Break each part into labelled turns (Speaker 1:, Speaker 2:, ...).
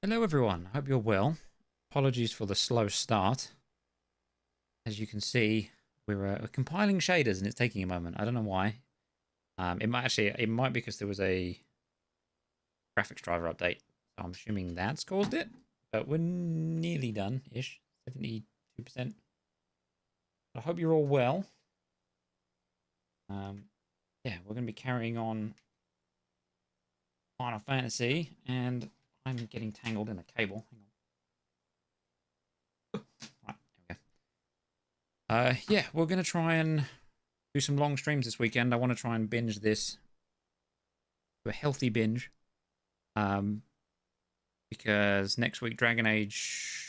Speaker 1: Hello everyone, I hope you're well. Apologies for the slow start. As you can see, we're compiling shaders and it's taking a moment. I don't know why. It might be because there was a graphics driver update. So I'm assuming that's caused it. But we're nearly done-ish, 72%. I hope you're all well. Yeah, we're going to be carrying on Final Fantasy, and I'm getting tangled in a cable. Hang on. Right, there we go. Yeah, we're going to try and do some long streams this weekend. I want to try and binge this. Do a healthy binge. Because next week Dragon Age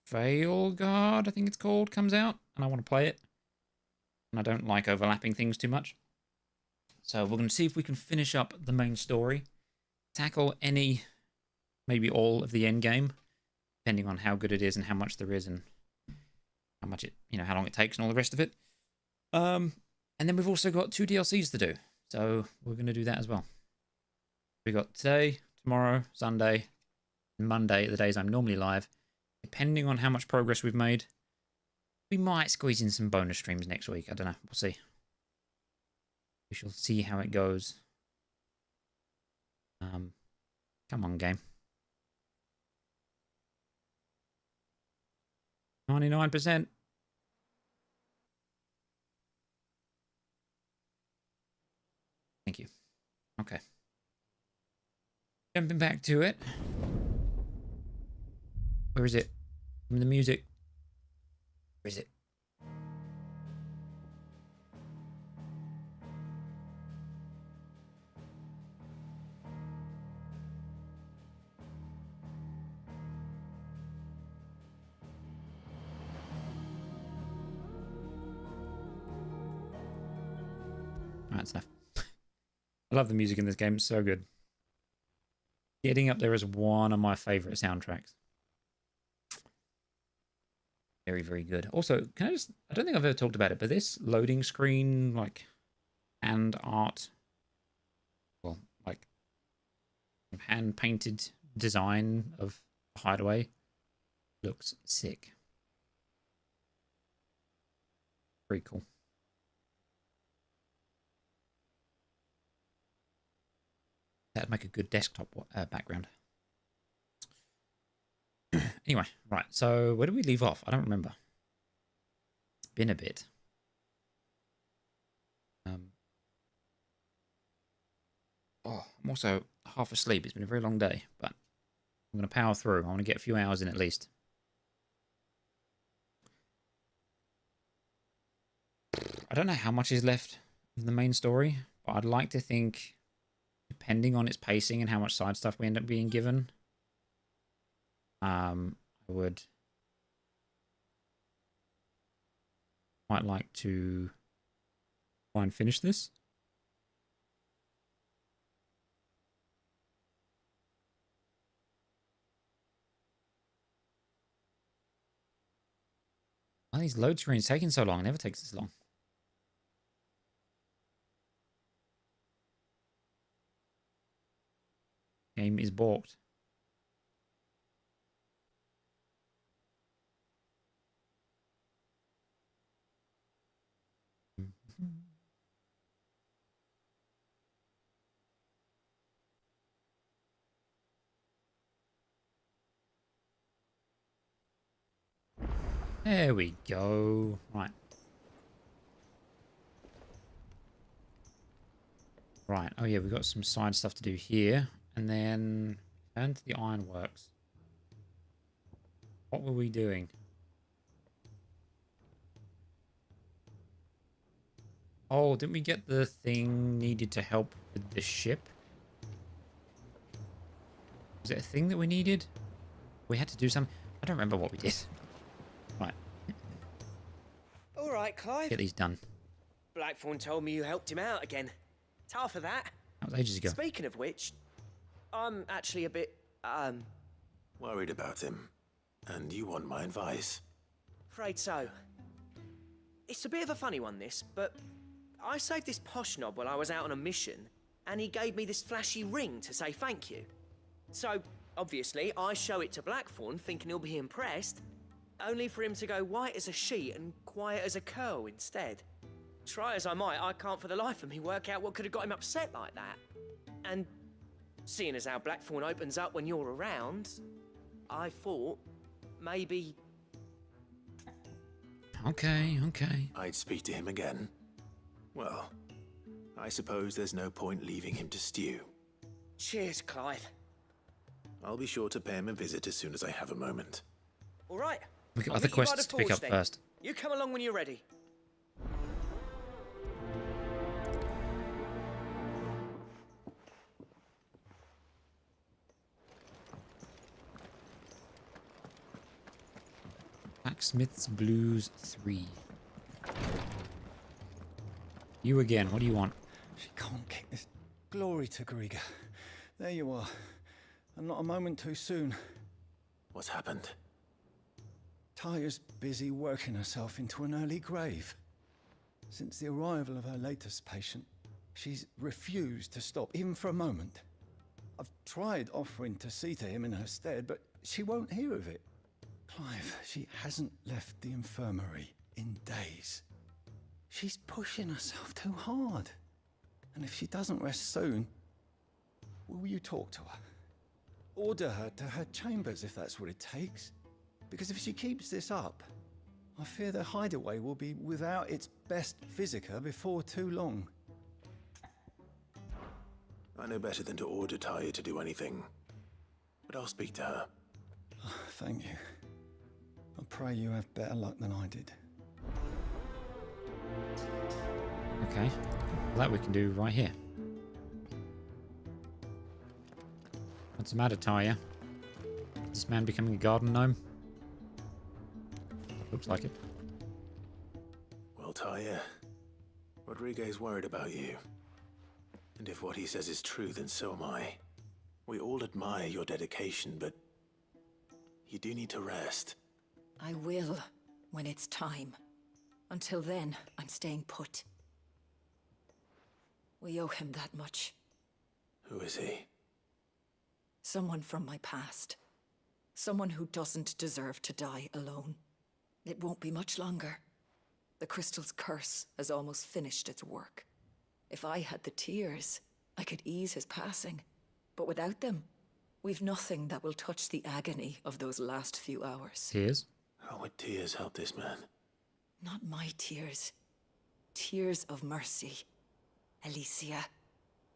Speaker 1: Veilguard, I think it's called, comes out, and I want to play it. And I don't like overlapping things too much. So we're going to see if we can finish up the main story, tackle any, maybe all of the end game, depending on how good it is and how much there is and how much it, how long it takes and all the rest of it. And then we've also got 2 DLCs to do, so we're going to do that as well. We got today, tomorrow, Sunday, and Monday, the days I'm normally live. Depending on how much progress we've made, we might squeeze in some bonus streams next week. I don't know. We'll see. We shall see how it goes. Come on, game. 99%. Thank you. Okay. Jumping back to it. Where is it? From the music. Where is it? That's enough. I love the music in this game. It's so good. Getting up there is one of my favorite soundtracks. Very, very good. Also, I don't think I've ever talked about it, but this loading screen, hand art, hand painted design of Hideaway looks sick. Very cool. That'd make a good desktop background. Anyway, right, so where did we leave off? I don't remember. It's been a bit. I'm also half asleep. It's been a very long day, but I'm going to power through. I want to get a few hours in at least. I don't know how much is left of the main story, but I'd like to think, depending on its pacing and how much side stuff we end up being given, I would quite like to try and finish this. Why are these load screens taking so long? It never takes this long. Game is balked. There we go. Right. Right. Oh, yeah, we've got some side stuff to do here. And then turn to the ironworks. What were we doing? Oh, didn't we get the thing needed to help with the ship? Was it a thing that we needed? We had to do some... I don't remember what we did. Right.
Speaker 2: All right, Clive.
Speaker 1: Get these done.
Speaker 2: Blackthorn told me you helped him out again. Tough for that.
Speaker 1: That was ages ago.
Speaker 2: Speaking of which, I'm actually a bit,
Speaker 3: worried about him. And you want my advice?
Speaker 2: afraid so. It's a bit of a funny one, this, but I saved this posh knob while I was out on a mission, and he gave me this flashy ring to say thank you. So, Obviously, I show it to Blackthorn thinking he'll be impressed, only for him to go white as a sheet and quiet as a curl instead. Try as I might, I can't for the life of me work out what could have got him upset like that. And seeing as how Blackthorn opens up when you're around, I thought maybe...
Speaker 1: Okay.
Speaker 3: I'd speak to him again. Well, I suppose there's no point leaving him to stew.
Speaker 2: Cheers, Clive.
Speaker 3: I'll be sure to pay him a visit as soon as I have a moment.
Speaker 2: All right.
Speaker 1: We've got
Speaker 2: I'll
Speaker 1: other
Speaker 2: meet you by
Speaker 1: quests
Speaker 2: the
Speaker 1: to pick
Speaker 2: forge
Speaker 1: up
Speaker 2: then.
Speaker 1: first.
Speaker 2: You come along when you're ready.
Speaker 1: Blacksmith's Blues 3. You again, what do you want?
Speaker 4: She can't kick this. Glory to Griga. There you are. And not a moment too soon.
Speaker 3: What's happened?
Speaker 4: Taya's busy working herself into an early grave. Since the arrival of her latest patient, she's refused to stop, even for a moment. I've tried offering to see to him in her stead, but she won't hear of it. Clive, she hasn't left the infirmary in days. She's pushing herself too hard. And if she doesn't rest soon, will you talk to her? Order her to her chambers if that's what it takes. Because if she keeps this up, I fear the hideaway will be without its best physica before too long.
Speaker 3: I know better than to order Taya to do anything. But I'll speak to her.
Speaker 4: Thank you. I pray you have better luck than I did.
Speaker 1: Okay. That we can do right here. What's the matter, Taya? Is this man becoming a garden gnome? Looks like it.
Speaker 3: Well, Taya, Rodriguez worried about you. And if what he says is true, then so am I. We all admire your dedication, but you do need to rest.
Speaker 5: I will, when it's time. Until then, I'm staying put. We owe him that much.
Speaker 3: Who is he?
Speaker 5: Someone from my past. Someone who doesn't deserve to die alone. It won't be much longer. The crystal's curse has almost finished its work. If I had the tears, I could ease his passing. But without them, we've nothing that will touch the agony of those last few hours.
Speaker 1: Tears?
Speaker 3: How would tears help this man?
Speaker 5: Not my tears. Tears of mercy. Alicia,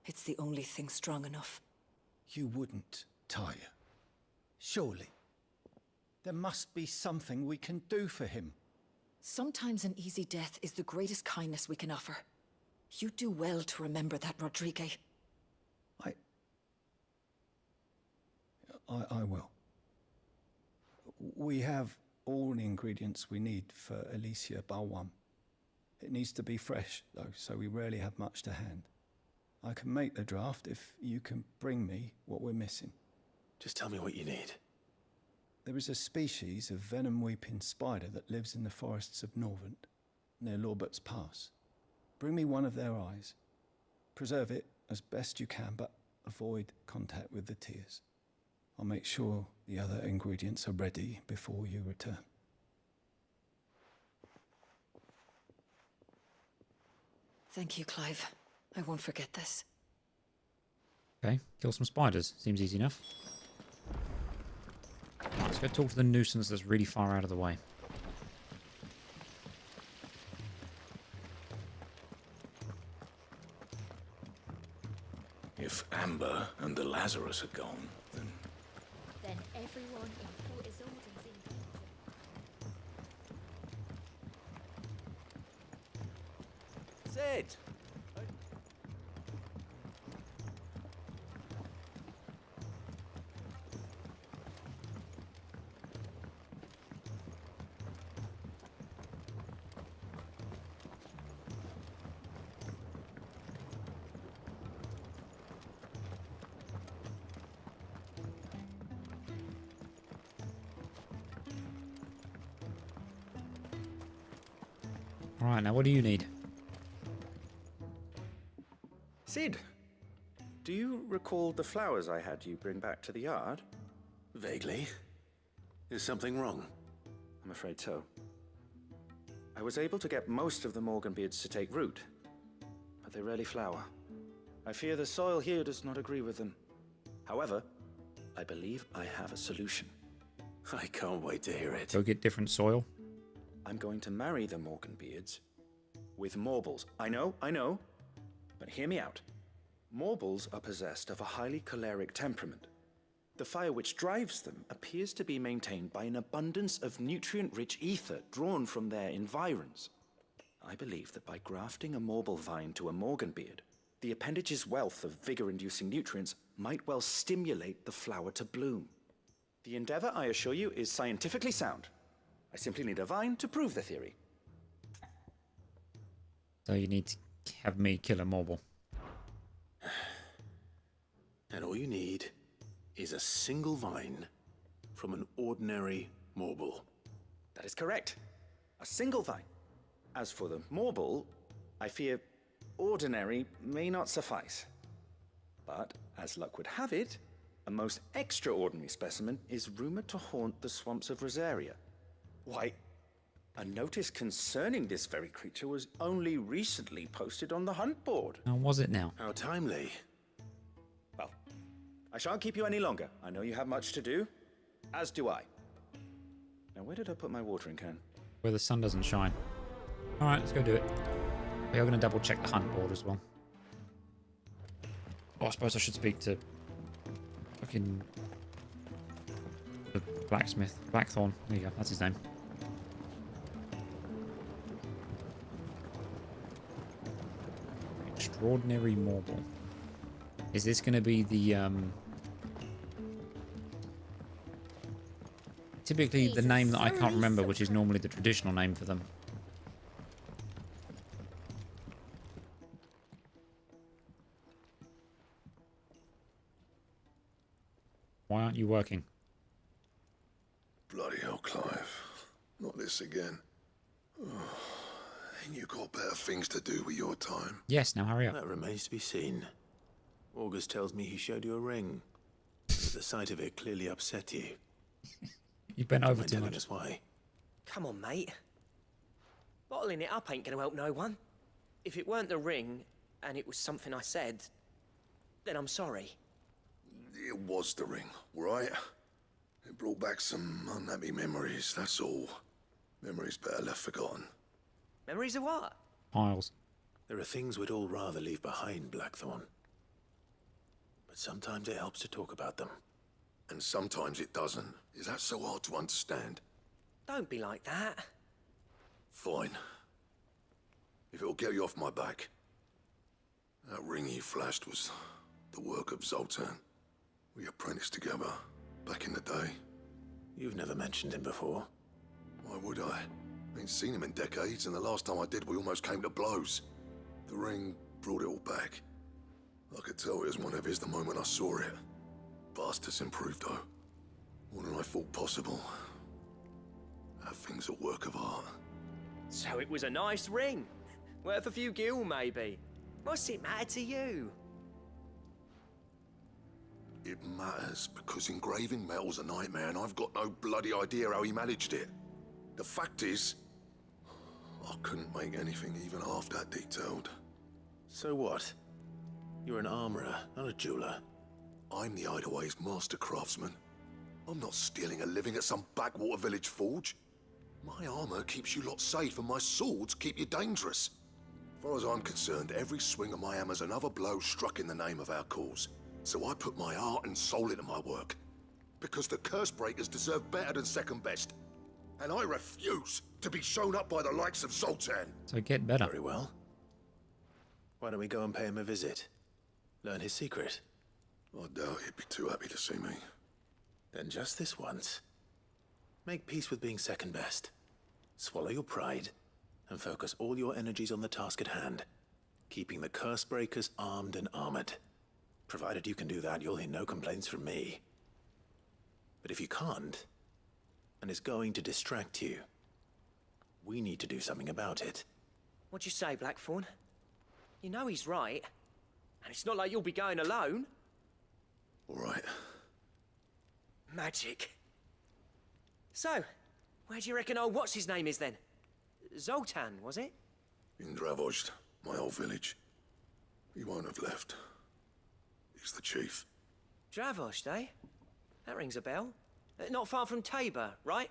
Speaker 5: it's the only thing strong enough.
Speaker 4: You wouldn't, Taya. Surely. There must be something we can do for him.
Speaker 5: Sometimes an easy death is the greatest kindness we can offer. You do well to remember that, Rodrigue.
Speaker 4: I will. We have all the ingredients we need for Alicia Balwam. It needs to be fresh, though, so we rarely have much to hand. I can make the draft if you can bring me what we're missing.
Speaker 3: Just tell me what you need.
Speaker 4: There is a species of venom-weeping spider that lives in the forests of Norvent, near Lorbert's Pass. Bring me one of their eyes. Preserve it as best you can, but avoid contact with the tears. I'll make sure the other ingredients are ready before you return.
Speaker 5: Thank you, Clive. I won't forget this.
Speaker 1: Okay, kill some spiders. Seems easy enough. Right, let's go talk to the nuisance that's really far out of the way.
Speaker 6: If Amber and the Lazarus are gone, then...
Speaker 7: Then everyone in Port Isolde's in danger.
Speaker 2: Zed!
Speaker 1: Alright, now what do you need?
Speaker 8: Sid, do you recall the flowers I had you bring back to the yard?
Speaker 3: Vaguely. Is something wrong?
Speaker 8: I'm afraid so. I was able to get most of the Morganbeards to take root, but they rarely flower. I fear the soil here does not agree with them. However, I believe I have a solution.
Speaker 3: I can't wait to hear it.
Speaker 1: Go get different soil.
Speaker 8: I'm going to marry the Morganbeards with Morbles. I know, but hear me out. Morbles are possessed of a highly choleric temperament. The fire which drives them appears to be maintained by an abundance of nutrient-rich ether drawn from their environs. I believe that by grafting a Morble vine to a Morganbeard, the appendage's wealth of vigor-inducing nutrients might well stimulate the flower to bloom. The endeavor, I assure you, is scientifically sound. I simply need a vine to prove the theory.
Speaker 1: So you need to have me kill a Morble.
Speaker 3: And all you need is a single vine from an ordinary Morble.
Speaker 8: That is correct. A single vine. As for the Morble, I fear ordinary may not suffice. But, as luck would have it, a most extraordinary specimen is rumored to haunt the swamps of Rosaria. Why, a notice concerning this very creature was only recently posted on the hunt board.
Speaker 1: How was it now?
Speaker 3: How timely.
Speaker 8: Well, I shan't keep you any longer. I know you have much to do, as do I. Now, where did I put my watering can?
Speaker 1: Where the sun doesn't shine. Alright, let's go do it. We are going to double check the hunt board as well. Oh, I suppose I should speak to fucking the blacksmith. Blackthorn. There you go. That's his name. Extraordinary Morble. Is this going to be the typically the name that I can't remember, which is normally the traditional name for them? Why aren't you working?
Speaker 6: Bloody hell, Clive. Not this again. Ain't you got better things to do with your time?
Speaker 1: Yes, now hurry up.
Speaker 3: That remains to be seen. August tells me he showed you a ring. The sight of it clearly upset you.
Speaker 1: You bent over
Speaker 3: Mind
Speaker 1: too
Speaker 3: telling
Speaker 1: much.
Speaker 3: us why?
Speaker 2: Come on, mate. Bottling it up ain't gonna help no one. If it weren't the ring, and it was something I said, then I'm sorry.
Speaker 6: It was the ring, right? It brought back some unhappy memories, that's all. Memories better left forgotten.
Speaker 2: Memories of what?
Speaker 1: Piles.
Speaker 3: There are things we'd all rather leave behind, Blackthorn. But sometimes it helps to talk about them.
Speaker 6: And sometimes it doesn't. Is that so hard to understand?
Speaker 2: Don't be like that.
Speaker 6: Fine. If it'll get you off my back. That ring you flashed was the work of Zoltan. We apprenticed together, back in the day.
Speaker 3: You've never mentioned him before.
Speaker 6: Why would I? Ain't seen him in decades, and the last time I did, we almost came to blows. The ring brought it all back. I could tell it was one of his the moment I saw it. Bastard's improved, though. More than I thought possible. That thing's a work of art.
Speaker 2: So it was a nice ring. Worth a few gil, maybe. What's it matter to you?
Speaker 6: It matters because engraving metal's a nightmare, and I've got no bloody idea how he managed it. The fact is, I couldn't make anything even half that detailed.
Speaker 3: So what? You're an armorer, not a jeweler.
Speaker 6: I'm the Hideaway's master craftsman. I'm not stealing a living at some backwater village forge. My armor keeps you lot safe, and my swords keep you dangerous. As far as I'm concerned, every swing of my hammer's another blow struck in the name of our cause. So I put my heart and soul into my work. Because the curse breakers deserve better than second best. And I refuse to be shown up by the likes of Zoltan.
Speaker 1: So get better.
Speaker 3: Very well. Why don't we go and pay him a visit? Learn his secret.
Speaker 6: I doubt he'd be too happy to see me.
Speaker 3: Then just this once. Make peace with being second best. Swallow your pride and focus all your energies on the task at hand. Keeping the curse breakers armed and armored. Provided you can do that, you'll hear no complaints from me. But if you can't, and it's going to distract you, we need to do something about it.
Speaker 2: What'd you say, Blackthorn? You know he's right. And it's not like you'll be going alone.
Speaker 6: All right.
Speaker 2: Magic. So, where do you reckon old what's-his-name is then? Zoltan, was it?
Speaker 6: In Dravozd, my old village. He won't have left. He's the chief.
Speaker 2: Dravozd, eh? That rings a bell. Not far from Tabor, right?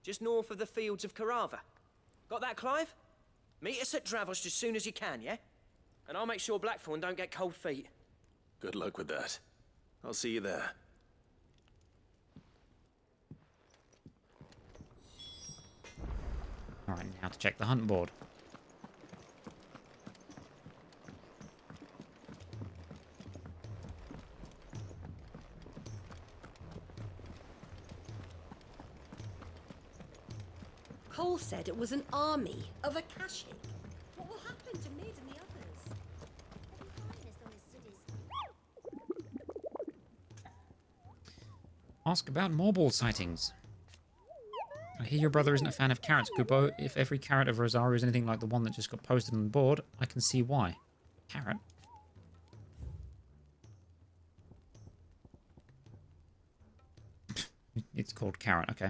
Speaker 2: Just north of the fields of Carava. Got that, Clive? Meet us at Dravozd as soon as you can, yeah? And I'll make sure Blackthorn don't get cold feet.
Speaker 3: Good luck with that. I'll see you there.
Speaker 1: Alright, now to check the hunt board.
Speaker 9: Cole said it was an army of Akashic. What will happen to Mid and the others?
Speaker 7: They'll be fine as long as Suddy's.
Speaker 1: Ask about Morbol sightings. I hear your brother isn't a fan of carrots, Kubo. If every carrot of Rosario is anything like the one that just got posted on the board, I can see why. Carrot? It's called carrot, okay.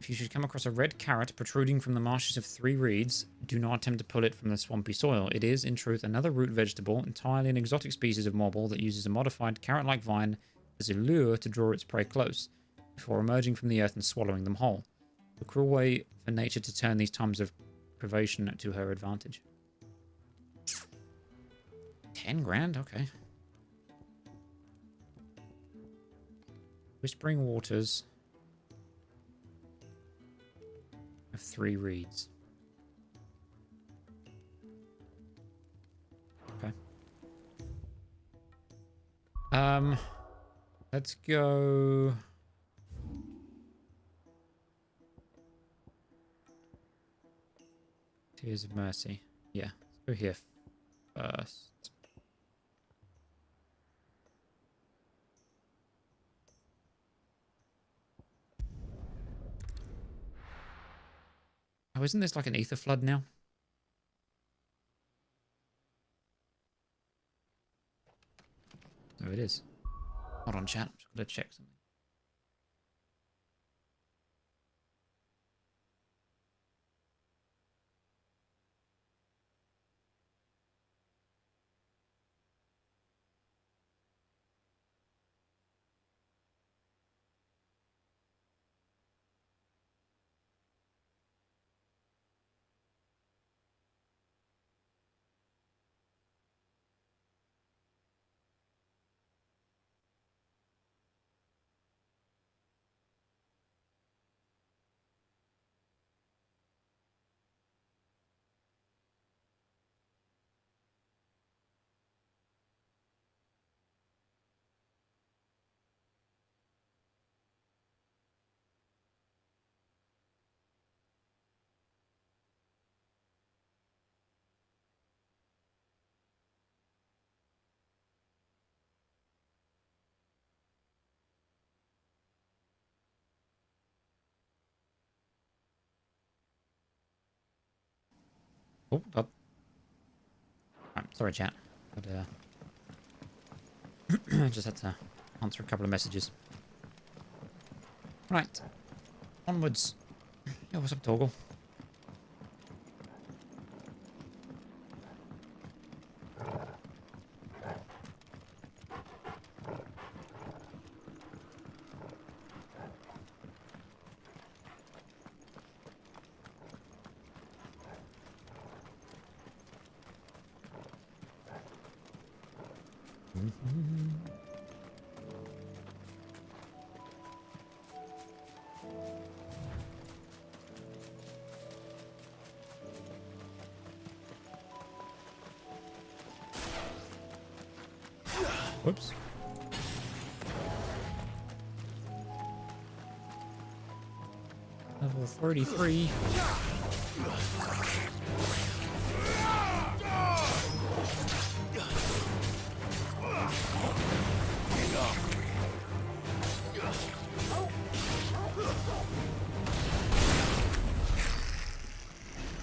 Speaker 1: If you should come across a red carrot protruding from the marshes of 3 reeds, do not attempt to pull it from the swampy soil. It is, in truth, another root vegetable, entirely an exotic species of Morbol that uses a modified carrot-like vine as a lure to draw its prey close, before emerging from the earth and swallowing them whole. A cruel way for nature to turn these times of privation to her advantage. 10 grand? Okay. Whispering Waters of 3 reeds. Okay. Let's go... Tears of Mercy. Yeah, let's go here first. Oh, isn't this like an ether flood now? Oh, it is. Hold on, chat. I'm just gonna check something. Oh, God. Sorry, chat. But, I just had to answer a couple of messages. Right. Onwards. Yo, what's up, Torgal? Whoops. Level 33.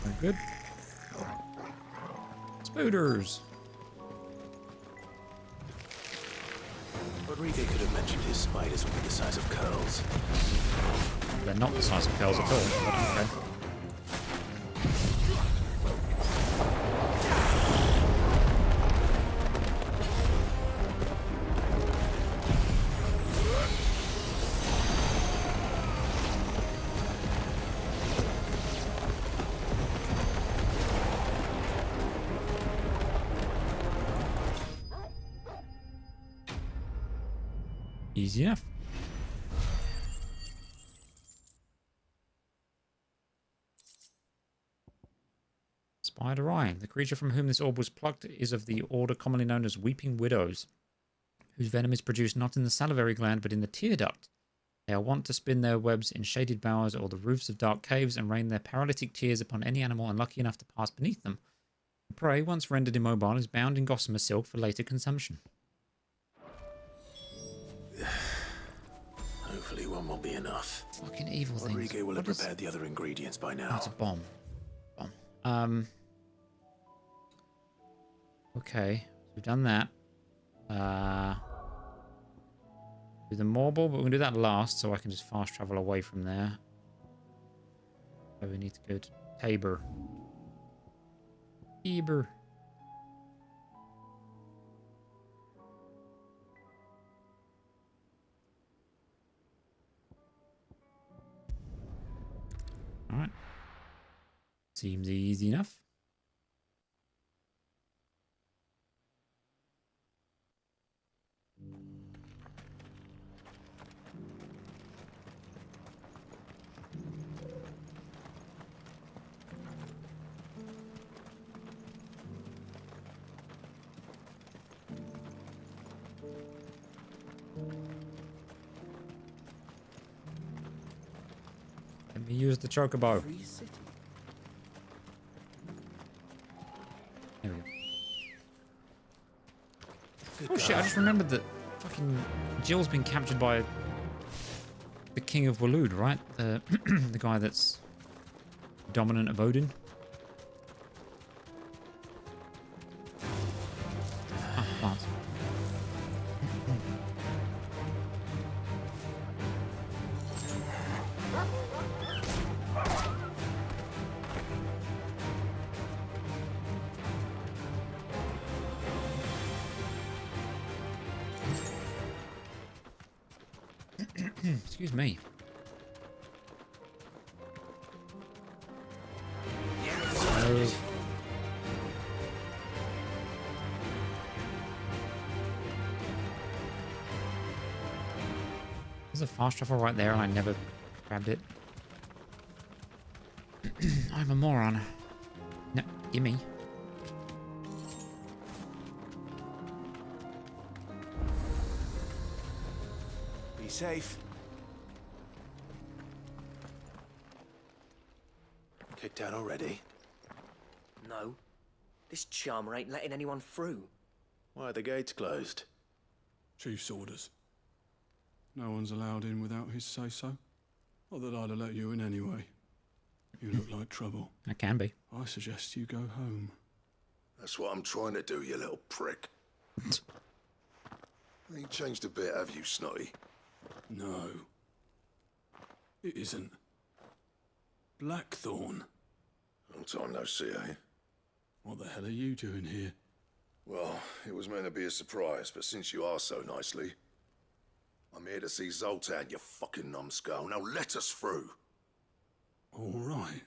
Speaker 1: Very good. Spooters.
Speaker 3: Rodriguez could have mentioned his spiders would be the size of curls.
Speaker 1: They're not the size of curls at all, but okay. Easy enough. Spider Eye. The creature from whom this orb was plucked is of the order commonly known as Weeping Widows, whose venom is produced not in the salivary gland but in the tear duct. They are wont to spin their webs in shaded bowers or the roofs of dark caves and rain their paralytic tears upon any animal unlucky enough to pass beneath them. The prey, once rendered immobile, is bound in gossamer silk for later consumption.
Speaker 3: Hopefully one will be enough.
Speaker 1: Fucking evil things.
Speaker 3: Rodriguez will have
Speaker 1: What is-
Speaker 3: prepared the other ingredients by
Speaker 1: Oh,
Speaker 3: now.
Speaker 1: it's a bomb. Bomb. Okay. We've done that. Do the marble, but we're going to do that last so I can just fast travel away from there. So we need to go to Tabor. Tabor. Alright. Seems easy enough. Let me use the chocobo. There we go. Oh shit, I just remembered that fucking Jill's been captured by the King of Waloed, right? The the guy that's dominant of Odin. Ah, plants. Excuse me. So, there's a fast travel right there and I never grabbed it. I'm a moron. No, gimme.
Speaker 3: Be safe. Kicked out already?
Speaker 2: No. This charmer ain't letting anyone through.
Speaker 3: Why are the gates closed?
Speaker 10: Chief's orders. No one's allowed in without his say-so. Not that I'd have let you in anyway. You look like trouble.
Speaker 1: I can be.
Speaker 10: I suggest you go home.
Speaker 6: That's what I'm trying to do, you little prick. Ain't changed a bit, have you, Snotty?
Speaker 10: No. It isn't. Blackthorn.
Speaker 6: Long time no see, eh?
Speaker 10: What the hell are you doing here?
Speaker 6: Well, it was meant to be a surprise, but since you are so nicely, I'm here to see Zoltan, you fucking numbskull. Now let us through.
Speaker 10: All right.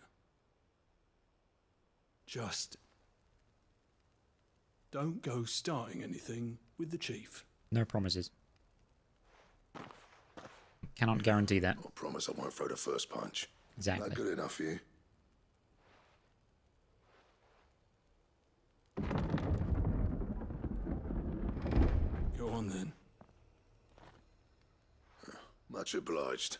Speaker 10: Just don't go starting anything with the chief.
Speaker 1: No promises. Cannot guarantee that.
Speaker 6: I promise I won't throw the first punch.
Speaker 1: Exactly.
Speaker 6: That good enough for you?
Speaker 10: Go on then.
Speaker 6: Much obliged.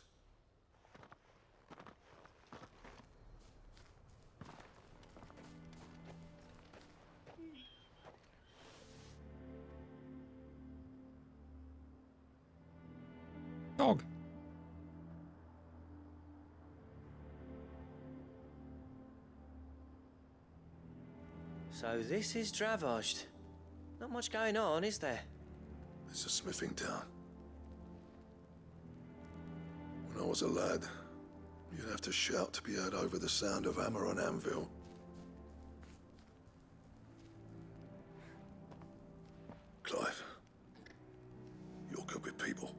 Speaker 1: Dog.
Speaker 2: So this is Dravaged. Not much going on, is there?
Speaker 6: It's a smithing town. I was a lad, you'd have to shout to be heard over the sound of hammer on anvil. Clive, you're good with people.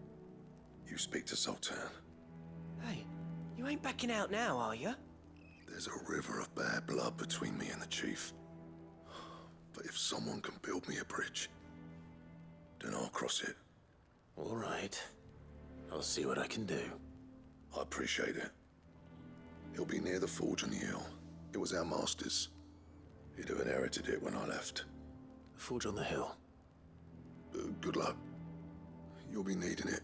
Speaker 6: You speak to Sultan.
Speaker 2: Hey, you ain't backing out now, are you?
Speaker 6: There's a river of bad blood between me and the chief. But if someone can build me a bridge, then I'll cross it.
Speaker 3: All right. I'll see what I can do.
Speaker 6: I appreciate it. It'll be near the forge on the hill. It was our master's. He'd have inherited it when I left.
Speaker 3: The forge on the hill.
Speaker 6: Good luck. You'll be needing it.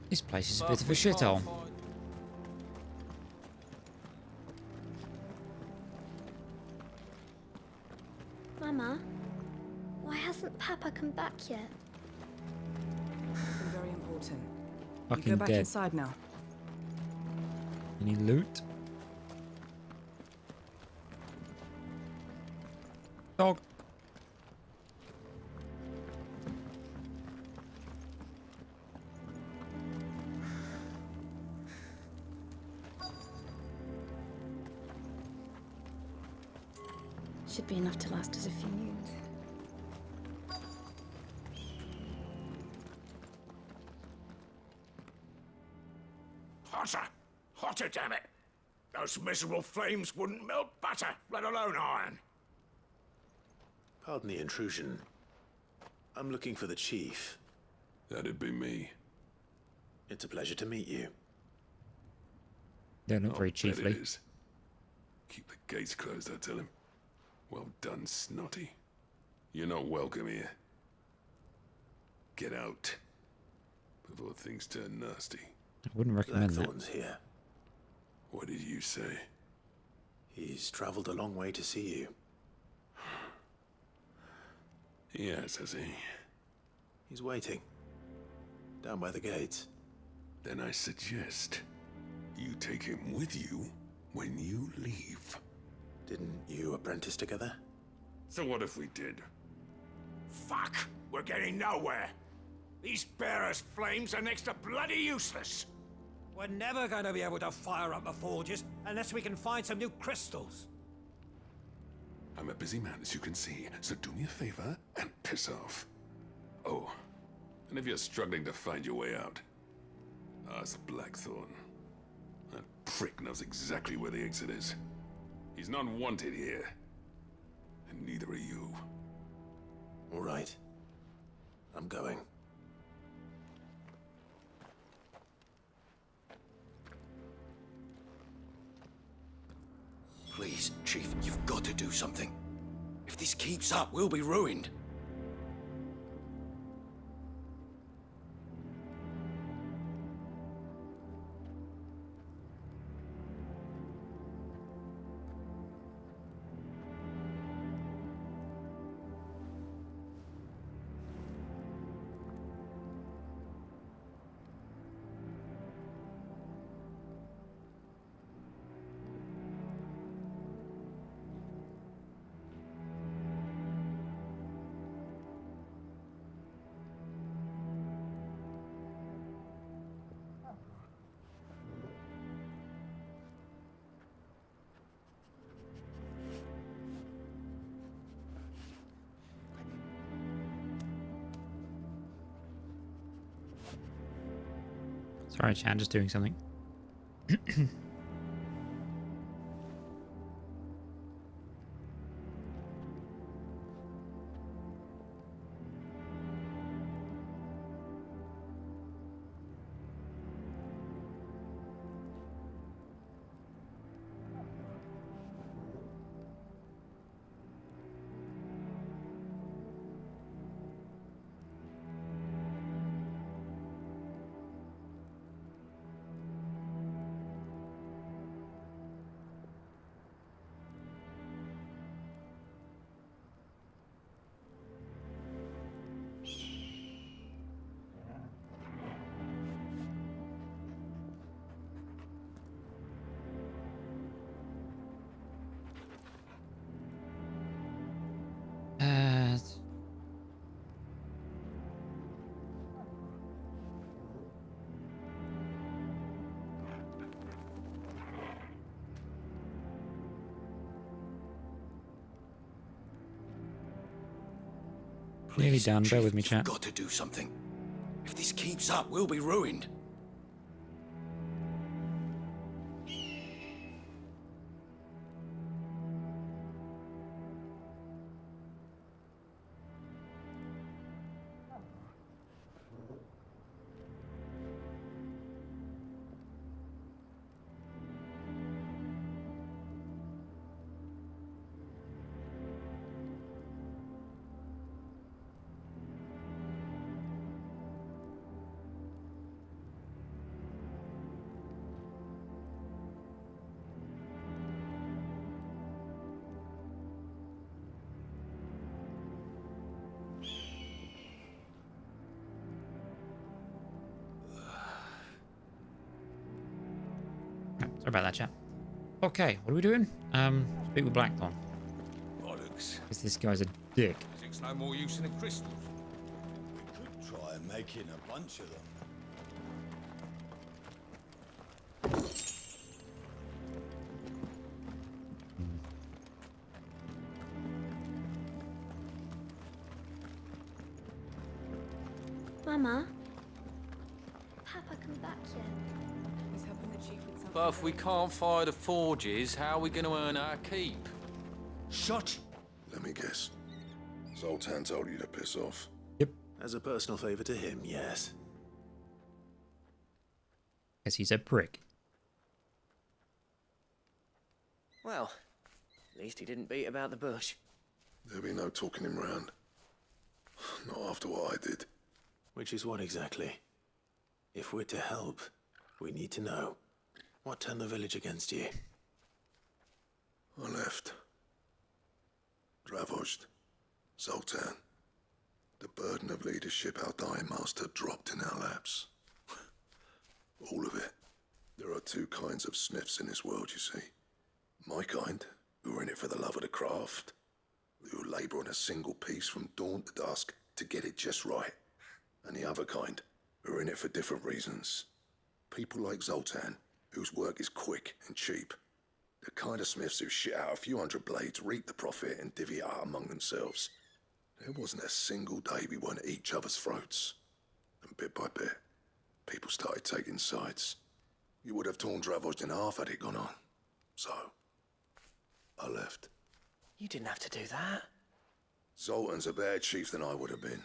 Speaker 1: This place is a bit of a shithole.
Speaker 7: Mama, why hasn't Papa come back yet?
Speaker 11: Very important.
Speaker 1: Fucking
Speaker 11: You go back
Speaker 1: dead.
Speaker 11: inside now.
Speaker 1: Any loot? Dog.
Speaker 7: Should be enough to last us a few moons.
Speaker 12: Hotter! Hotter, damn it! Those miserable flames wouldn't melt butter, let alone iron.
Speaker 3: Pardon the intrusion. I'm looking for the chief.
Speaker 10: That'd be me.
Speaker 3: It's a pleasure to meet you.
Speaker 1: Don't look very
Speaker 10: Bet it
Speaker 1: chiefly.
Speaker 10: is. Keep the gates closed, I tell him. Well done, Snotty. You're not welcome here. Get out before things turn nasty.
Speaker 1: I wouldn't recommend that.
Speaker 3: Blackthorn's here.
Speaker 10: What did you say?
Speaker 3: He's traveled a long way to see you.
Speaker 10: Yes, has he?
Speaker 3: He's waiting. Down by the gates.
Speaker 10: Then I suggest you take him with you when you leave.
Speaker 3: Didn't you apprentice together?
Speaker 10: So what if we did?
Speaker 12: Fuck! We're getting nowhere. These bearers' flames are next to bloody useless.
Speaker 13: We're never going to be able to fire up the forges unless we can find some new crystals.
Speaker 10: I'm a busy man, as you can see, so do me a favor and piss off. Oh, and if you're struggling to find your way out, ask Blackthorn. That prick knows exactly where the exit is. He's not wanted here. And neither are you.
Speaker 3: All right. I'm going.
Speaker 12: Please, Chief, you've got to do something. If this keeps up, we'll be ruined.
Speaker 1: Sorry, Chan, just doing something. Uh, Nearly
Speaker 12: Please,
Speaker 1: done. Bear
Speaker 12: Chief,
Speaker 1: with me,
Speaker 12: you've
Speaker 1: chat.
Speaker 12: got to do something. If this keeps up, we'll be ruined.
Speaker 1: Sorry about that, chat. Okay, what are we doing? Speak with Blackthorn.
Speaker 13: Bollocks.
Speaker 1: Because this guy's a dick.
Speaker 13: Physics no more use than the crystals.
Speaker 4: We could try making a bunch of them.
Speaker 7: Mama? Papa come back yet?
Speaker 5: He's helping the chief with something.
Speaker 11: But if we can't fire the forges, how are we going to earn our keep?
Speaker 12: Shut!
Speaker 6: Let me guess. Zoltan told you to piss off.
Speaker 3: As a personal favor to him, yes.
Speaker 1: Guess he's a prick.
Speaker 2: Well, at least he didn't beat about the bush.
Speaker 6: There'll be no talking him round. Not after what I did.
Speaker 3: Which is what exactly? If we're to help, we need to know. What turned the village against you?
Speaker 6: I left. Dravozd. Zoltan. The burden of leadership our dying master dropped in our laps. All of it. There are two kinds of smiths in this world, you see. My kind, who are in it for the love of the craft, who labour on a single piece from dawn to dusk to get it just right. And the other kind, who are in it for different reasons. People like Zoltan, whose work is quick and cheap. The kind of smiths who shit out a few hundred blades, reap the profit, and divvy it out among themselves. There wasn't a single day we weren't at each other's throats. And bit by bit, people started taking sides. You would have torn Dravozd in half had it gone on. So, I left.
Speaker 2: You didn't have to do that.
Speaker 6: Zoltan's a better chief than I would have been.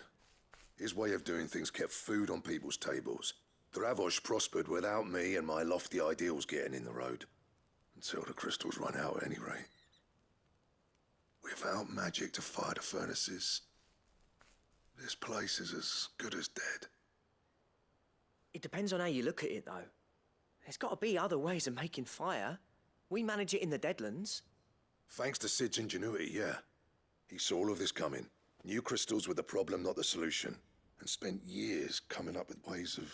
Speaker 6: His way of doing things kept food on people's tables. Dravozd prospered without me and my lofty ideals getting in the road. Until the crystals run out at any rate. Without magic to fire the furnaces, this place is as good as dead.
Speaker 2: It depends on how you look at it, though. There's got to be other ways of making fire. We manage it in the Deadlands.
Speaker 6: Thanks to Sid's ingenuity, yeah. He saw all of this coming. Knew crystals were the problem, not the solution. And spent years coming up with ways of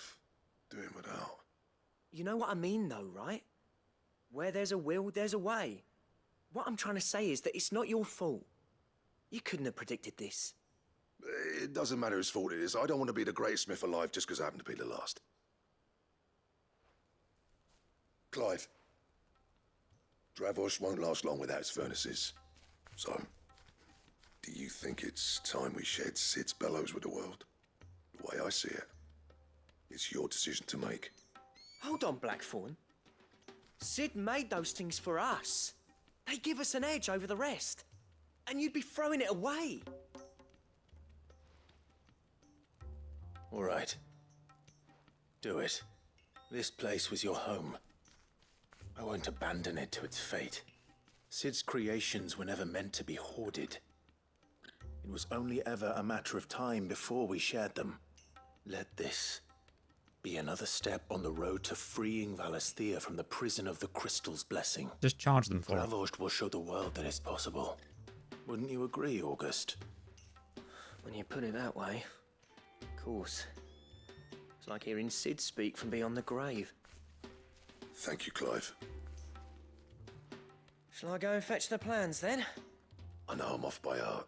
Speaker 6: doing without.
Speaker 2: You know what I mean, though, right? Where there's a will, there's a way. What I'm trying to say is that it's not your fault. You couldn't have predicted this.
Speaker 6: It doesn't matter whose fault it is. I don't want to be the greatest smith alive just because I happen to be the last. Clive. Dravozd won't last long without its furnaces. So, do you think it's time we shared Sid's bellows with the world? The way I see it, it's your decision to make.
Speaker 2: Hold on, Blackthorn. Sid made those things for us. They give us an edge over the rest. And you'd be throwing it away.
Speaker 3: All right. Do it. This place was your home. I won't abandon it to its fate. Sid's creations were never meant to be hoarded. It was only ever a matter of time before we shared them. Let this be another step on the road to freeing Valisthea from the prison of the Crystal's blessing.
Speaker 1: Just charge them for it.
Speaker 3: Dravozd will show the world that it's possible. Wouldn't you agree, August?
Speaker 2: When you put it that way, of course. It's like hearing Sid speak from beyond the grave.
Speaker 6: Thank you, Clive.
Speaker 2: Shall I go and fetch the plans, then?
Speaker 6: I know I'm off by heart.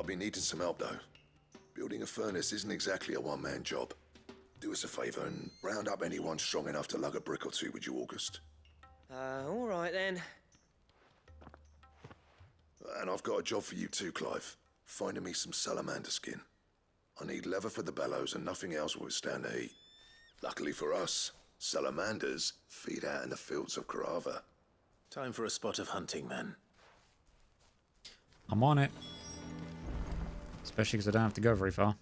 Speaker 6: be needing some help, though. Building a furnace isn't exactly a one-man job. Do us a favour and round up anyone strong enough to lug a brick or two, would you, August?
Speaker 2: All right then.
Speaker 6: And I've got a job for you too, Clive. Finding me some salamander skin. I need leather for the bellows and nothing else will withstand the heat. Luckily for us, salamanders feed out in the fields of Carava.
Speaker 3: Time for a spot of hunting, then.
Speaker 1: I'm on it. Especially because I don't have to go very far.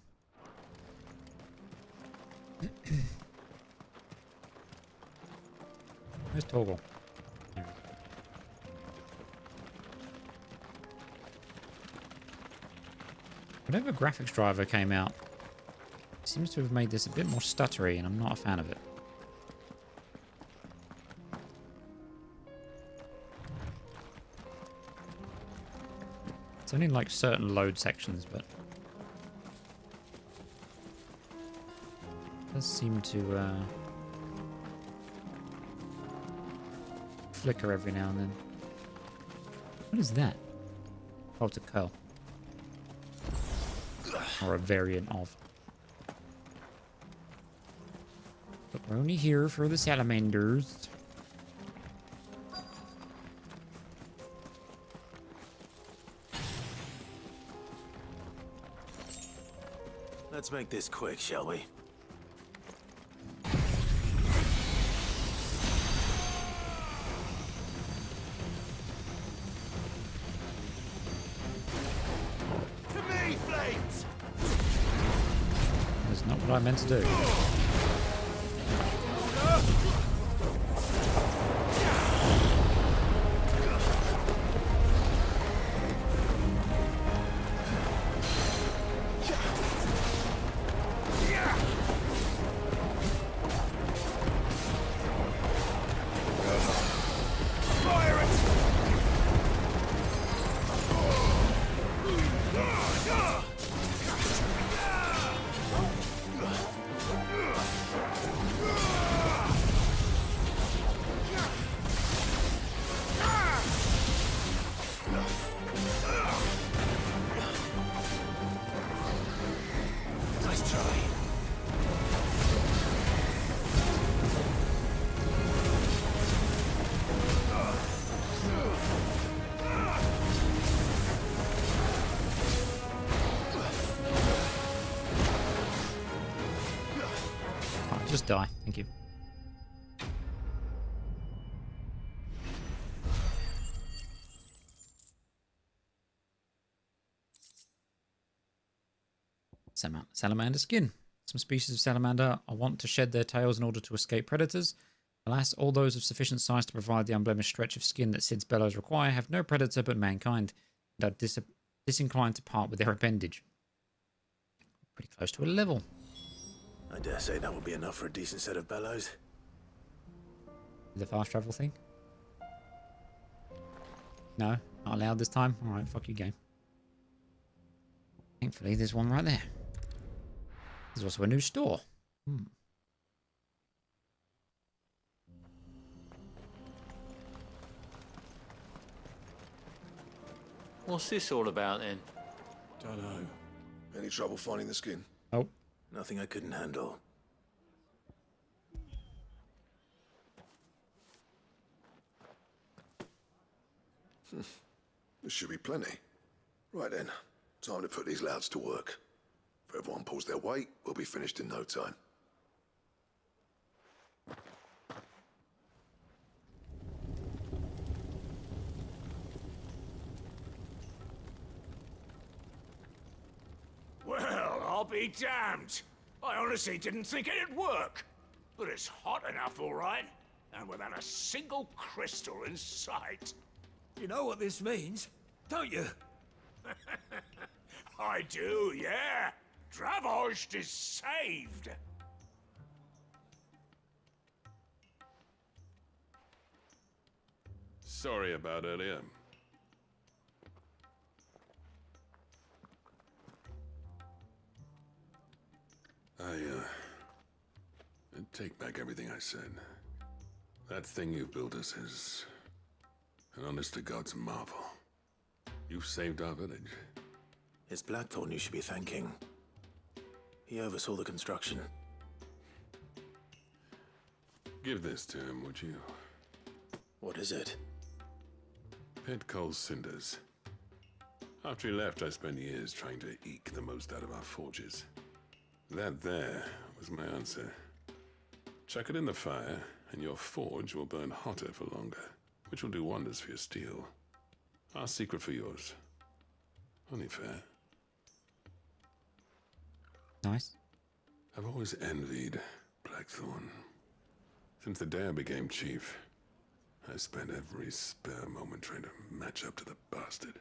Speaker 1: Where's Toggle? There he is. Whatever graphics driver came out seems to have made this a bit more stuttery, and I'm not a fan of it. It's only like certain load sections, but it does seem to flicker every now and then. What is that? Oh, it's a curl. Or a variant of. But we're only here for the salamanders.
Speaker 3: Let's make this quick, shall we?
Speaker 12: To me, flames!
Speaker 1: That's not what I meant to do.
Speaker 3: Nice try.
Speaker 1: Oh, just die. Thank you. Salamander skin. Some species of salamander are wont to shed their tails in order to escape predators. Alas, all those of sufficient size to provide the unblemished stretch of skin that Sid's bellows require have no predator but mankind, and are disinclined to part with their appendage. Pretty close to a level.
Speaker 3: I dare say that will be enough for a decent set of bellows.
Speaker 1: The fast travel thing? No, not allowed this time? Alright, fuck you, game. Thankfully, there's one right there. There's also a new store.
Speaker 11: What's this all about then?
Speaker 3: Don't know.
Speaker 6: Any trouble finding the skin?
Speaker 1: Oh.
Speaker 3: Nothing I couldn't handle.
Speaker 6: There should be plenty. Right then, time to put these louds to work. If everyone pulls their weight, we'll be finished in no time.
Speaker 12: Well, I'll be damned. I honestly didn't think it'd work. But it's hot enough, all right. And without a single crystal in sight.
Speaker 13: You know what this means, don't you?
Speaker 12: I do, yeah. Dravost is saved.
Speaker 10: Sorry about earlier. I take back everything I said. That thing you built us is an honest to God's marvel. You've saved our village.
Speaker 3: It's Blackthorn you should be thanking. He oversaw the construction.
Speaker 10: Give this to him, would you?
Speaker 3: What is it?
Speaker 10: Pit coal cinders. After he left, I spent years trying to eke the most out of our forges. That there was my answer. Chuck it in the fire, and your forge will burn hotter for longer, which will do wonders for your steel. Our secret for yours. Only fair.
Speaker 1: Nice.
Speaker 10: I've always envied Blackthorn. Since the day I became chief, I spent every spare moment trying to match up to the bastard.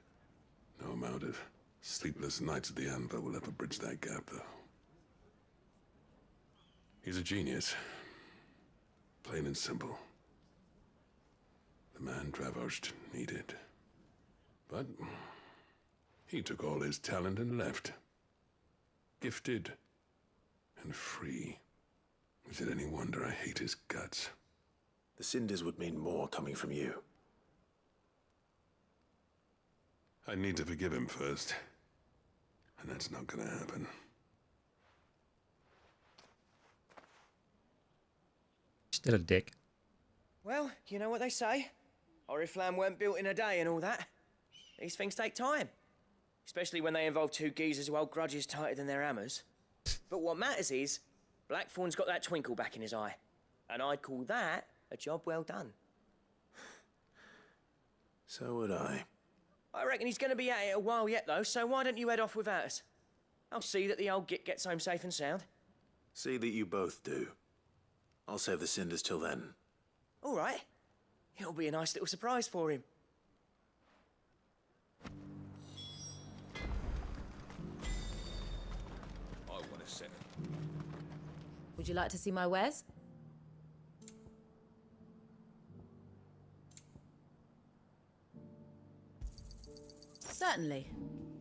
Speaker 10: No amount of sleepless nights at the anvil will ever bridge that gap, though. He's a genius. Plain and simple. The man Dravosht needed. But he took all his talent and left. Gifted and free. Is it any wonder I hate his guts?
Speaker 3: The cinders would mean more coming from you.
Speaker 10: I need to forgive him first. And that's not gonna happen.
Speaker 1: Still a dick.
Speaker 2: Well, you know what they say. Oriflamme weren't built in a day and all that. These things take time. Especially when they involve two geezers who hold grudges tighter than their hammers. But what matters is, Blackthorn's got that twinkle back in his eye. And I'd call that a job well done.
Speaker 3: So would I.
Speaker 2: I reckon he's going to be at it a while yet, though, so why don't you head off without us? I'll see that the old git gets home safe and sound.
Speaker 3: See that you both do. I'll save the cinders till then.
Speaker 2: All right. It'll be a nice little surprise for him.
Speaker 12: I want to set it.
Speaker 14: Would you like to see my wares? Certainly.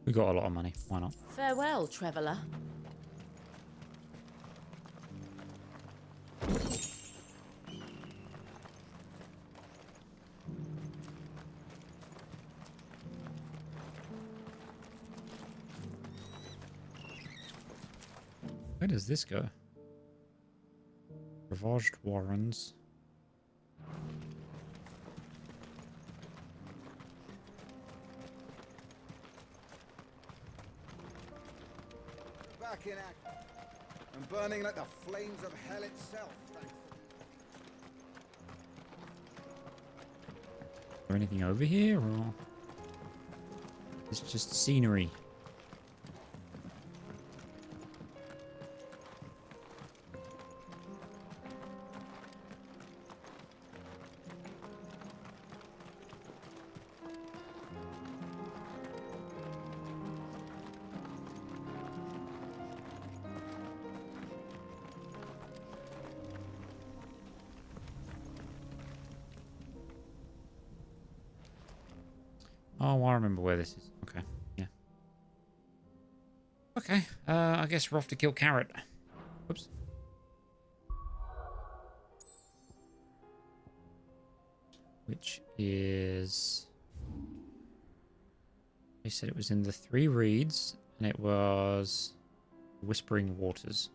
Speaker 1: We got a lot of money. Why not?
Speaker 14: Farewell, traveller.
Speaker 1: Where does this go? Ravaged warrens.
Speaker 15: Back in action. And burning like the flames of hell itself, thanks.
Speaker 1: Is there anything over here, or it's just scenery? Oh, I remember where this is. Okay, yeah. Okay, I guess we're off to kill Carrot. Whoops. Which is... They said it was in the Three Reeds, and it was Whispering Waters.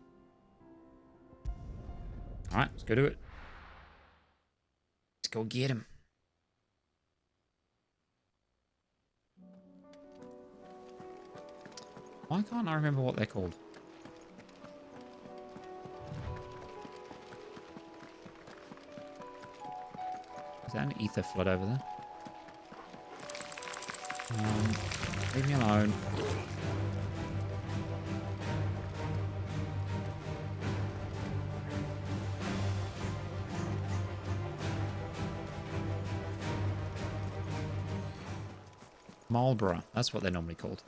Speaker 1: Alright, let's go do it. Let's go get him. Why can't I remember what they're called? Is that an ether flood over there? Leave me alone. Marlborough, that's what they're normally called.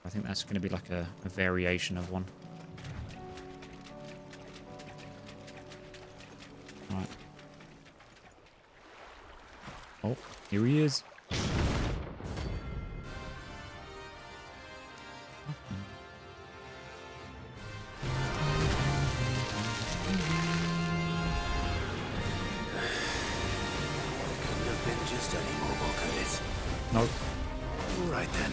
Speaker 1: I think that's going to be like a variation of one. Right. Oh, here he is.
Speaker 3: Couldn't have been just any more, could it?
Speaker 1: Nope.
Speaker 3: All right then.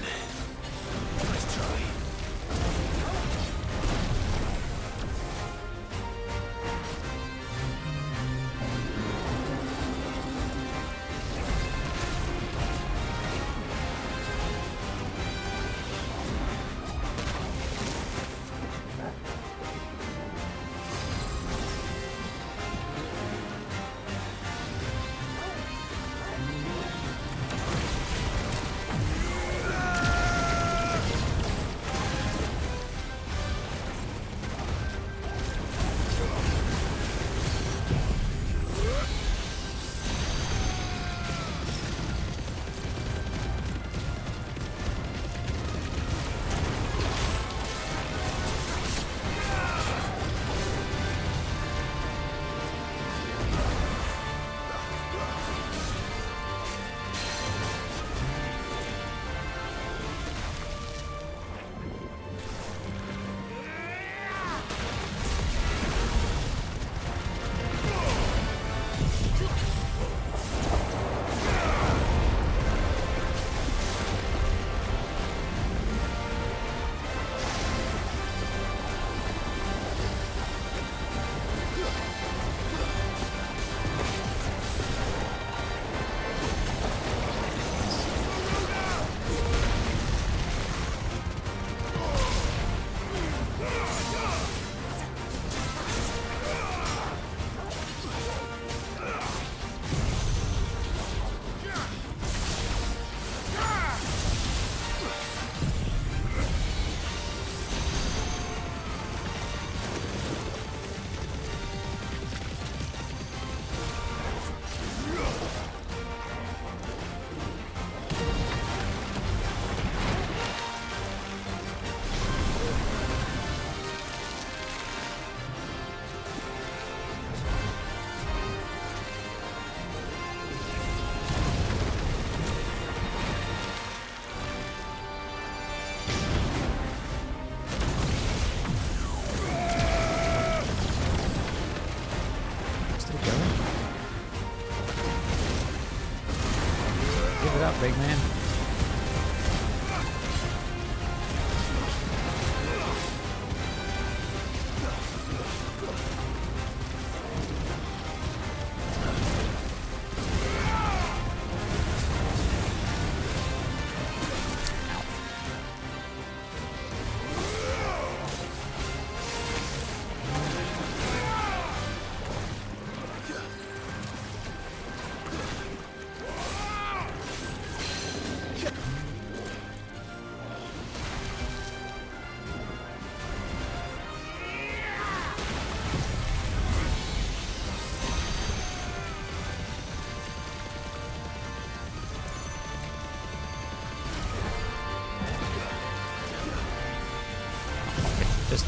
Speaker 1: Just...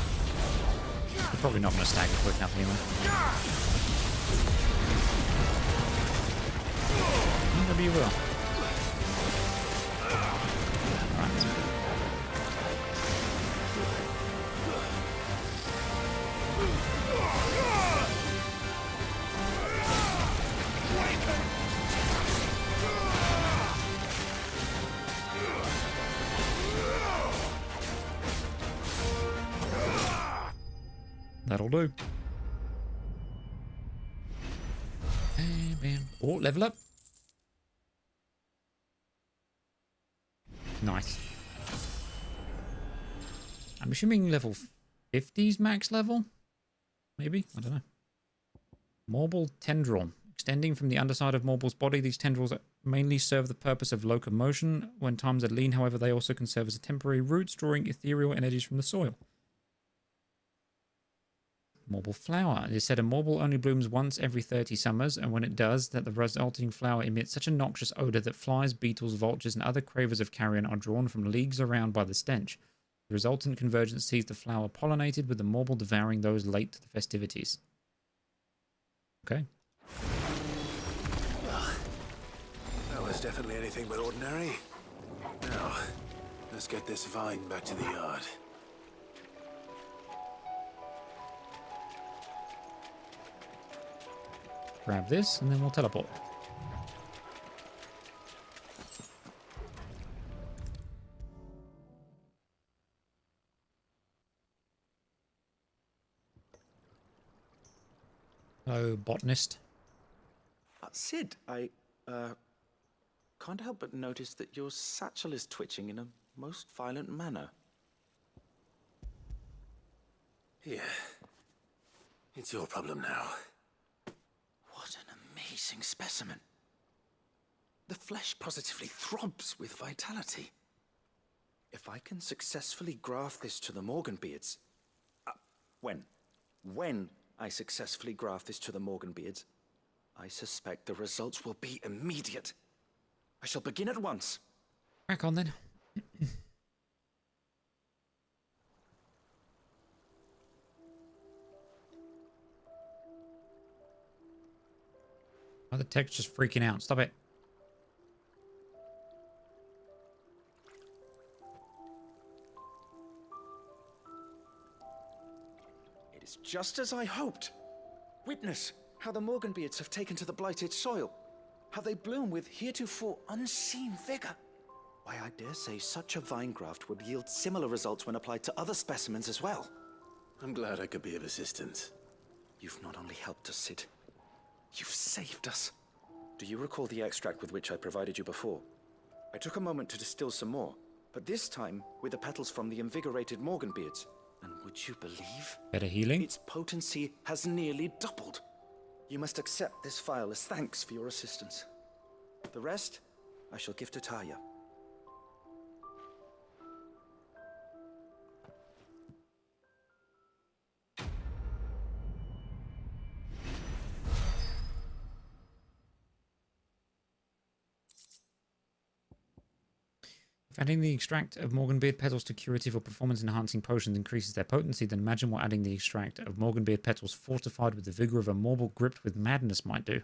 Speaker 1: You're probably not going to stagger quick enough anyway. Maybe you will. Right. That'll do. Oh, level up. Nice. I'm assuming level 50's max level? Maybe? I don't know. Morble tendril. Extending from the underside of Morble's body, these tendrils mainly serve the purpose of locomotion. When times are lean, however, they also can serve as a temporary roots, drawing ethereal energies from the soil. Morble flower. It is said a morble only blooms once every 30 summers, and when it does, that the resulting flower emits such a noxious odor that flies, beetles, vultures, and other cravers of carrion are drawn from leagues around by the stench. The resultant convergence sees the flower pollinated, with the morble devouring those late to the festivities. Okay.
Speaker 3: Well, that was definitely anything but ordinary. Now, let's get this vine back to the yard.
Speaker 1: Grab this, and then we'll teleport. Hello, botanist.
Speaker 8: Sid, I can't help but notice that your satchel is twitching in a most violent manner.
Speaker 3: Yeah. It's your problem now.
Speaker 8: What an amazing specimen. The flesh positively throbs with vitality. If I can successfully graft this to the Morganbeards... When I successfully graft this to the Morganbeards, I suspect the results will be immediate. I shall begin at once.
Speaker 1: Crack on then. Oh, the text just freaking out. Stop it.
Speaker 8: It is just as I hoped. Witness how the Morganbeards have taken to the blighted soil. How they bloom with heretofore unseen vigor. Why, I dare say such a vine graft would yield similar results when applied to other specimens as well.
Speaker 3: I'm glad I could be of assistance.
Speaker 8: You've not only helped us, Sid, you've saved us. Do you recall the extract with which I provided you before? I took a moment to distill some more, but this time with the petals from the invigorated Morganbeards. And would you believe?
Speaker 1: Better healing?
Speaker 8: Its potency has nearly doubled. You must accept this vial as thanks for your assistance. The rest, I shall give to Taya.
Speaker 1: If adding the extract of Morganbeard petals to curative or performance-enhancing potions increases their potency, then imagine what adding the extract of Morganbeard petals fortified with the vigor of a morble gripped with madness might do.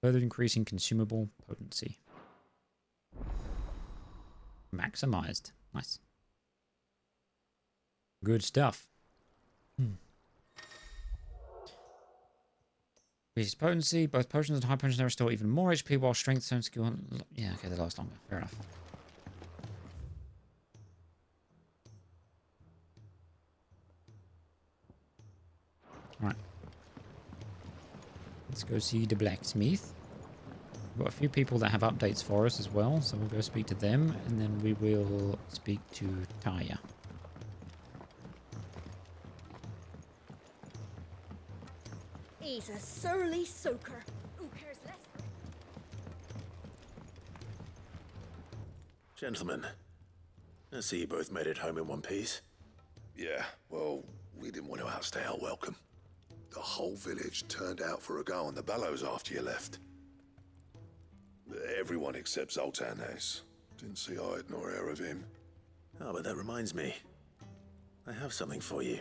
Speaker 1: Further increasing consumable potency. Maximized. Nice. Good stuff. Increases potency. Both potions and high potions restore even more HP, while strength, stone skill... Yeah, okay, they last longer. Fair enough. Right. Let's go see the blacksmith. We've got a few people that have updates for us as well, so we'll go speak to them, and then we will speak to Taya.
Speaker 9: He's a surly soaker. Who cares less for him?
Speaker 3: Gentlemen, I see you both made it home in one piece.
Speaker 6: Yeah, well, we didn't want to outstay our welcome. The whole village turned out for a go on the bellows after you left. Everyone except Zoltanes. Didn't see hide nor hair of him.
Speaker 3: Oh, but that reminds me. I have something for you.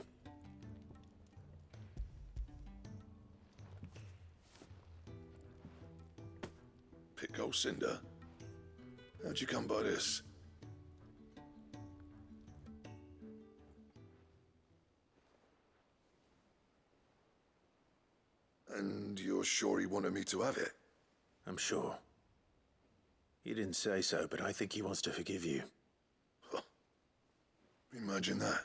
Speaker 6: Pick old Cinder. How'd you come by this? And you're sure he wanted me to have it?
Speaker 3: I'm sure. He didn't say so, but I think he wants to forgive you.
Speaker 6: Huh. Imagine that.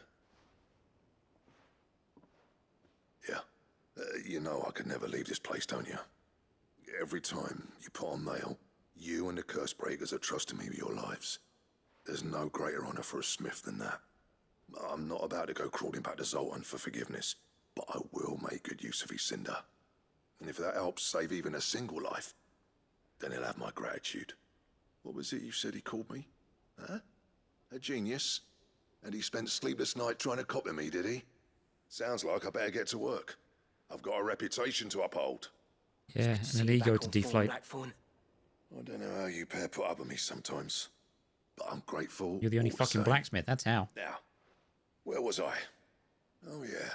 Speaker 6: Yeah. You know I could never leave this place, don't you? Every time you put on mail, you and the curse breakers are trusting me with your lives. There's no greater honor for a smith than that. I'm not about to go crawling back to Zoltan for forgiveness, but I will make good use of his cinder. And if that helps save even a single life, then he'll have my gratitude. What was it you said he called me? Huh? A genius? And he spent sleepless night trying to copy me, did he? Sounds like I better get to work. I've got a reputation to uphold.
Speaker 1: Yeah, and an ego to deflate.
Speaker 6: I don't know how you pair put up with me sometimes, but I'm grateful.
Speaker 1: You're the only
Speaker 6: all
Speaker 1: fucking
Speaker 6: same.
Speaker 1: blacksmith, that's how.
Speaker 6: Now, where was I? Oh yeah,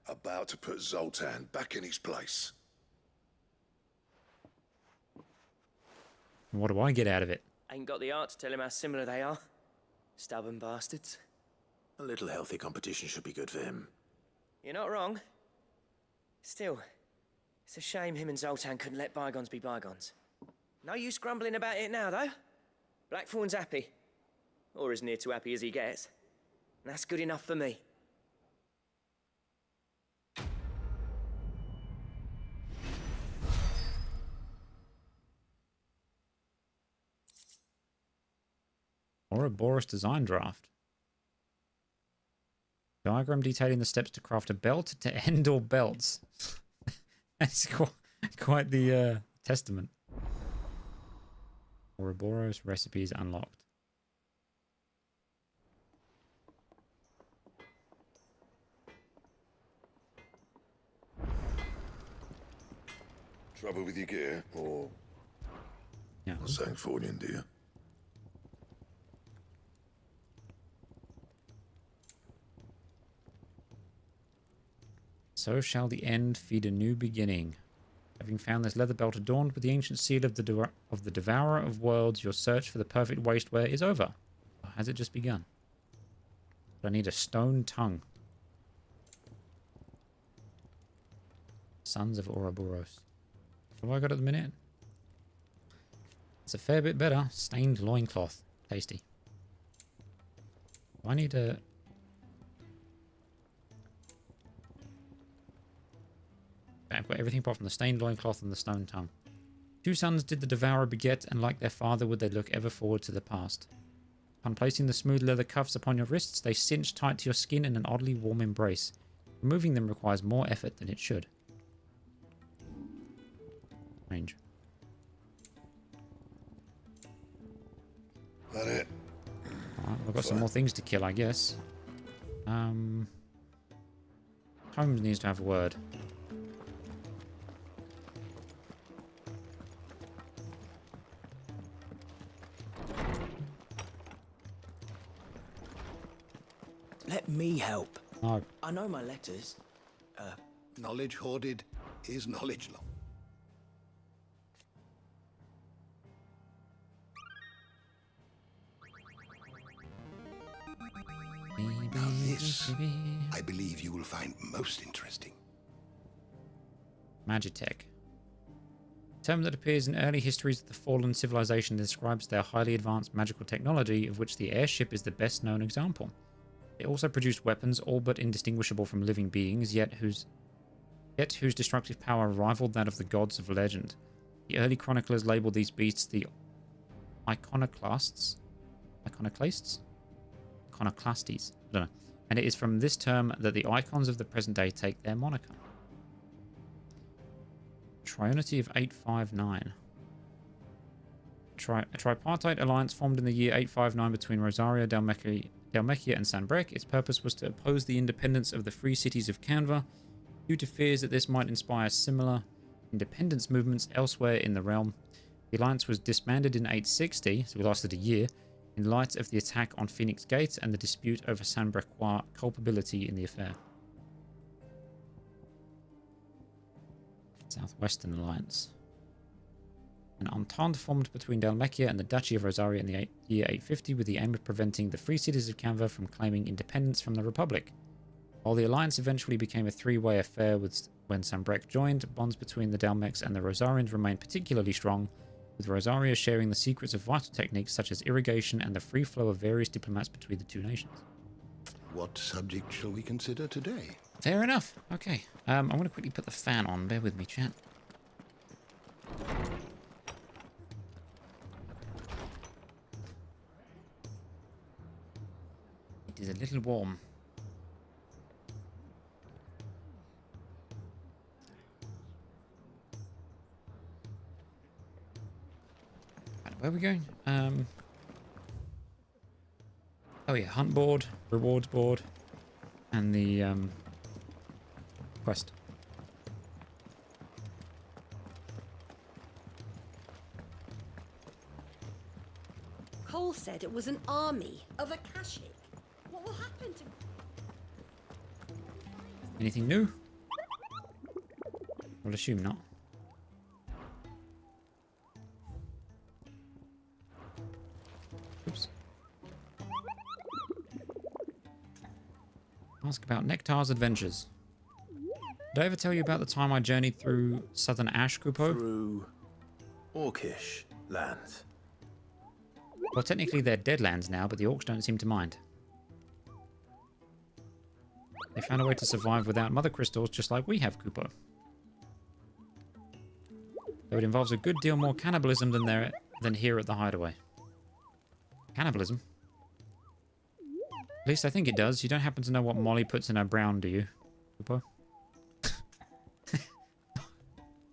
Speaker 6: about to put Zoltan back in his place.
Speaker 1: What do I get out of it?
Speaker 2: Ain't got the art to tell him how similar they are. Stubborn bastards.
Speaker 3: A little healthy competition should be good for him.
Speaker 2: You're not wrong. Still, it's a shame him and Zoltan couldn't let bygones be bygones. No use grumbling about it now, though. Blackthorn's happy. Or as near to happy as he gets. And that's good enough for me.
Speaker 1: Ouroboros design draft. Diagram detailing the steps to craft a belt to end all belts. That's quite the testament. Ouroboros recipes unlocked.
Speaker 6: Trouble with your gear, or
Speaker 1: yeah,
Speaker 6: something for you, dear.
Speaker 1: So shall the end feed a new beginning. Having found this leather belt adorned with the ancient seal of the Devourer of Worlds, your search for the perfect waistwear is over. Or has it just begun? But I need a stone tongue. Sons of Ouroboros. What have I got at the minute? It's a fair bit better. Stained loincloth. Tasty. I need a... I've got everything apart from the stained loincloth and the stone tongue. Two sons did the Devourer beget, and like their father would they look ever forward to the past. Upon placing the smooth leather cuffs upon your wrists, they cinch tight to your skin in an oddly warm embrace. Removing them requires more effort than it should. Range.
Speaker 6: That it?
Speaker 1: Alright, we've got some more things to kill, I guess. Holmes needs to have a word.
Speaker 2: Let me help.
Speaker 1: No.
Speaker 2: I know my letters.
Speaker 15: Knowledge hoarded is knowledge lost.
Speaker 16: Now this, I believe you will find most interesting.
Speaker 1: Magitech. A term that appears in early histories of the fallen civilization describes their highly advanced magical technology, of which the airship is the best known example. They also produced weapons all but indistinguishable from living beings, yet whose destructive power rivaled that of the gods of legend. The early chroniclers labeled these beasts the iconoclasts? Iconoclastes? Iconoclastes. I don't know. And it is from this term that the icons of the present day take their moniker. Triunity of 859. A tripartite alliance formed in the year 859 between Rosario Dalmecchia and Sanbreque. Its purpose was to oppose the independence of the free cities of Canva, due to fears that this might inspire similar independence movements elsewhere in the realm. The alliance was disbanded in 860, so it lasted a year, in light of the attack on Phoenix Gate and the dispute over Sanbrequois culpability in the affair. Southwestern Alliance. An entente formed between Dalmacia and the Duchy of Rosaria in the year 850 with the aim of preventing the free cities of Canva from claiming independence from the Republic. While the alliance eventually became a three-way affair when Sanbreque joined, bonds between the Dalmecs and the Rosarians remained particularly strong, with Rosaria sharing the secrets of vital techniques such as irrigation and the free flow of various diplomats between the two nations.
Speaker 16: What subject shall we consider today?
Speaker 1: Fair enough. Okay. I'm going to quickly put the fan on. Bear with me, chat. It is a little warm. Right, where are we going? Oh yeah, hunt board, rewards board, and the quest.
Speaker 9: Cole said it was an army of Akashic. What will happen to...
Speaker 1: Anything new? I'll assume not. Oops. Ask about Nectar's adventures. Did I ever tell you about the time I journeyed through southern Ash, Kupo?
Speaker 3: Through Orcish lands.
Speaker 1: Well, technically they're Deadlands now, but the Orcs don't seem to mind. They found a way to survive without mother crystals, just like we have, Kupo. Though it involves a good deal more cannibalism than here at the Hideaway. Cannibalism? At least I think it does. You don't happen to know what Molly puts in her brown, do you, Kupo?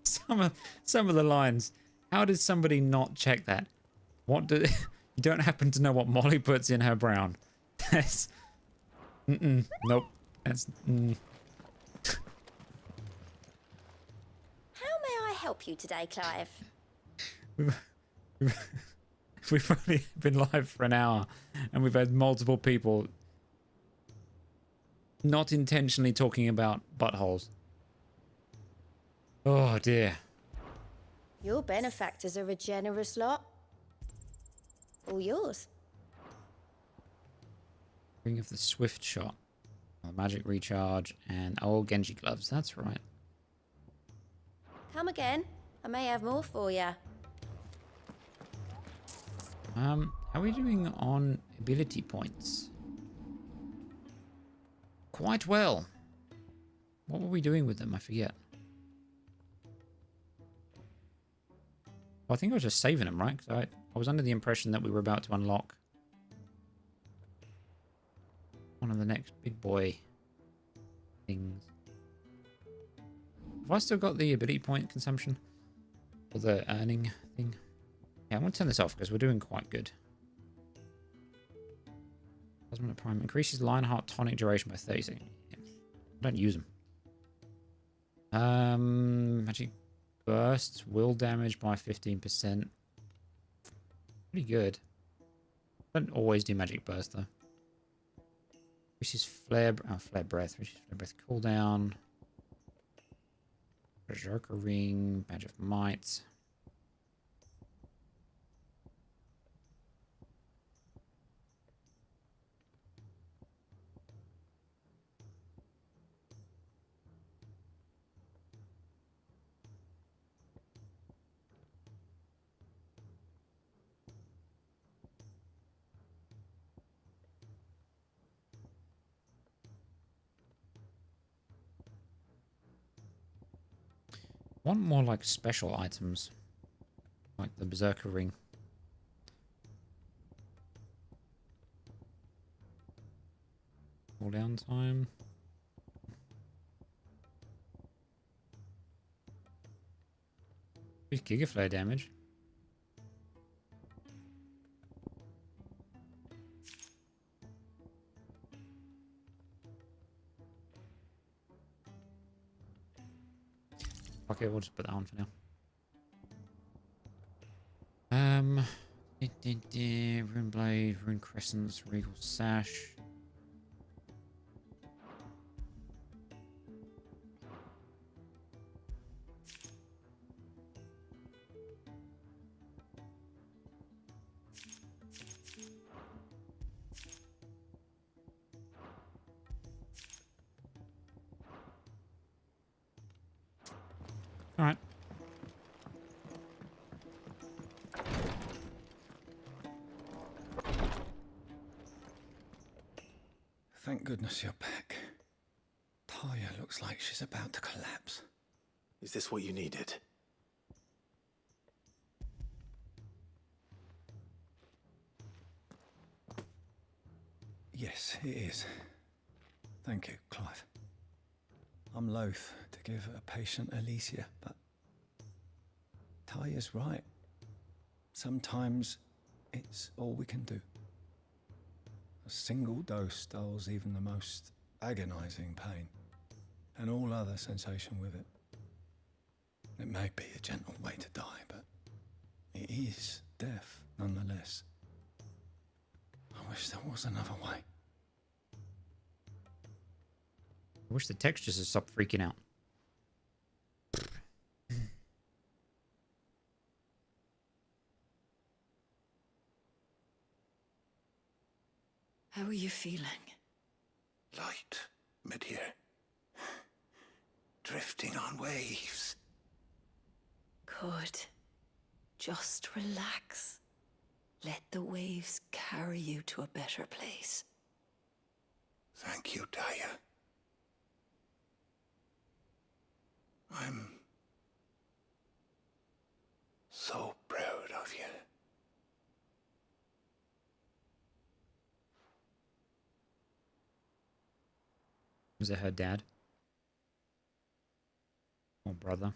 Speaker 1: Some of the lines. How did somebody not check that? What do you don't happen to know what Molly puts in her brown? That's nope. That's
Speaker 7: How may I help you today, Clive?
Speaker 1: We've only been live for an hour, and we've had multiple people not intentionally talking about buttholes. Oh dear.
Speaker 7: Your benefactors are a generous lot. All yours.
Speaker 1: Ring of the Swift Shot. Magic Recharge and Genji Gloves. That's right.
Speaker 7: Come again. I may have more for you.
Speaker 1: How are we doing on ability points? Quite well. What were we doing with them? I forget. Well, I think I was just saving them, right? Because I was under the impression that we were about to unlock one of the next big boy things. Have I still got the ability point consumption? Or the earning thing? Yeah, I'm going to turn this off because we're doing quite good. Plasma Prime increases Lionheart tonic duration by 30 seconds. Yeah. I don't use them. Magic Bursts will damage by 15%. Pretty good. I don't always do Magic Burst though. Increases Flare Breath. Increases Flare Breath cooldown. Berserker Ring. Badge of Might. Want more like special items, like the Berserker Ring. Cooldown time. Giga Flare damage. Okay, we'll just put that on for now. Rune blade, rune crescents, regal sash. All right.
Speaker 4: Thank goodness you're back. Taya looks like she's about to collapse.
Speaker 3: Is this what you needed?
Speaker 4: Yes, it is. Thank you, Clive. I'm loath to give a patient Alicia, but Taya's right. Sometimes it's all we can do. A single dose dulls even the most agonizing pain, and all other sensation with it. It may be a gentle way to die, but it is death nonetheless. I wish there was another way.
Speaker 1: I wish the textures had stopped freaking out.
Speaker 5: How are you feeling?
Speaker 16: Light, Medir. Drifting on waves.
Speaker 5: Good. Just relax. Let the waves carry you to a better place.
Speaker 16: Thank you, Taya. I'm so proud of you.
Speaker 1: Was it her dad? Or brother?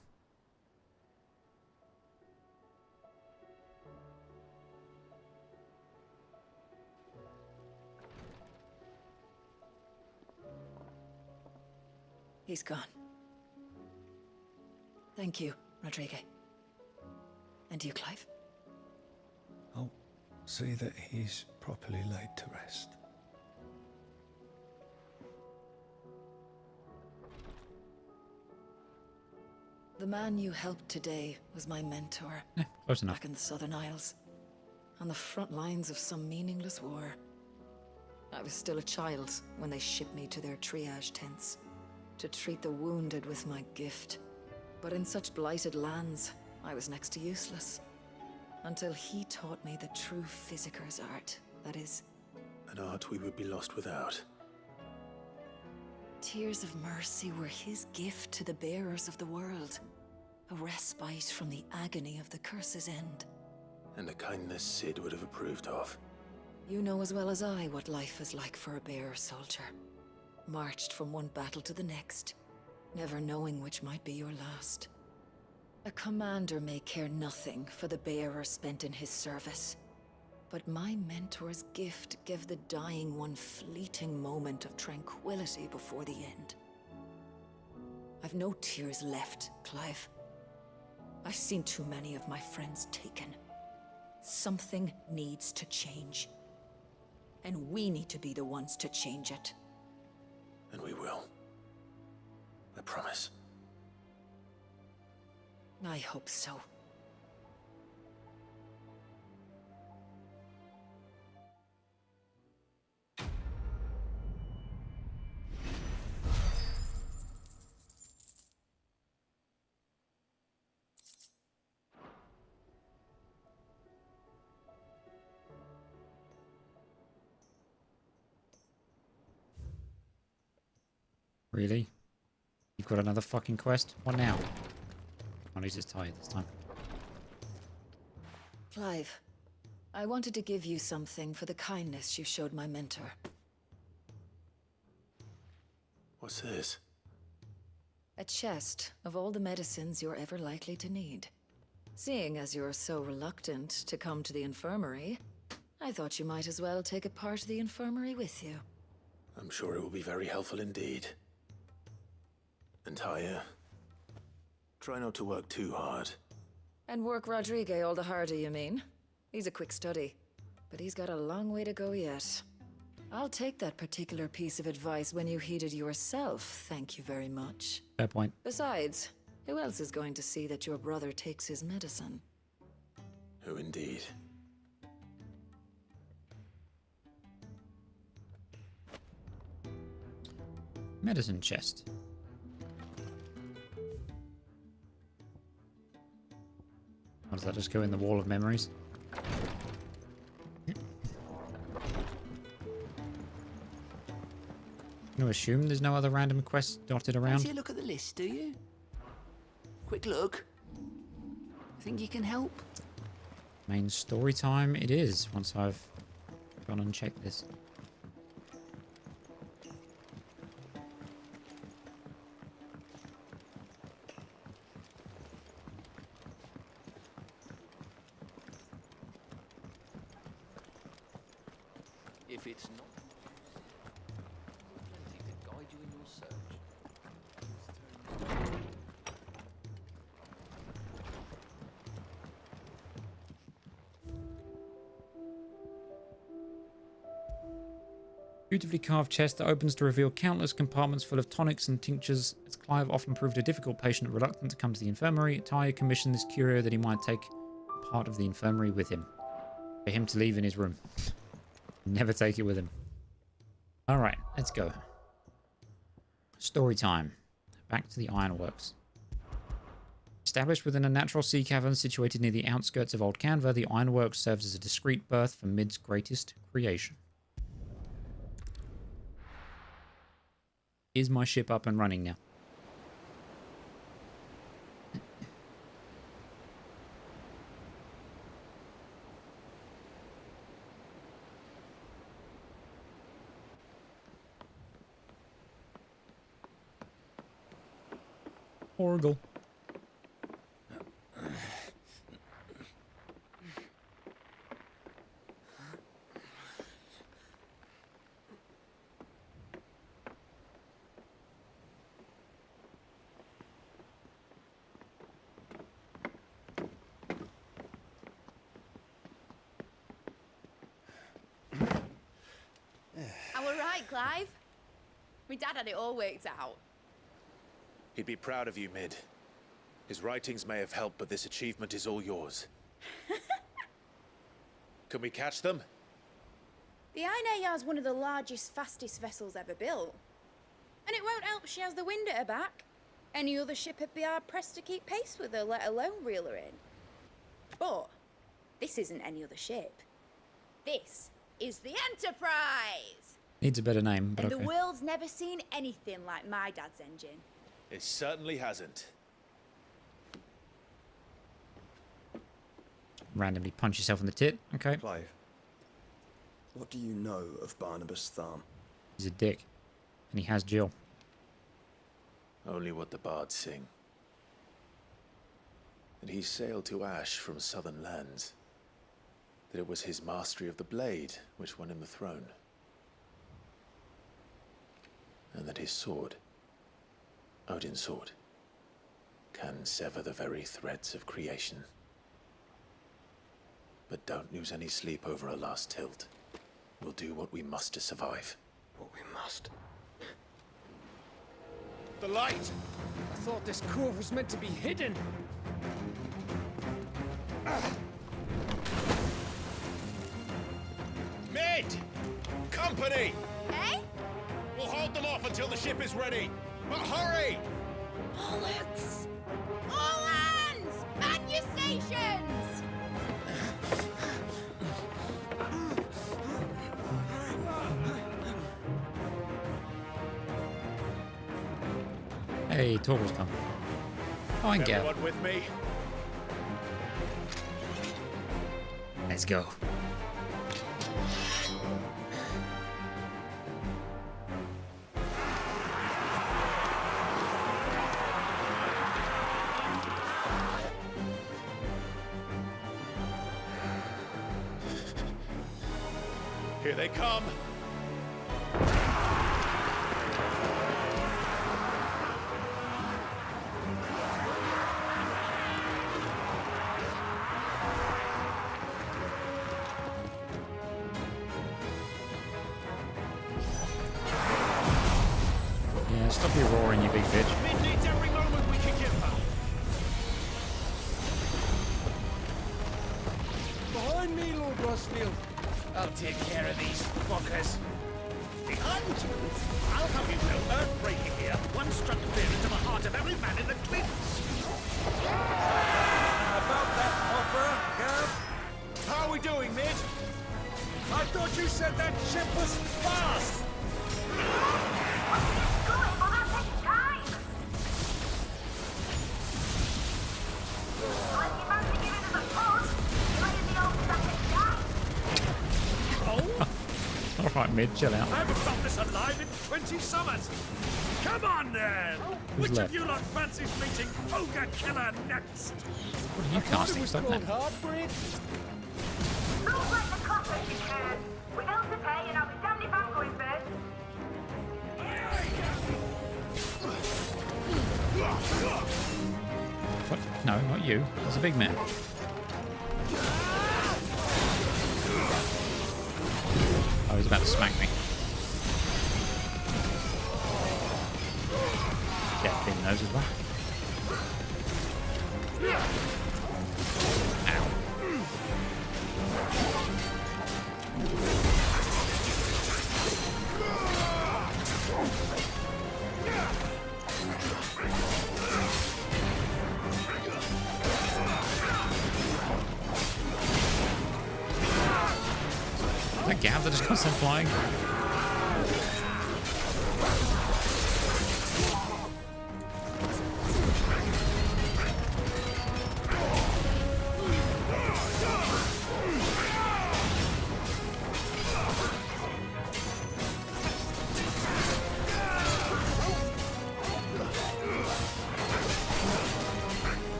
Speaker 5: He's gone. Thank you, Rodrigo. And you, Clive?
Speaker 4: I'll see that he's properly laid to rest.
Speaker 5: The man you helped today was my mentor.
Speaker 1: Close enough.
Speaker 5: Back in the Southern Isles. On the front lines of some meaningless war. I was still a child when they shipped me to their triage tents. To treat the wounded with my gift. But in such blighted lands, I was next to useless. Until he taught me the true physicker's art. That is...
Speaker 3: An art we would be lost without.
Speaker 5: Tears of mercy were his gift to the bearers of the world. A respite from the agony of the curse's end.
Speaker 3: And a kindness Sid would have approved of.
Speaker 5: You know as well as I what life is like for a bearer soldier. Marched from one battle to the next, never knowing which might be your last. A commander may care nothing for the bearer spent in his service. But my mentor's gift gave the dying one fleeting moment of tranquility before the end. I've no tears left, Clive. I've seen too many of my friends taken. Something needs to change. And we need to be the ones to change it.
Speaker 3: And we will. I promise.
Speaker 5: I hope so.
Speaker 1: Really? You've got another fucking quest? What now? Oh, he's just tired this time.
Speaker 5: Clive, I wanted to give you something for the kindness you showed my mentor.
Speaker 3: What's this?
Speaker 5: A chest of all the medicines you're ever likely to need. Seeing as you're so reluctant to come to the infirmary, I thought you might as well take a part of the infirmary with you.
Speaker 3: I'm sure it will be very helpful indeed. And Taya, try not to work too hard.
Speaker 5: And work Rodrigo all the harder, you mean? He's a quick study. but he's got a long way to go yet. I'll take that particular piece of advice when you heed it yourself, thank you very much.
Speaker 1: Fair point.
Speaker 5: Besides, who else is going to see that your brother takes his medicine?
Speaker 3: Who indeed?
Speaker 1: Medicine chest. Or does that just go in the wall of memories? I'm going to assume there's no other random quests dotted around.
Speaker 17: Fancy a look at the list, do you? Quick look. Think you can help?
Speaker 1: Main story time it is, once I've gone and checked this.
Speaker 11: If it's not, plenty to guide you in your search.
Speaker 1: Beautifully carved chest that opens to reveal countless compartments full of tonics and tinctures. As Clive often proved a difficult patient reluctant to come to the infirmary, Talia commissioned this curio that he might take part of the infirmary with him. For him to leave in his room. Never take it with him. Alright, let's go. Story time. Back to the ironworks. Established within a natural sea cavern situated near the outskirts of Old Canva, the ironworks serves as a discreet berth for Mid's greatest creation. Is my ship up and running now? Horrible.
Speaker 18: Am I right, Clive? My dad had it all worked out.
Speaker 8: He'd be proud of you, Mid. His writings may have helped, but this achievement is all yours. Can we catch them?
Speaker 18: The Aina is one of the largest, fastest vessels ever built. And it won't help she has the wind at her back. Any other ship would be hard-pressed to keep pace with her, let alone reel her in. But this isn't any other ship. This is the Enterprise!
Speaker 1: Needs a better name, but
Speaker 18: And
Speaker 1: okay.
Speaker 18: the world's never seen anything like my dad's engine.
Speaker 8: It certainly hasn't.
Speaker 1: Randomly punch yourself in the tit. Okay.
Speaker 19: Clive, what do you know of Barnabas Thumb?
Speaker 1: He's a dick. And he has Jill.
Speaker 3: Only what the bards sing. That he sailed to Ash from southern lands. That it was his mastery of the blade which won him the throne. And that his sword, Odin's sword, can sever the very threads of creation. But don't lose any sleep over a last tilt. We'll do what we must to survive.
Speaker 19: What we must.
Speaker 12: The light! I thought this cove was meant to be hidden.
Speaker 8: Mid! Company!
Speaker 18: Eh?
Speaker 8: We'll hold them off until the ship is ready. But hurry!
Speaker 18: Bollocks! All hands! Man your stations!
Speaker 1: Hey, Torval's come. Oh, and Gav.
Speaker 8: Everyone with me?
Speaker 1: Let's go.
Speaker 8: Here they come.
Speaker 1: Stop your roaring, you big bitch.
Speaker 12: Mid needs every moment we can give her.
Speaker 13: Behind me, Lord Rosfield.
Speaker 12: I'll take care of these fuckers.
Speaker 20: Behind you? I'll have you know earthbreaking here. One struck fear into the heart of every man in the cliffs.
Speaker 13: About that offer, Gav? How are we doing, mid? I thought you said that ship was fast!
Speaker 1: Alright, mid, chill out.
Speaker 20: I haven't felt this alive in 20 summers. Come on, then!
Speaker 1: Who's
Speaker 20: Which
Speaker 1: left?
Speaker 20: of you lot fancies meeting Ogre Killer next?
Speaker 1: What are you casting? Stop that.
Speaker 13: Heartbreak?
Speaker 7: Don't let the coppers be heard. We're held to pay, and I'll be damned if I'm going first.
Speaker 1: What? No, not you. There's a big man. Oh, he's about to smack me. Death in those as well. Ow. That Gav that just got sent flying.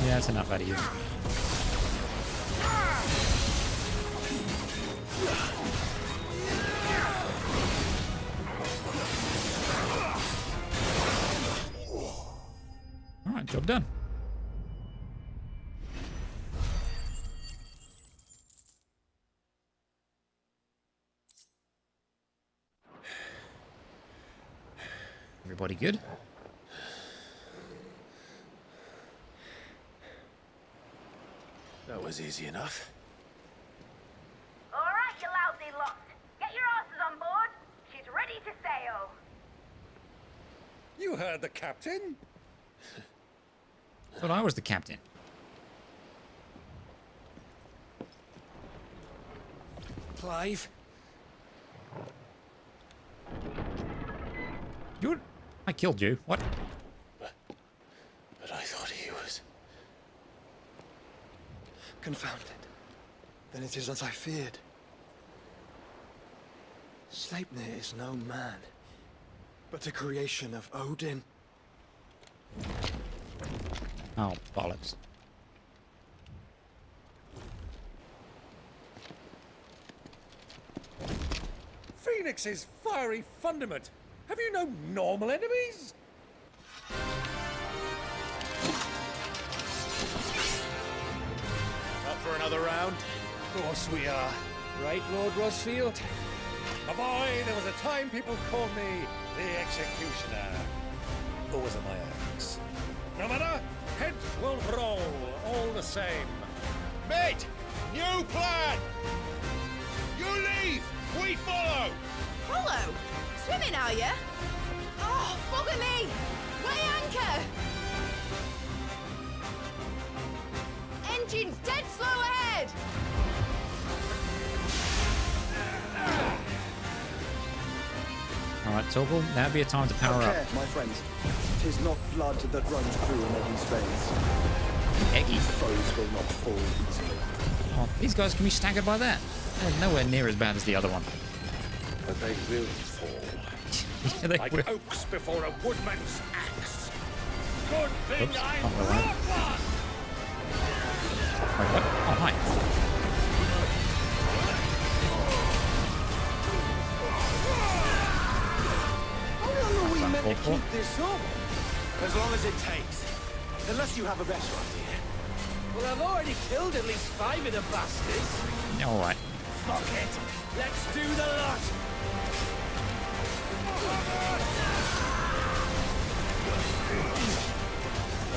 Speaker 1: Yeah, that's enough out of you. Alright, job done. Everybody good?
Speaker 3: That was easy enough.
Speaker 7: All right, you lousy lot. Get your asses on board. She's ready to sail.
Speaker 13: You heard the captain?
Speaker 1: Thought I was the captain.
Speaker 13: Clive?
Speaker 1: You? I killed you. What?
Speaker 3: But I thought he was...
Speaker 19: Confounded. Then it is as I feared. Sleipnir is no man, but a creation of Odin.
Speaker 1: Oh, bollocks.
Speaker 13: Phoenix's fiery fundament. Have you no normal enemies?
Speaker 12: Up for another round?
Speaker 13: Of course we are. Right, Lord Rosfield? My boy, there was a time people called me the Executioner. Always at my axe. No matter, heads will roll, all the same.
Speaker 12: Mate! New plan! You leave! We follow!
Speaker 18: Follow? Swimming, are you? Oh, bugger me! Weigh anchor! Engine's dead slow ahead!
Speaker 1: Alright, Torgal, now'd be a time to power up.
Speaker 19: Care, my friends. 'Tis not blood that runs through an Eggie's veins.
Speaker 1: Eggy.
Speaker 19: Foes will not fall easily.
Speaker 1: Oh, these guys can be staggered by that. They're nowhere near as bad as the other one.
Speaker 20: But they will fall.
Speaker 1: Yeah, they
Speaker 20: like
Speaker 1: will.
Speaker 20: oaks before a woodman's axe. Good thing
Speaker 1: Oops,
Speaker 20: I'm
Speaker 1: can't roll out.
Speaker 20: one!
Speaker 1: Wait, what? Oh, hi.
Speaker 19: How long are we
Speaker 1: That's
Speaker 19: meant to
Speaker 1: uncalled for.
Speaker 19: keep this up?
Speaker 3: As long as it takes. Unless you have a better idea.
Speaker 2: Well, I've already killed at least 5 of the bastards.
Speaker 1: Alright.
Speaker 12: Fuck it! Let's do the lot!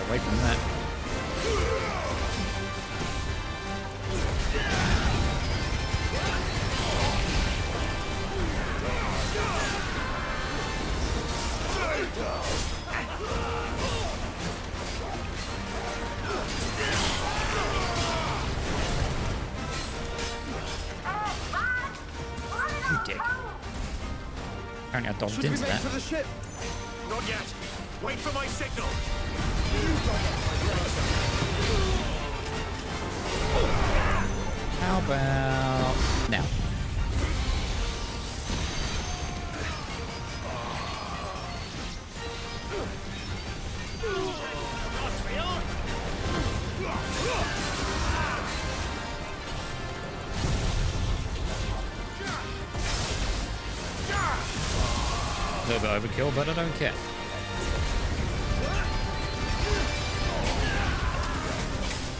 Speaker 1: Away from that. You dick. Apparently I dodged into that.
Speaker 12: For the ship? Not yet. Wait for my signal.
Speaker 1: How about now? A little bit overkill, but I don't care.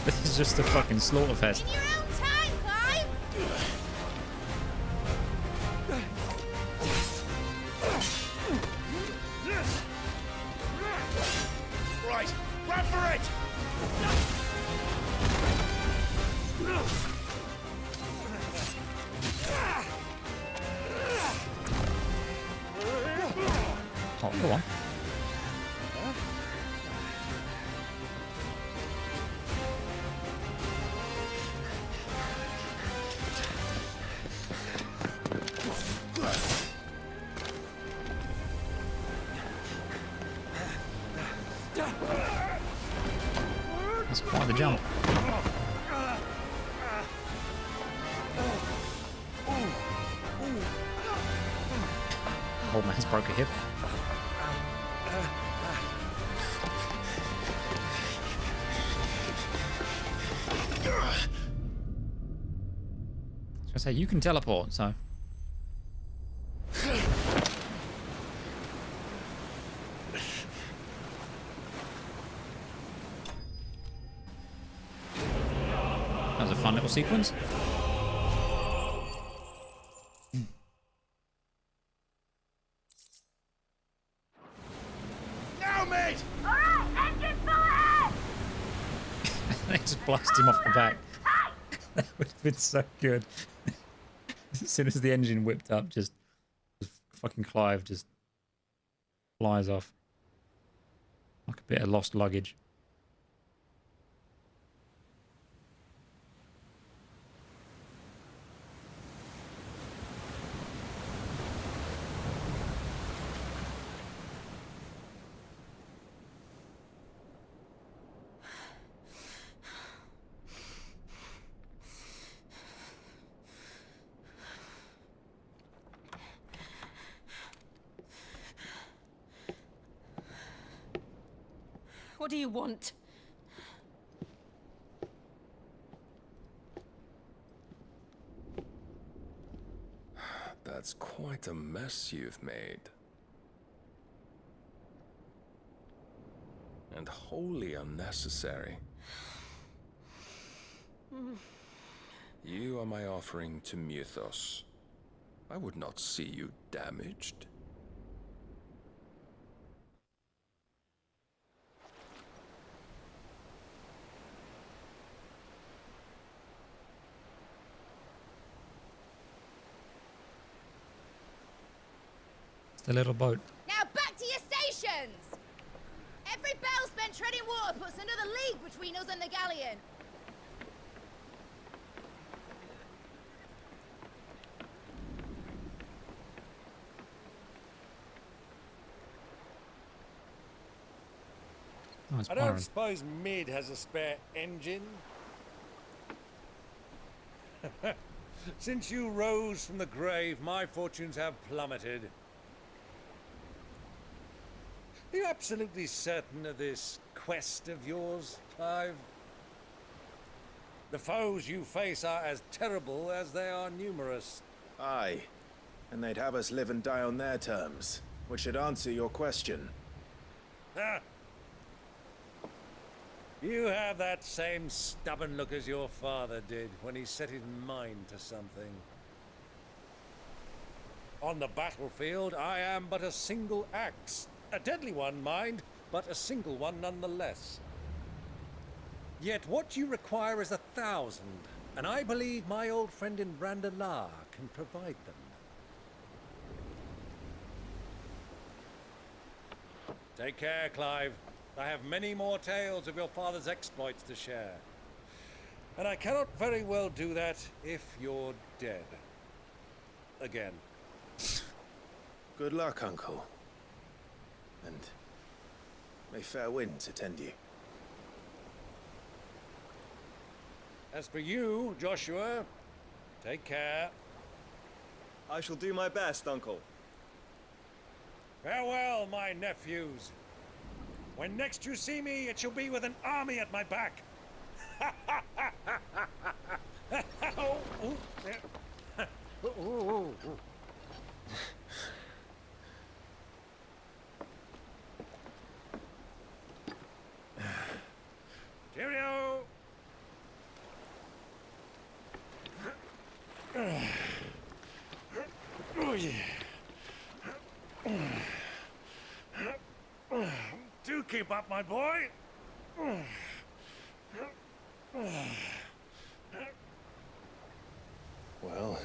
Speaker 1: This is just a fucking slaughterfest.
Speaker 18: In your own time, Clive!
Speaker 12: Right, grab for it!
Speaker 1: Oh, go on. That's quite the jump. Old man's broke a hip. I was gonna say, you can teleport, so. That was a fun little sequence.
Speaker 12: Now, mate!
Speaker 7: Alright, engine full ahead!
Speaker 1: They just blast him off the back. That would have been so good. As soon as the engine whipped up, just fucking Clive just flies off. Like a bit of lost luggage.
Speaker 9: What do you want?
Speaker 21: That's quite a mess you've made. And wholly unnecessary. You are my offering to Mythos. I would not see you damaged.
Speaker 1: It's the little boat.
Speaker 18: Now back to your stations! Every bell spent treading water puts another league between us and the galleon.
Speaker 1: Oh, it's
Speaker 13: I
Speaker 1: Byron.
Speaker 13: don't suppose Mid has a spare engine? Since you rose from the grave, my fortunes have plummeted. Are you absolutely certain of this quest of yours, Clive? The foes you face are as terrible as they are numerous.
Speaker 3: Aye. And they'd have us live and die on their terms, which should answer your question.
Speaker 13: Ha! You have that same stubborn look as your father did when he set his mind to something. On the battlefield, I am but a single axe. A deadly one, mind, but a single one nonetheless. Yet what you require is 1,000, and I believe my old friend in Brandalar can provide them. Take care, Clive. I have many more tales of your father's exploits to share. And I cannot very well do that if you're dead. Again.
Speaker 3: Good luck, Uncle. And may fair winds attend you.
Speaker 13: As for you, Joshua, take care.
Speaker 19: I shall do my best, Uncle.
Speaker 13: Farewell, my nephews. When next you see me, it shall be with an army at my back. Oh, ooh, yeah. Ooh, ooh, ooh. Cheerio! Oh, yeah. Do keep up, my boy.
Speaker 3: Well,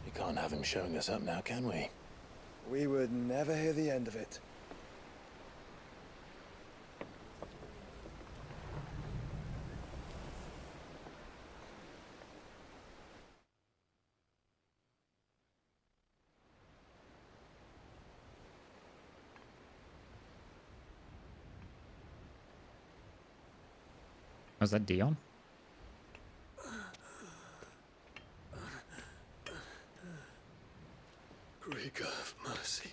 Speaker 3: you can't have him showing us up now, can we?
Speaker 19: We would never hear the end of it.
Speaker 1: Was that Dion?
Speaker 3: Greek of mercy.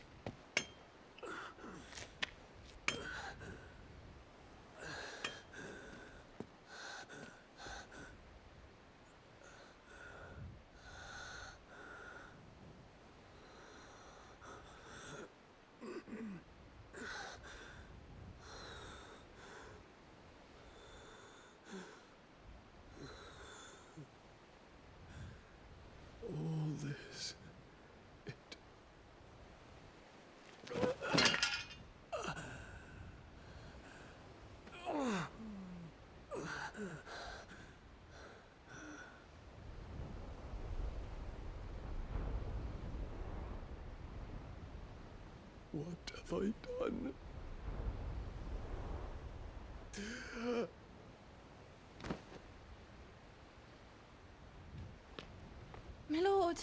Speaker 3: All this. What have I done?
Speaker 18: My lord.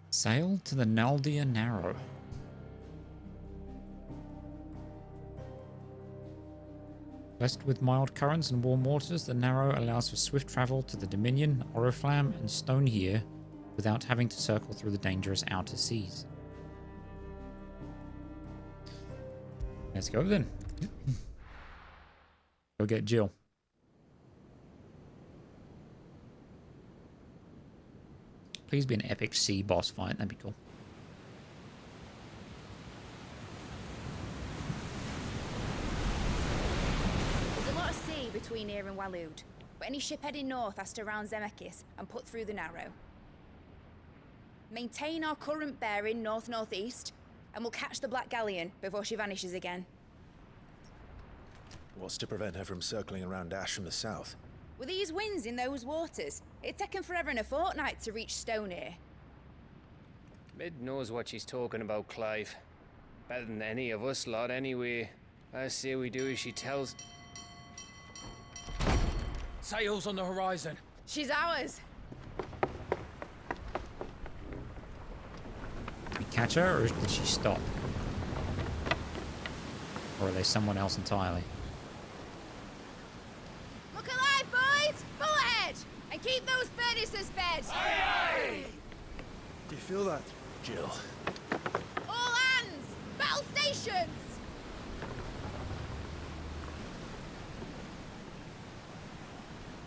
Speaker 1: Sail to the Naldia Narrow. Blessed with mild currents and warm waters, the Narrow allows for swift travel to the Dominion, Oriflamme, and Stonehere without having to circle through the dangerous outer seas. Let's go then. Go get Jill. Please be an epic sea boss fight. That'd be cool.
Speaker 18: There's a lot of sea between here and Waloed, but any ship heading north has to round Zemeckis and put through the Narrow. Maintain our current bearing north-northeast, and we'll catch the Black Galleon before she vanishes again.
Speaker 3: What's to prevent her from circling around Ash from the south?
Speaker 18: With these winds in those waters, it'd taken forever and a fortnight to reach Stonehere.
Speaker 2: Mid knows what she's talking about, Clive. Better than any of us lot, anyway. I say we do as she tells.
Speaker 11: Sails on the horizon.
Speaker 18: She's ours.
Speaker 1: Did we catch her, or did she stop? Or are they someone else entirely?
Speaker 18: Look alive, boys! Pull ahead! And keep those furnaces fed!
Speaker 12: Aye, aye!
Speaker 19: Do you feel that?
Speaker 3: Jill.
Speaker 18: All hands! Battle stations!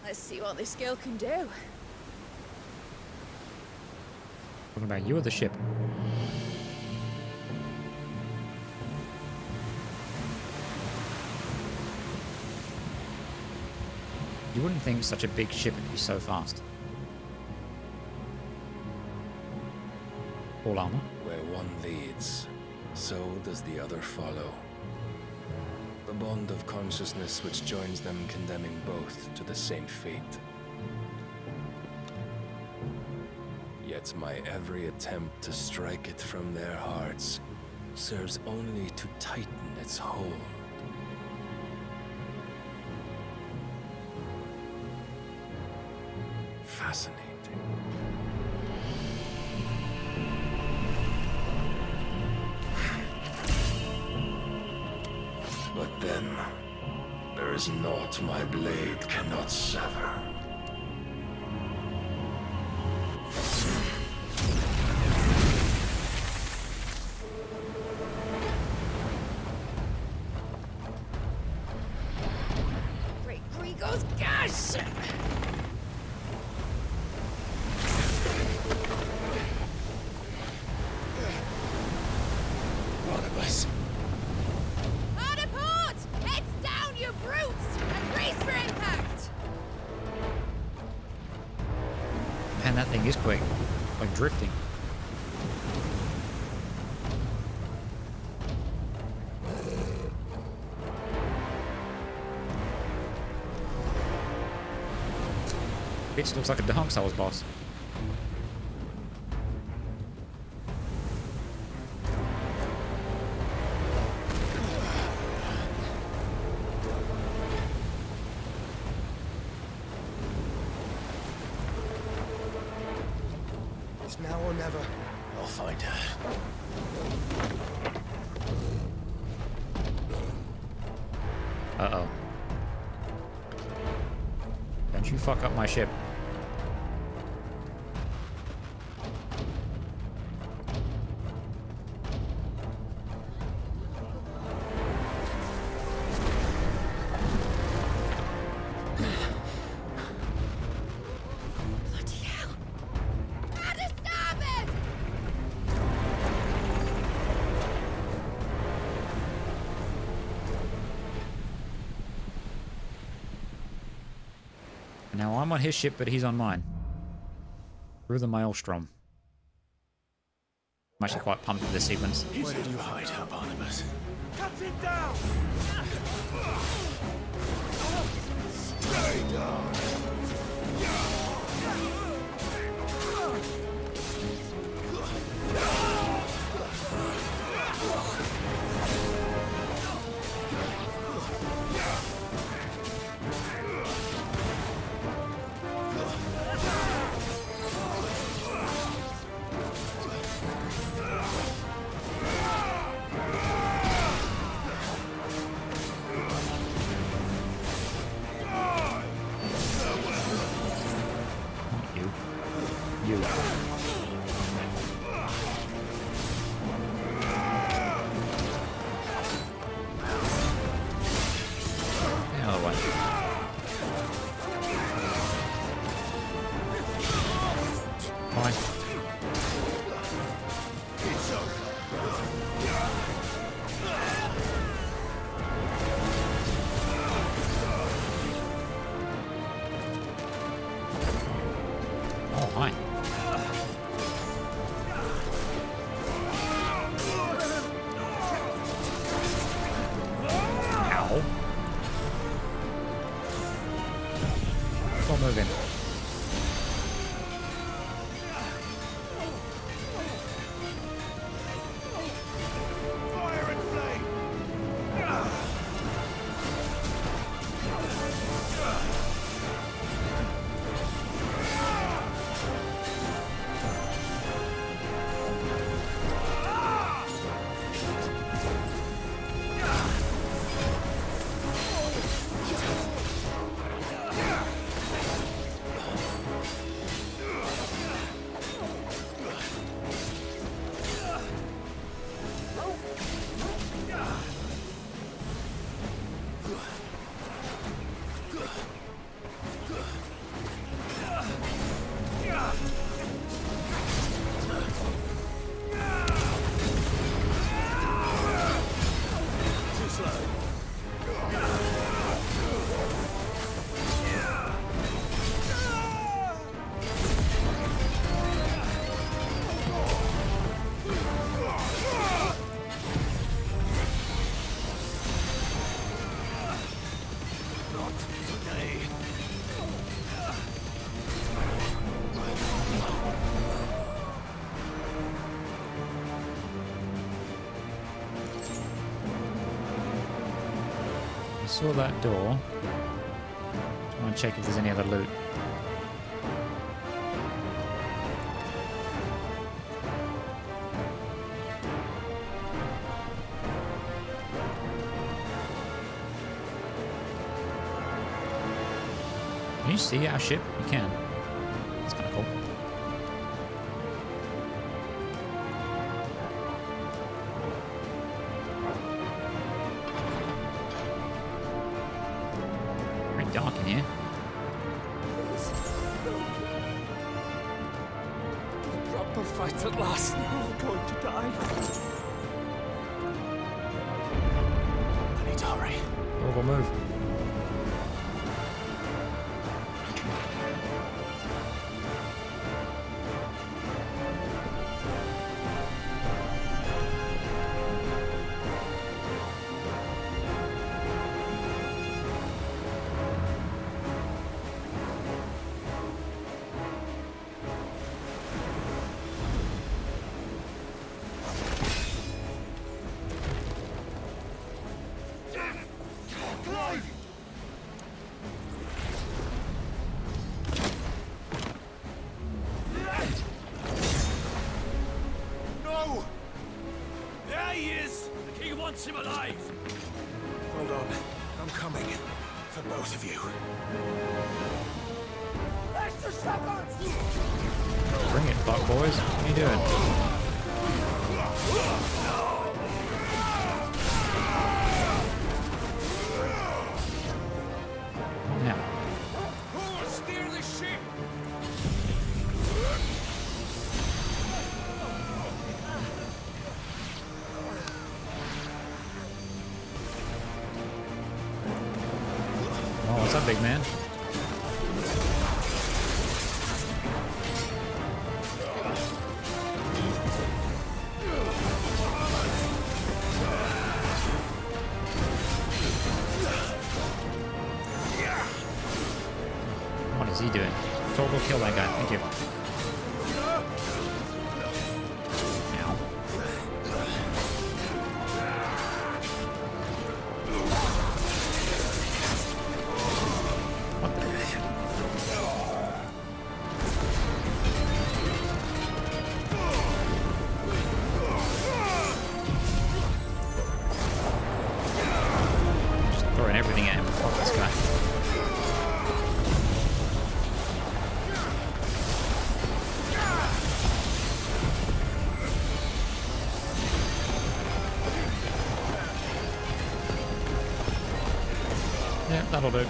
Speaker 18: Let's see what this girl can do.
Speaker 1: Talking about you or the ship? You wouldn't think such a big ship would be so fast. All armor.
Speaker 21: Where one leads, so does the other follow. The bond of consciousness which joins them, condemning both to the same fate. Yet my every attempt to strike it from their hearts serves only to tighten its hold. Fascinating. But then, there is naught my blade cannot sever.
Speaker 18: Goes gas!
Speaker 21: Barnabas.
Speaker 18: Hard a port! Heads down, you brutes! And brace for impact!
Speaker 1: Man, that thing is quick. Like drifting. Bitch looks like a Dark Souls boss.
Speaker 19: It's now or never. I'll find her.
Speaker 1: Uh-oh. Don't you fuck up my ship.
Speaker 18: Bloody hell! How to stop it!
Speaker 1: Now I'm on his ship, but he's on mine. Through the maelstrom. I'm actually quite pumped for this sequence.
Speaker 3: Where did you hide her, Barnabas?
Speaker 20: Cut him down!
Speaker 3: Stay down!
Speaker 1: You. The other way. Fine. Oh, hi. Saw that door. I want to check if there's any other loot. Can you see our ship? You can. That's kind of cool. Very dark in here.
Speaker 20: Proper fight at last. We're all going to die.
Speaker 3: I need to hurry.
Speaker 1: We'll move.
Speaker 12: No! There he is! The king wants him alive!
Speaker 3: Hold on. I'm coming. For both of you.
Speaker 1: Bring it, fuck boys. What are you doing? Now.
Speaker 12: Steer the ship!
Speaker 1: Oh, what's up, big man? What is he doing? Total kill that guy. Thank you. Ow. What the? Just throwing everything at him. Fuck this guy. Yeah, that'll do.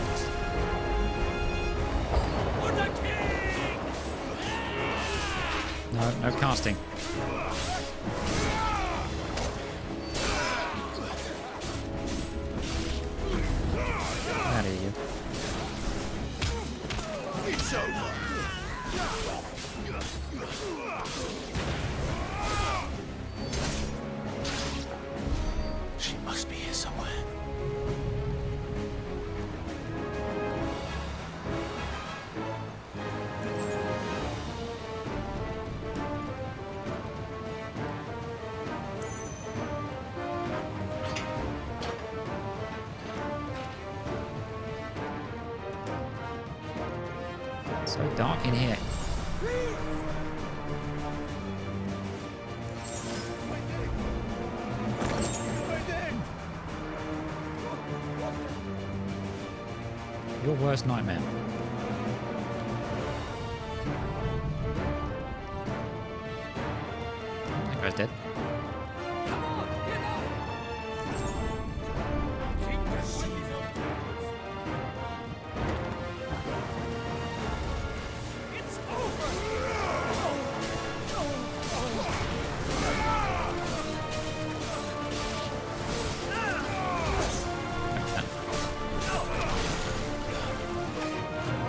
Speaker 1: No, no casting. Out of you.
Speaker 12: It's over!
Speaker 3: She must be here somewhere.
Speaker 1: So dark in here. Your worst nightmare. That guy's dead.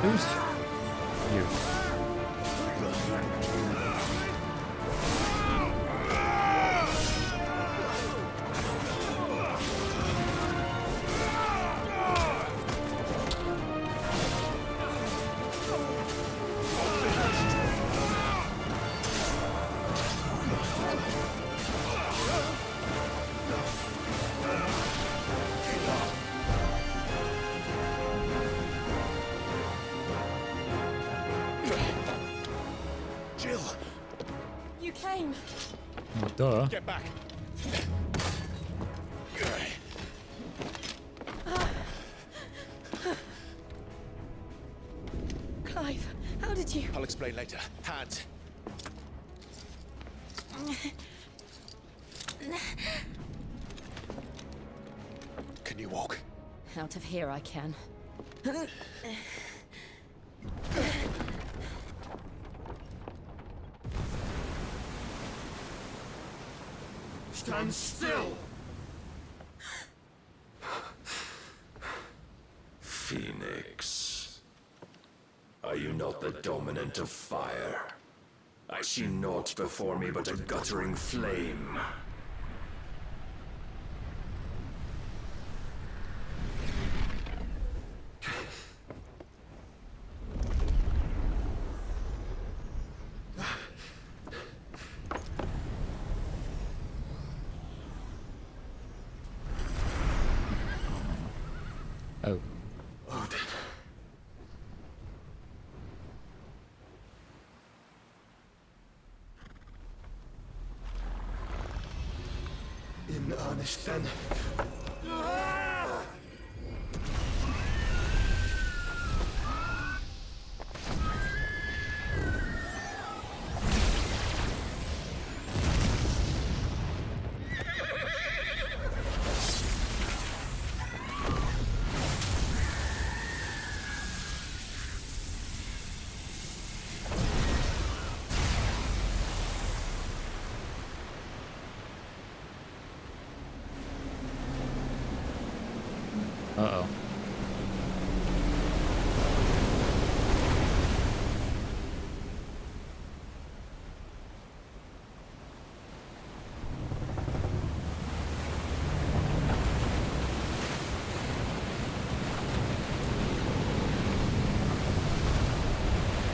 Speaker 1: Who's you?
Speaker 9: came.
Speaker 1: Oh, duh.
Speaker 13: Get back.
Speaker 9: Clive, how did you...
Speaker 13: I'll explain later. Hands. Can you walk?
Speaker 14: Out of here I can.
Speaker 6: Stand still!
Speaker 21: Phoenix. Are you not the dominant of fire? I see naught before me but a guttering flame.
Speaker 1: Oh.
Speaker 3: Odin. In earnest then.
Speaker 1: Uh-oh.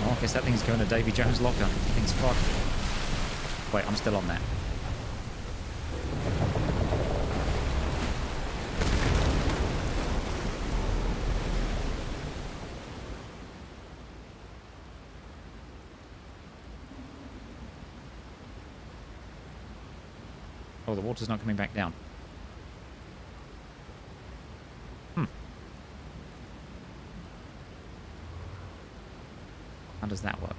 Speaker 1: Oh, I guess that thing's going to Davy Jones' locker. That thing's fucked. Wait, I'm still on that. Oh, the water's not coming back down. How does that work?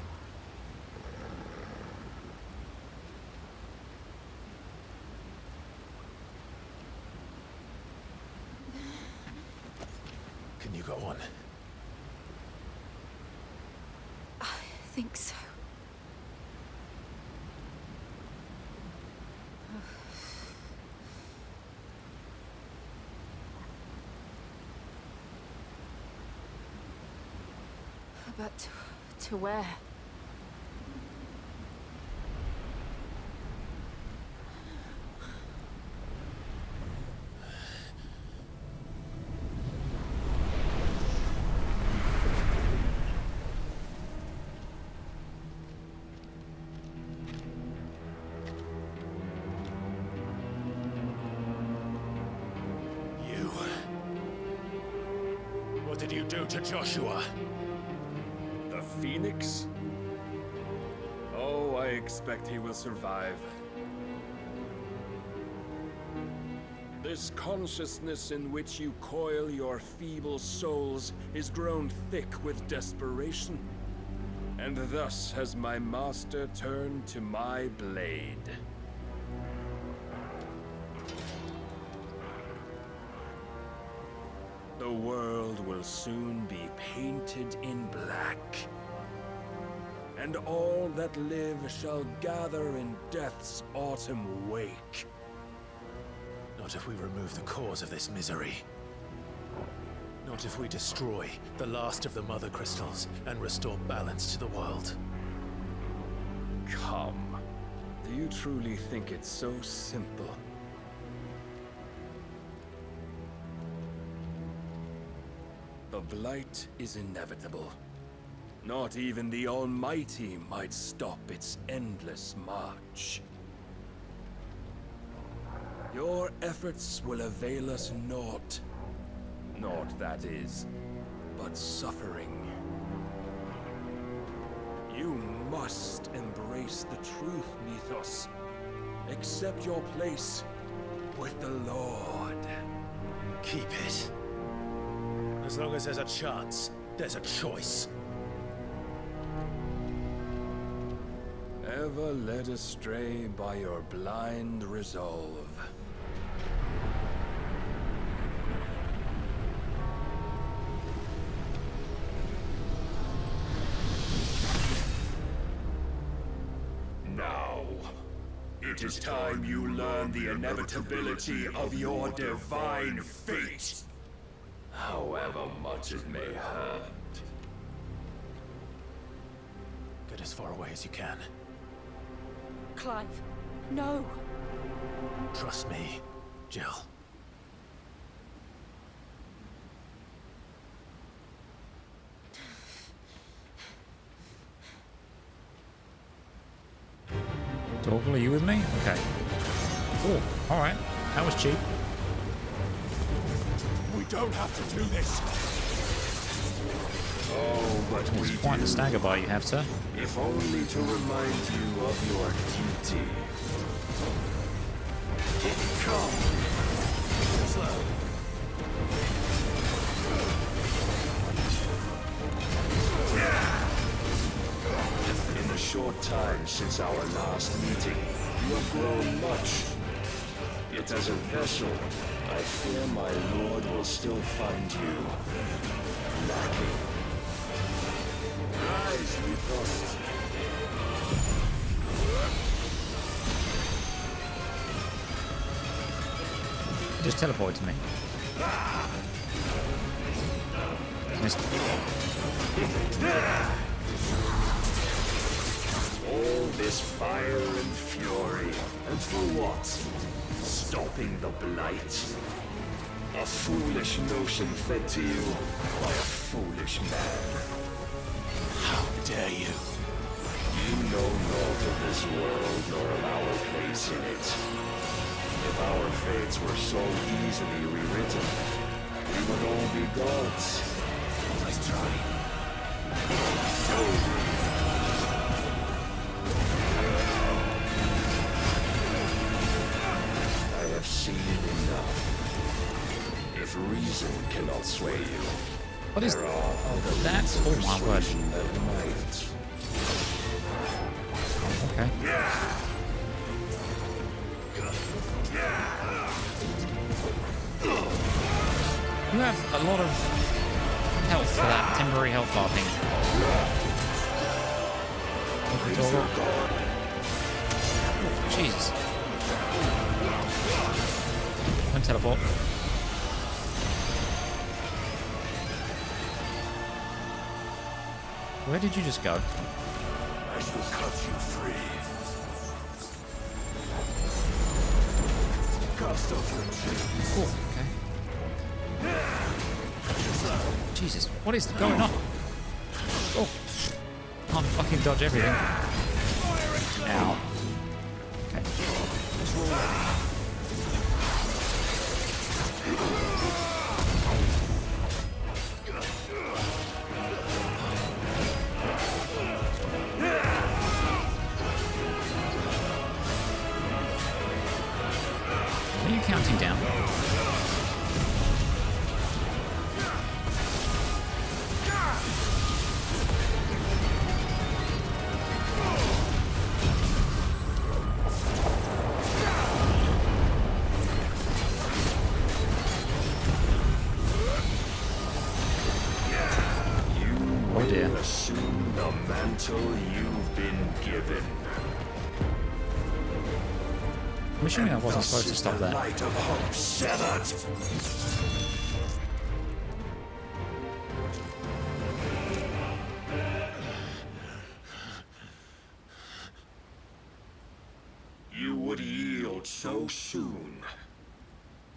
Speaker 3: Can you go on?
Speaker 5: I think so. But to where?
Speaker 3: You. What did you do to Joshua?
Speaker 21: The Phoenix? Oh, I expect he will survive. This consciousness in which you coil your feeble souls is grown thick with desperation. And thus has my master turned to my blade. The world will soon be painted in black. And all that live shall gather in death's autumn wake.
Speaker 3: Not if we remove the cause of this misery. Not if we destroy the last of the Mother Crystals and restore balance to the world.
Speaker 21: Come. Do you truly think it's so simple? The Blight is inevitable. Not even the Almighty might stop its endless march. Your efforts will avail us naught. Naught, that is, but suffering. You must embrace the truth, Mythos. Accept your place with the Lord.
Speaker 3: Keep it. As long as there's a chance, there's a choice.
Speaker 21: Ever led astray by your blind resolve.
Speaker 10: Now, it is time you learn the inevitability of your divine fate, however much it may hurt.
Speaker 3: Get as far away as you can.
Speaker 5: Clive, no.
Speaker 3: Trust me, Jill.
Speaker 1: Torgal, are you with me? Okay. Oh, alright. That was cheap.
Speaker 12: We don't have to do this.
Speaker 21: Oh, but
Speaker 1: It's quite the stagger bar you have, sir.
Speaker 21: if only to remind you of your duty.
Speaker 3: Come. Slow.
Speaker 10: In the short time since our last meeting, you have grown much. Yet as a vessel, I fear my lord will still find you lacking. Rise, Mythos.
Speaker 1: Just teleport to me. Missed.
Speaker 10: All this fire and fury, and for what? Stopping the blight? A foolish notion fed to you by a foolish man.
Speaker 3: How dare you?
Speaker 10: You know naught of this world nor of our place in it. If our fates were so easily rewritten, we would all be gods.
Speaker 3: Nice try.
Speaker 10: I have seen enough. If reason cannot sway you,
Speaker 1: What is
Speaker 10: there are other
Speaker 1: that's
Speaker 10: means of
Speaker 1: oh my word.
Speaker 10: persuasion that might.
Speaker 1: Okay. You have a lot of health for that temporary health bar thing. Oh, Jesus. Don't teleport. Where did you just go?
Speaker 10: I shall cut you free. Cast off your chains.
Speaker 1: Cool. Okay. Jesus, what is going on? Oh, can't fucking dodge everything. Ow. Okay. Are you counting down? Oh dear.
Speaker 10: Assume the mantle you've been given.
Speaker 1: I'm assuming I wasn't supposed to stop there.
Speaker 10: Light of hope severed. You would yield so soon.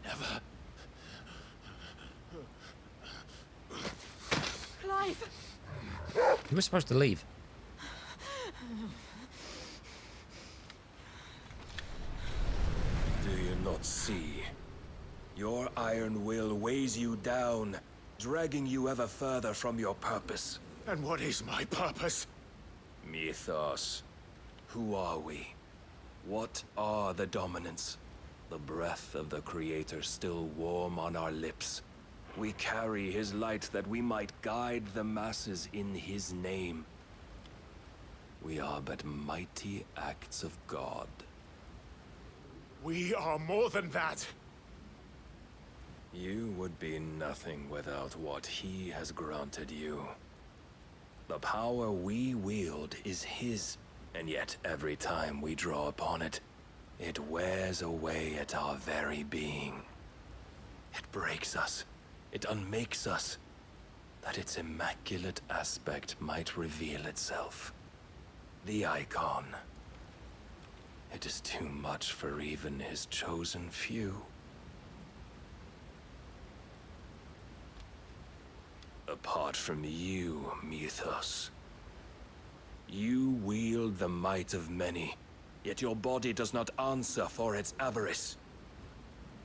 Speaker 3: Never.
Speaker 5: Clive!
Speaker 1: You were supposed to leave.
Speaker 21: Do you not see? Your iron will weighs you down, dragging you ever further from your purpose.
Speaker 3: And what is my purpose?
Speaker 21: Mythos. Who are we? What are the dominants? The breath of the Creator still warm on our lips. We carry his light that we might guide the masses in his name. We are but mighty acts of God.
Speaker 12: We are more than that.
Speaker 21: You would be nothing without what he has granted you. The power we wield is his, and yet every time we draw upon it, it wears away at our very being. It breaks us. It unmakes us, that its immaculate aspect might reveal itself. The icon. It is too much for even his chosen few. Apart from you, Mythos, you wield the might of many, yet your body does not answer for its avarice.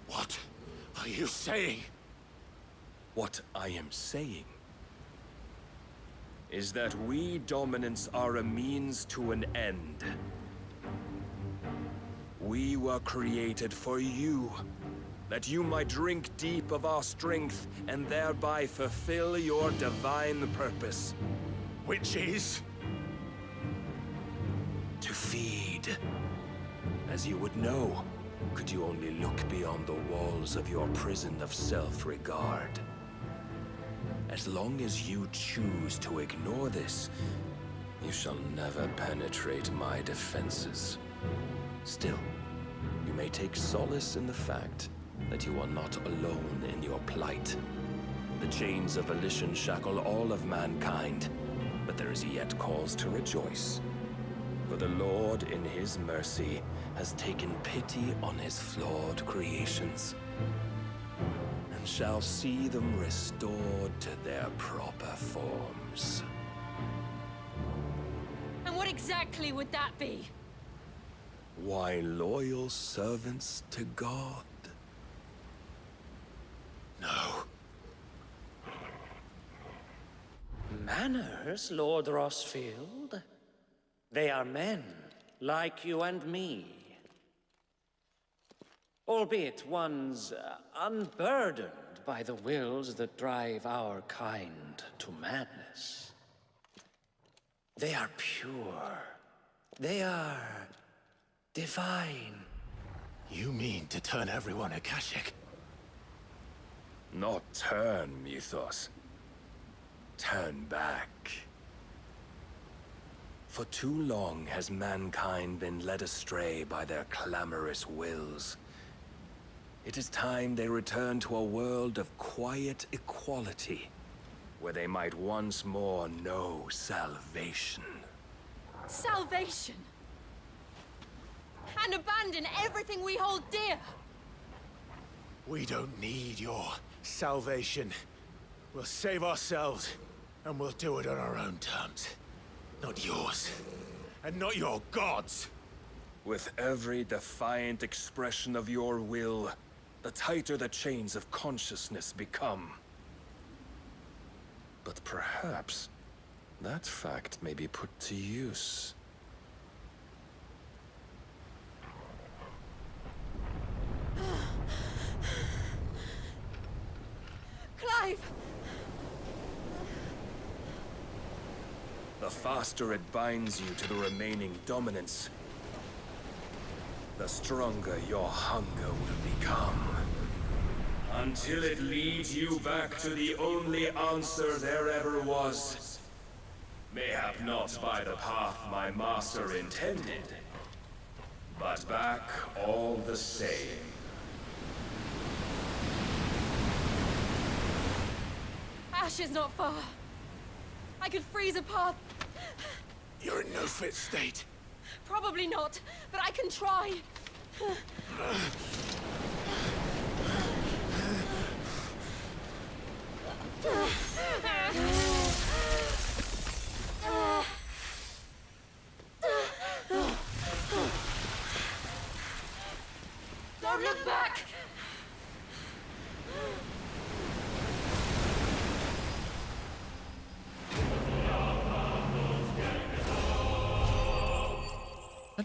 Speaker 12: What are you saying?
Speaker 21: What I am saying is that we dominants are a means to an end. We were created for you, that you might drink deep of our strength and thereby fulfill your divine purpose.
Speaker 12: Which is?
Speaker 21: To feed. As you would know, could you only look beyond the walls of your prison of self-regard. As long as you choose to ignore this, you shall never penetrate my defenses. Still, you may take solace in the fact that you are not alone in your plight. The chains of volition shackle all of mankind, but there is yet cause to rejoice. For the Lord, in his mercy, has taken pity on his flawed creations, and shall see them restored to their proper forms.
Speaker 15: And what exactly would that be?
Speaker 21: Why, loyal servants to God.
Speaker 12: No.
Speaker 2: Manners, Lord Rossfield? They are men, like you and me. Albeit ones unburdened by the wills that drive our kind to madness. They are pure. They are divine.
Speaker 3: You mean to turn everyone Akashic?
Speaker 21: Not turn, Mythos. Turn back. For too long has mankind been led astray by their clamorous wills. It is time they return to a world of quiet equality, where they might once more know salvation.
Speaker 15: Salvation! And abandon everything we hold dear!
Speaker 12: We don't need your salvation. We'll save ourselves, and we'll do it on our own terms. Not yours. And not your gods.
Speaker 21: With every defiant expression of your will, the tighter the chains of consciousness become. But perhaps that fact may be put to use.
Speaker 15: Clive!
Speaker 21: The faster it binds you to the remaining dominance, the stronger your hunger will become. Until it leads you back to the only answer there ever was. Mayhap not by the path my master intended, but back all the same.
Speaker 15: Ash is not far. I could freeze a path.
Speaker 12: You're in no fit state.
Speaker 15: Probably not, but I can try. Don't look back!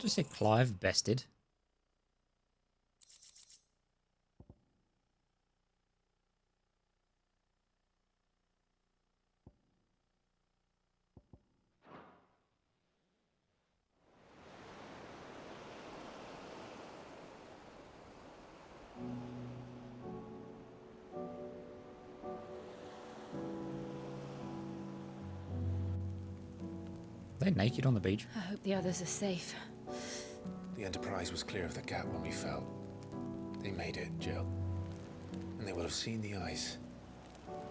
Speaker 1: just say Clive bested? Are they naked on the beach?
Speaker 14: I hope the others are safe.
Speaker 3: The Enterprise was clear of the gap when we fell. They made it, Jill. And they will have seen the ice,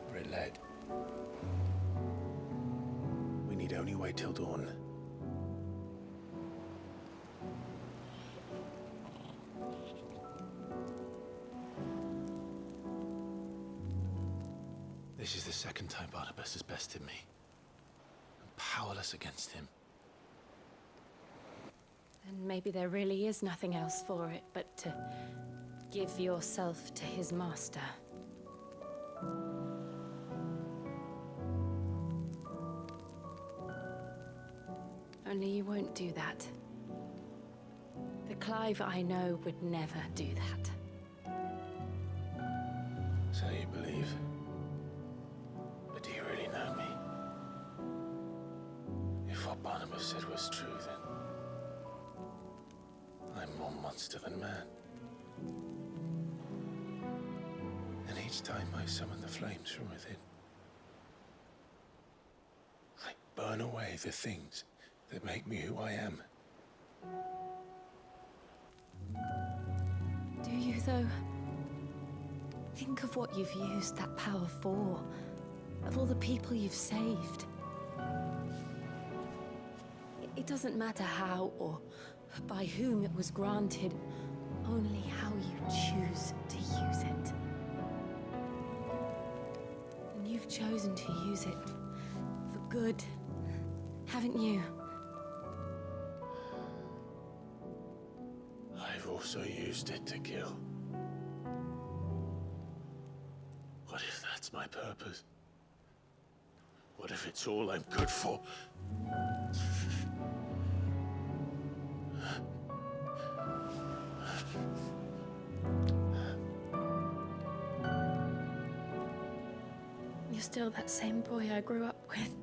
Speaker 3: where it led. We need only wait till dawn. This is the second time Barnabas has bested me. I'm powerless against him.
Speaker 14: And maybe there really is nothing else for it but to give yourself to his master. Only you won't do that. The Clive I know would never do that.
Speaker 3: So you believe? But do you really know me? If what Barnabas said was true, then I'm more monster than man. And each time I summon the flames from within, I burn away the things that make me who I am.
Speaker 14: Do you, though? Think of what you've used that power for. Of all the people you've saved. It doesn't matter how or by whom it was granted, only how you choose to use it. And you've chosen to use it for good, haven't you?
Speaker 3: I've also used it to kill. What if that's my purpose? What if it's all I'm good for?
Speaker 14: You're still that same boy I grew up with.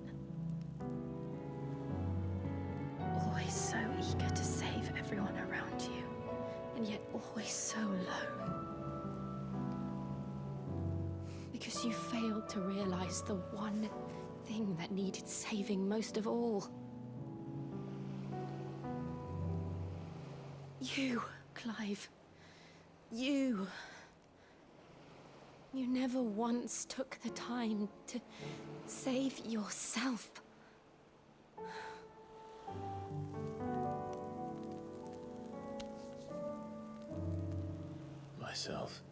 Speaker 14: Always so eager to save everyone around you, and yet always so lone. Because you failed to realize the one thing that needed saving most of all. You, Clive. You. You never once took the time to save yourself.
Speaker 3: Myself.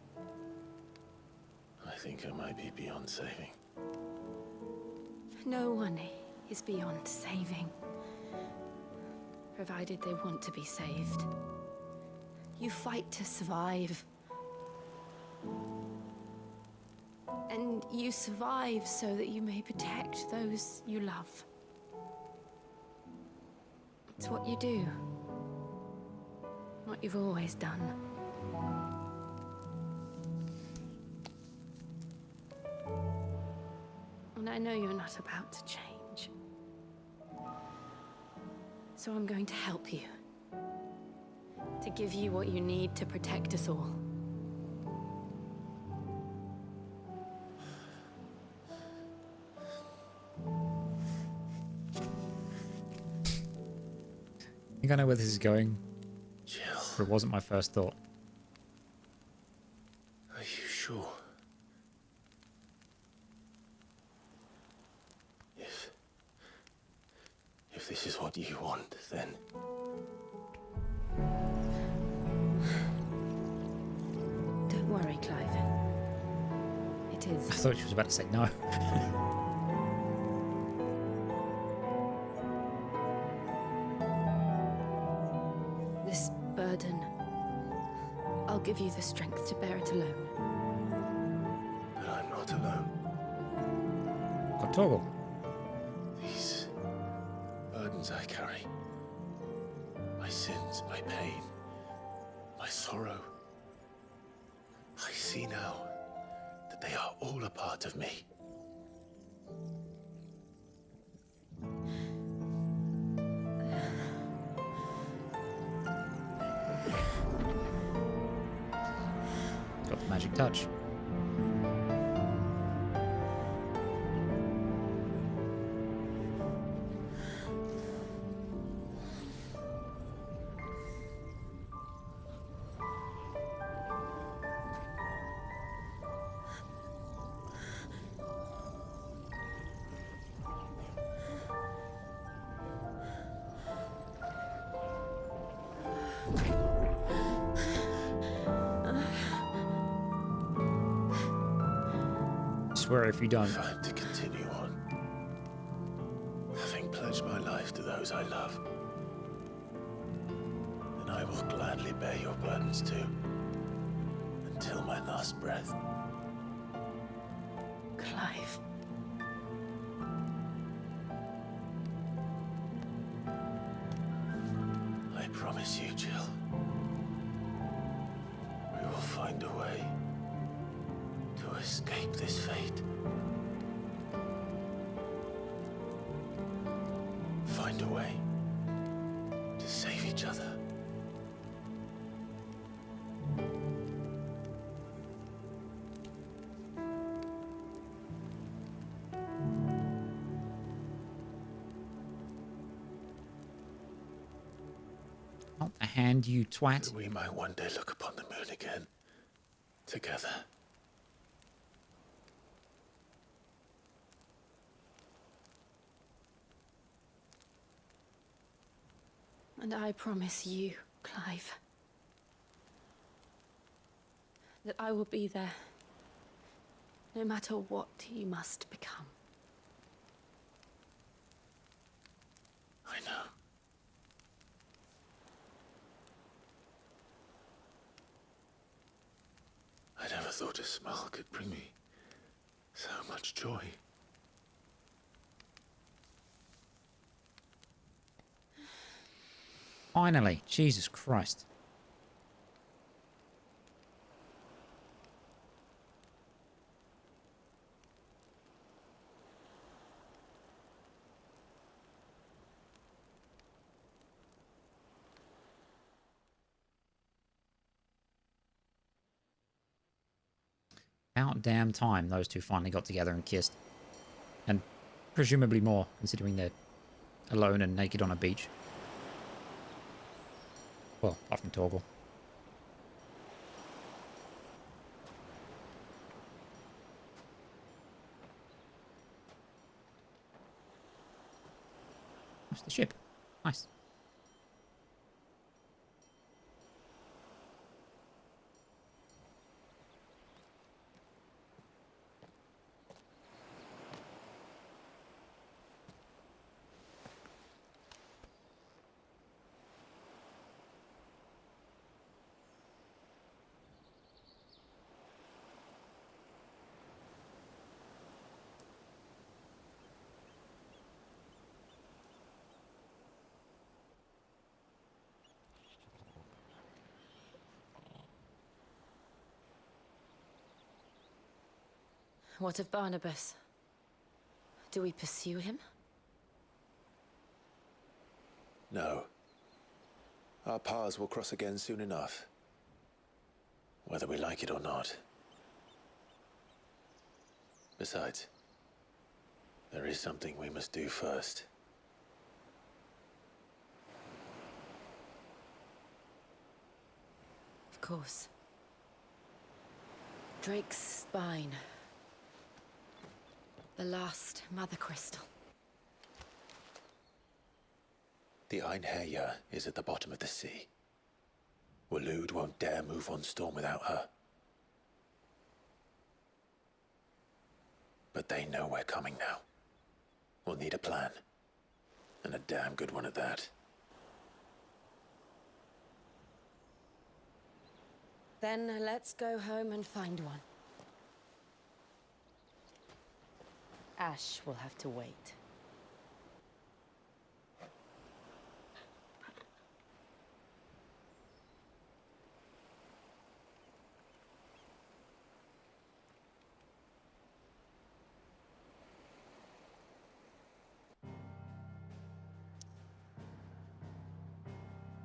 Speaker 3: I think I might be beyond saving.
Speaker 14: No one is beyond saving, provided they want to be saved. You fight to survive. And you survive so that you may protect those you love. It's what you do. What you've always done. And I know you're not about to change. So I'm going to help you. To give you what you need to protect us all.
Speaker 1: I think I know where this is going.
Speaker 3: Jill.
Speaker 1: But it wasn't my first thought.
Speaker 3: Are you sure? If this is what you want, then...
Speaker 14: Don't worry, Clive. It is.
Speaker 1: I thought she was about to say no.
Speaker 14: This burden, I'll give you the strength to bear it alone.
Speaker 3: But I'm not alone.
Speaker 1: Got Torgal.
Speaker 3: These burdens I carry, I my sins, my pain, my sorrow. I see now that they are all a part of me.
Speaker 1: Got the magic touch. Swear if you don't.
Speaker 3: If I'm to continue on, having pledged my life to those I love, then I will gladly bear your burdens too, until my last breath.
Speaker 14: Clive.
Speaker 3: I promise you, Jill, we will find a way to escape this fate. Find a way to save each other.
Speaker 1: Not a hand, you twat.
Speaker 3: That we might one day look upon the moon again, together.
Speaker 14: And I promise you, Clive, that I will be there, no matter what you must become.
Speaker 3: I know. I never thought a smile could bring me so much joy.
Speaker 1: Finally, Jesus Christ. About damn time those two finally got together and kissed. And presumably more, considering they're alone and naked on a beach. Well, apart from Torgal. That's the ship. Nice.
Speaker 14: What of Barnabas? Do we pursue him?
Speaker 3: No. Our paths will cross again soon enough. Whether we like it or not. Besides, there is something we must do first.
Speaker 14: Of course. Drake's spine. The last Mother Crystal.
Speaker 3: The Einherjar is at the bottom of the sea. Waloed won't dare move on Storm without her. But they know we're coming now. We'll need a plan. And a damn good one at that.
Speaker 14: Then let's go home and find one. Ash will have to wait.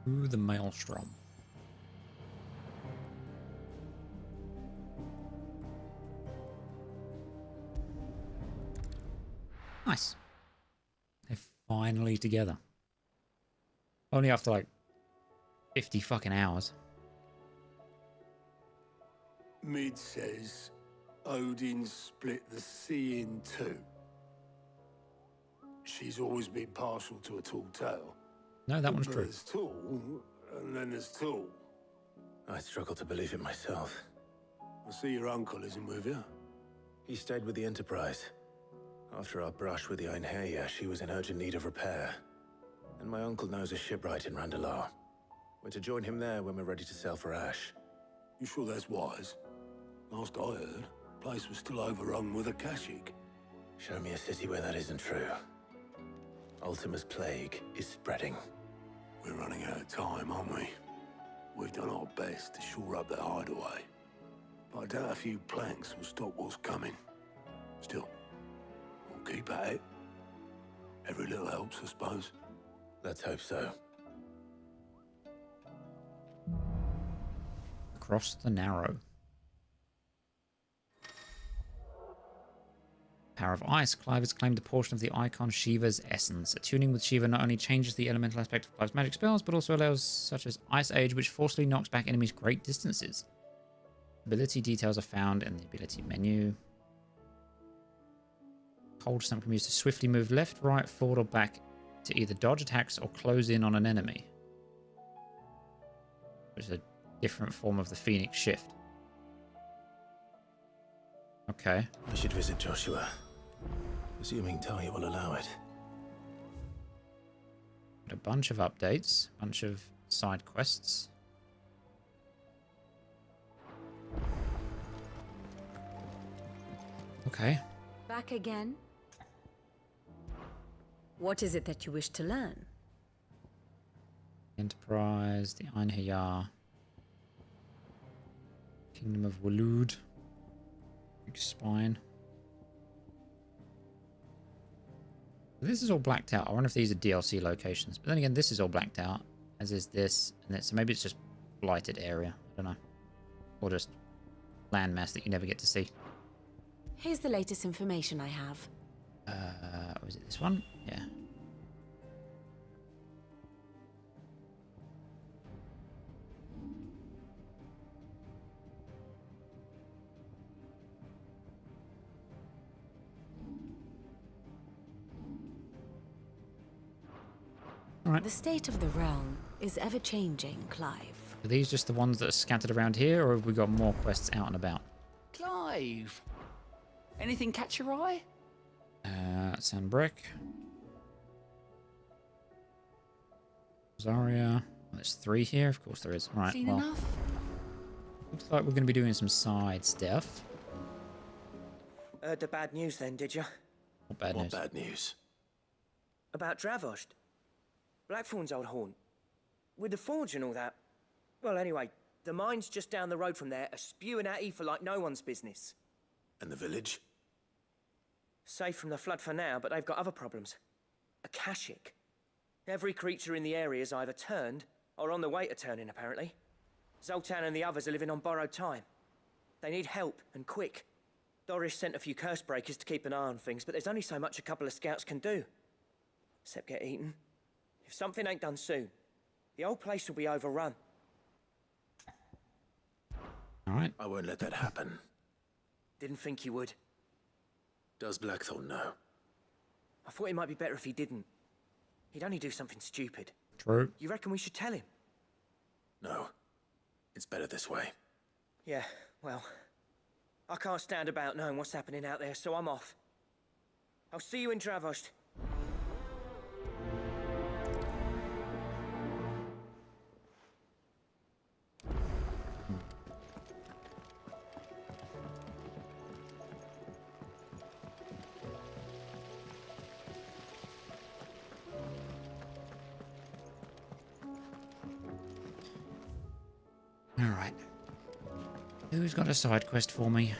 Speaker 1: Through the maelstrom. Nice. They're finally together. Only after like 50 fucking hours.
Speaker 16: Mid says Odin split the sea in two. She's always been partial to a tall tale.
Speaker 1: No, that one's true.
Speaker 16: There's tall, and then there's tall.
Speaker 3: I struggle to believe it myself.
Speaker 16: I see your uncle isn't with you.
Speaker 3: He stayed with the Enterprise. After our brush with the Einherja, she was in urgent need of repair. And my uncle knows a shipwright in Randalar. We're to join him there when we're ready to sail for Ash.
Speaker 16: You sure that's wise? Last I heard, the place was still overrun with Akashic.
Speaker 3: Show me a city where that isn't true. Ultima's plague is spreading.
Speaker 16: We're running out of time, aren't we? We've done our best to shore up that hideaway. But I doubt a few planks will stop what's coming. Still, we'll keep at it. Every little helps, I suppose.
Speaker 3: Let's hope so.
Speaker 1: Across the Narrow. Power of Ice. Clive has claimed a portion of the icon Shiva's essence. Attuning with Shiva not only changes the elemental aspect of Clive's magic spells, but also allows such as Ice Age, which forcefully knocks back enemies great distances. Ability details are found in the ability menu. Cold Stamp can be used to swiftly move left, right, forward, or back to either dodge attacks or close in on an enemy. Which is a different form of the Phoenix Shift. Okay.
Speaker 3: I should visit Joshua. Assuming Talia will allow it.
Speaker 1: Got a bunch of updates, a bunch of side quests. Okay.
Speaker 9: Back again? What is it that you wish to learn?
Speaker 1: Enterprise, the Einherja, Kingdom of Waloed, Big Spine. This is all blacked out. I wonder if these are DLC locations. But then again, this is all blacked out, as is this and this. So maybe it's just blighted area. I don't know. Or just landmass that you never get to see.
Speaker 9: Here's the latest information I have.
Speaker 1: Was it this one? Yeah.
Speaker 9: The state of the realm is ever-changing, Clive.
Speaker 1: Are these just the ones that are scattered around here, or have we got more quests out and about?
Speaker 17: Clive! Anything catch your eye?
Speaker 1: Sandbrick. Zarya. Well, there's 3 here. Of course there is. Right,
Speaker 17: Seen
Speaker 1: well.
Speaker 17: enough?
Speaker 1: Looks like we're going to be doing some side stuff.
Speaker 2: Heard the bad news then, did you?
Speaker 1: What bad news?
Speaker 3: Bad news?
Speaker 2: About Dravost. Blackthorn's old haunt. With the forge and all that. Well, anyway, the mines just down the road from there are spewing out ether like no one's business.
Speaker 3: And the village?
Speaker 2: Safe from the flood for now, but they've got other problems. Akashic. Every creature in the area is either turned or on the way to turning, apparently. Zoltan and the others are living on borrowed time. They need help, and quick. Doris sent a few curse breakers to keep an eye on things, but there's only so much a couple of scouts can do. Except get eaten. If something ain't done soon, the whole place will be overrun.
Speaker 1: All right.
Speaker 3: I won't let that happen.
Speaker 2: Didn't think you would.
Speaker 3: Does Blackthorn know?
Speaker 2: I thought it might be better if he didn't. He'd only do something stupid.
Speaker 1: True.
Speaker 2: You reckon we should tell him?
Speaker 3: No. It's better this way.
Speaker 2: Yeah, well, I can't stand about knowing what's happening out there, so I'm off. I'll see you in Dravost.
Speaker 1: All right. Who's got a side quest for me?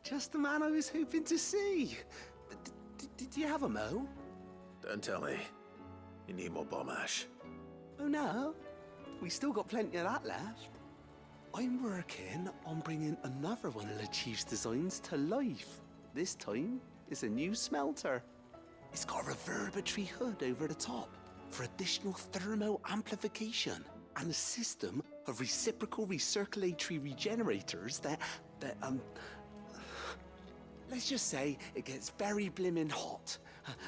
Speaker 4: Just the man I was hoping to see. Did you have a mo?
Speaker 3: Don't tell me. You need more bomb ash.
Speaker 4: Oh no, we still got plenty of that left. I'm working on bringing another one of the Chief's designs to life. This time, it's a new smelter. It's got a reverberatory hood over the top for additional thermo amplification and a system of reciprocal recirculatory regenerators that let's just say it gets very blimmin' hot.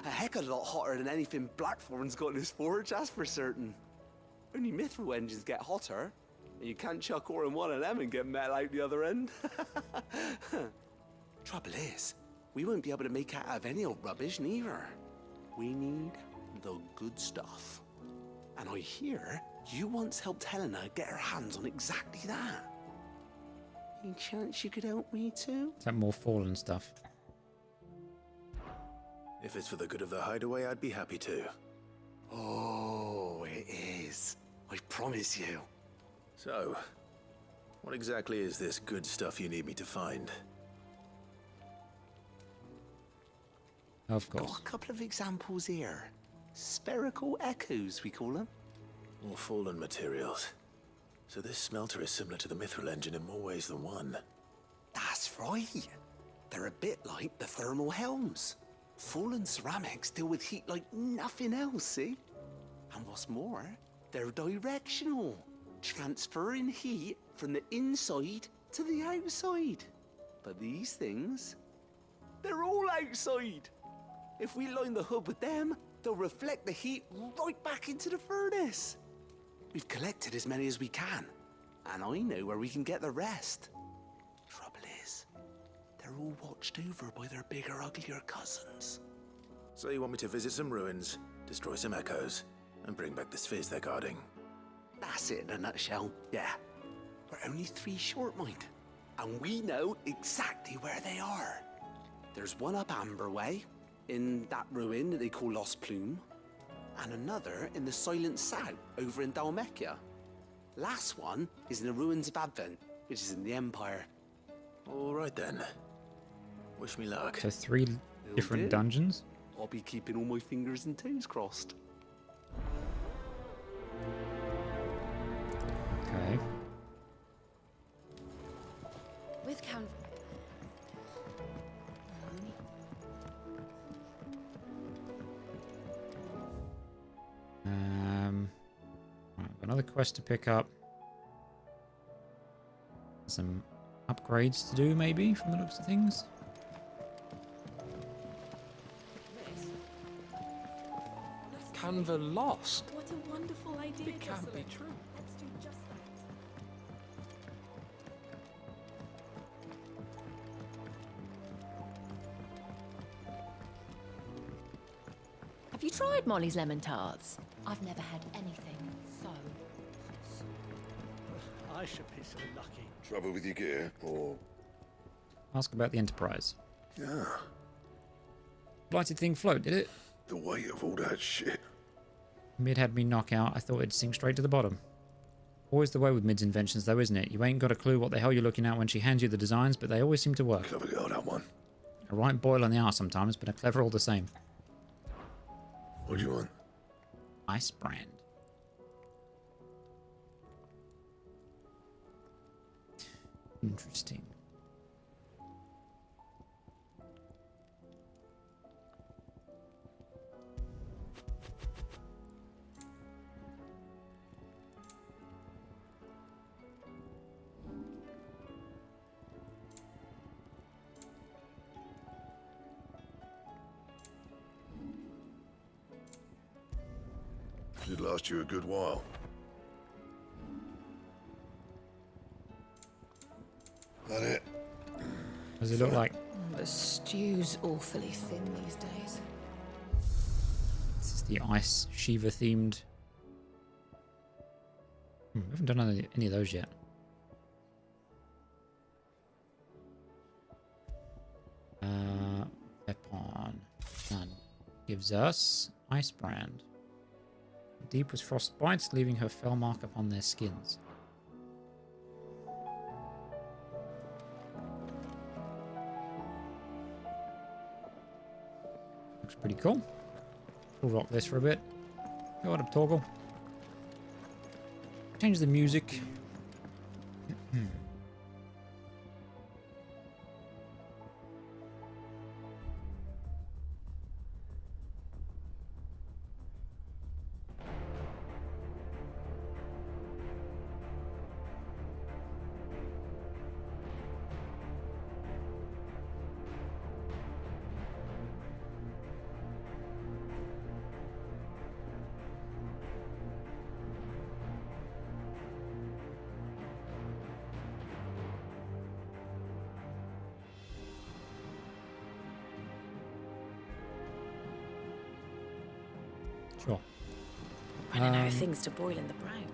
Speaker 4: A heck of a lot hotter than anything Blackthorn's got in his forge, that's for certain. Only mithril engines get hotter, and you can't chuck ore in one of them and get metal out the other end. Trouble is, we won't be able to make it out of any old rubbish neither. We need the good stuff. And I hear you once helped Helena get her hands on exactly that. Any chance you could help me too?
Speaker 1: Is that more fallen stuff?
Speaker 3: If it's for the good of the hideaway, I'd be happy to.
Speaker 4: Oh, it is. I promise you.
Speaker 3: So, what exactly is this good stuff you need me to find?
Speaker 1: Of course.
Speaker 4: Got a couple of examples here. Spherical echoes, we call them.
Speaker 3: More fallen materials. So this smelter is similar to the mithril engine in more ways than one.
Speaker 4: That's right. They're a bit like the thermal helms. Fallen ceramics deal with heat like nothing else, see? And what's more, they're directional, transferring heat from the inside to the outside. But these things, they're all outside. If we line the hood with them, they'll reflect the heat right back into the furnace. We've collected as many as we can, and I know where we can get the rest. Trouble is, they're all watched over by their bigger, uglier cousins.
Speaker 3: So you want me to visit some ruins, destroy some echoes, and bring back the spheres they're guarding?
Speaker 4: That's it in a nutshell, yeah. We're only 3 short, mind, and we know exactly where they are. There's one up Amber Way, in that ruin that they call Lost Plume, and another in the Silent South over in Dalmekia. Last one is in the ruins of Advent, which is in the Empire.
Speaker 3: All right then. Wish me luck.
Speaker 1: So 3 different dungeons?
Speaker 4: I'll be keeping all my fingers and toes crossed.
Speaker 1: Okay.
Speaker 15: With Canva.
Speaker 1: Right, another quest to pick up. Some upgrades to do, maybe, from the looks of things.
Speaker 8: Canva lost.
Speaker 15: What a wonderful idea.
Speaker 8: It can't be true.
Speaker 15: Let's do just that.
Speaker 14: Have you tried Molly's lemon tarts? I've never had anything so.
Speaker 20: I should be so lucky.
Speaker 6: Trouble with your gear, or...
Speaker 1: Ask about the Enterprise.
Speaker 6: Yeah.
Speaker 1: Blighted thing float, did it?
Speaker 6: The weight of all that shit.
Speaker 1: Mid had me knock out. I thought it'd sink straight to the bottom. Always the way with Mid's inventions, though, isn't it? You ain't got a clue what the hell you're looking at when she hands you the designs, but they always seem to work.
Speaker 6: Clever girl, that one.
Speaker 1: A right boil on the arse sometimes, but a clever all the same.
Speaker 6: What do you want?
Speaker 1: Ice brand. Interesting.
Speaker 6: Should last you a good while. That it?
Speaker 1: Does it look like?
Speaker 14: The stew's awfully thin these days.
Speaker 1: This is the Ice Shiva themed. We haven't done any of those yet. Weapon. None. Gives us Ice Brand. Deep with frost bites, leaving her fell mark upon their skins. pretty cool. We'll rock this for a bit. Go on up, toggle. Change the music. Sure.
Speaker 7: Running out of things to boil in the brown.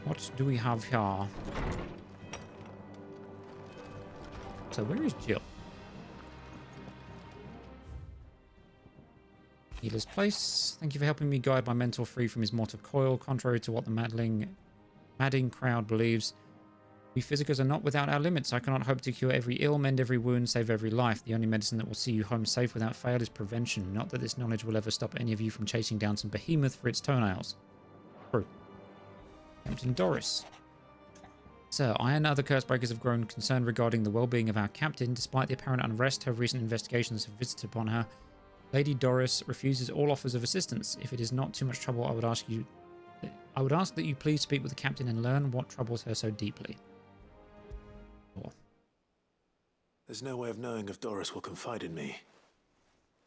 Speaker 1: What do we have here? So where is Jill? Healer's Place. Thank you for helping me guide my mentor free from his mortal coil. Contrary to what the madding crowd believes, we physicers are not without our limits. I cannot hope to cure every ill, mend every wound, save every life. The only medicine that will see you home safe without fail is prevention. Not that this knowledge will ever stop any of you from chasing down some behemoth for its toenails. True. Captain Doris. Sir, I and other Cursebreakers have grown concerned regarding the well-being of our captain. Despite the apparent unrest her recent investigations have visited upon her, Lady Doris refuses all offers of assistance. If it is not too much trouble, I would ask that you please speak with the captain and learn what troubles her so deeply.
Speaker 3: There's no way of knowing if Doris will confide in me,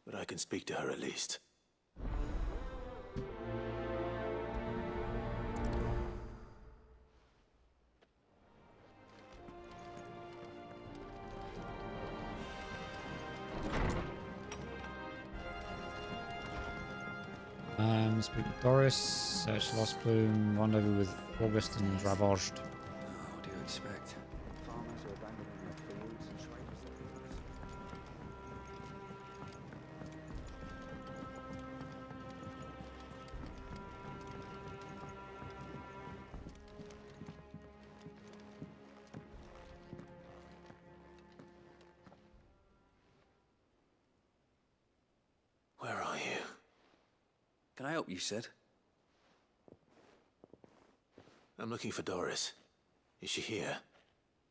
Speaker 3: but I can speak to her at least.
Speaker 1: Speak with Doris, search Lost Plume, rendezvous with August and Dravoged.
Speaker 4: What do you expect? Farmers are abandoning their fields and traders their fields.
Speaker 3: Where are you?
Speaker 4: Can I help you, Sid?
Speaker 3: I'm looking for Doris. Is she here?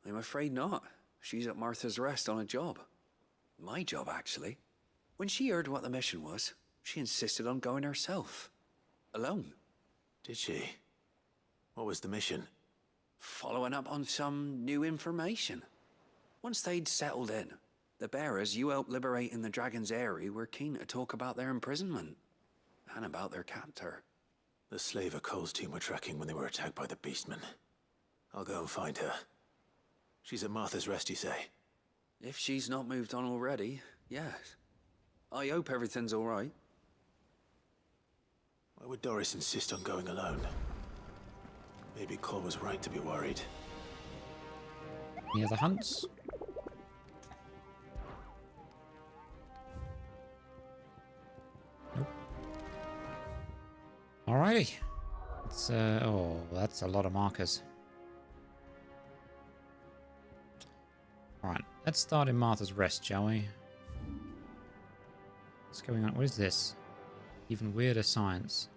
Speaker 4: I'm afraid not. She's at Martha's Rest on a job. My job, actually. When she heard what the mission was, she insisted on going herself. Alone.
Speaker 3: Did she? What was the mission?
Speaker 4: Following up on some new information. Once they'd settled in, the bearers you helped liberate in the Dragon's Eyrie were keen to talk about their imprisonment. And about their captor.
Speaker 3: The slaver Cole's team were tracking when they were attacked by the Beastmen. I'll go and find her. She's at Martha's Rest, you say?
Speaker 4: If she's not moved on already, yes. I hope everything's all right.
Speaker 3: Why would Doris insist on going alone? Maybe Cole was right to be worried.
Speaker 1: Any other hunts? Nope. Alrighty. It's, oh, that's a lot of markers. Alright, let's start in Martha's Rest, shall we? What's going on? What is this? Even weirder science.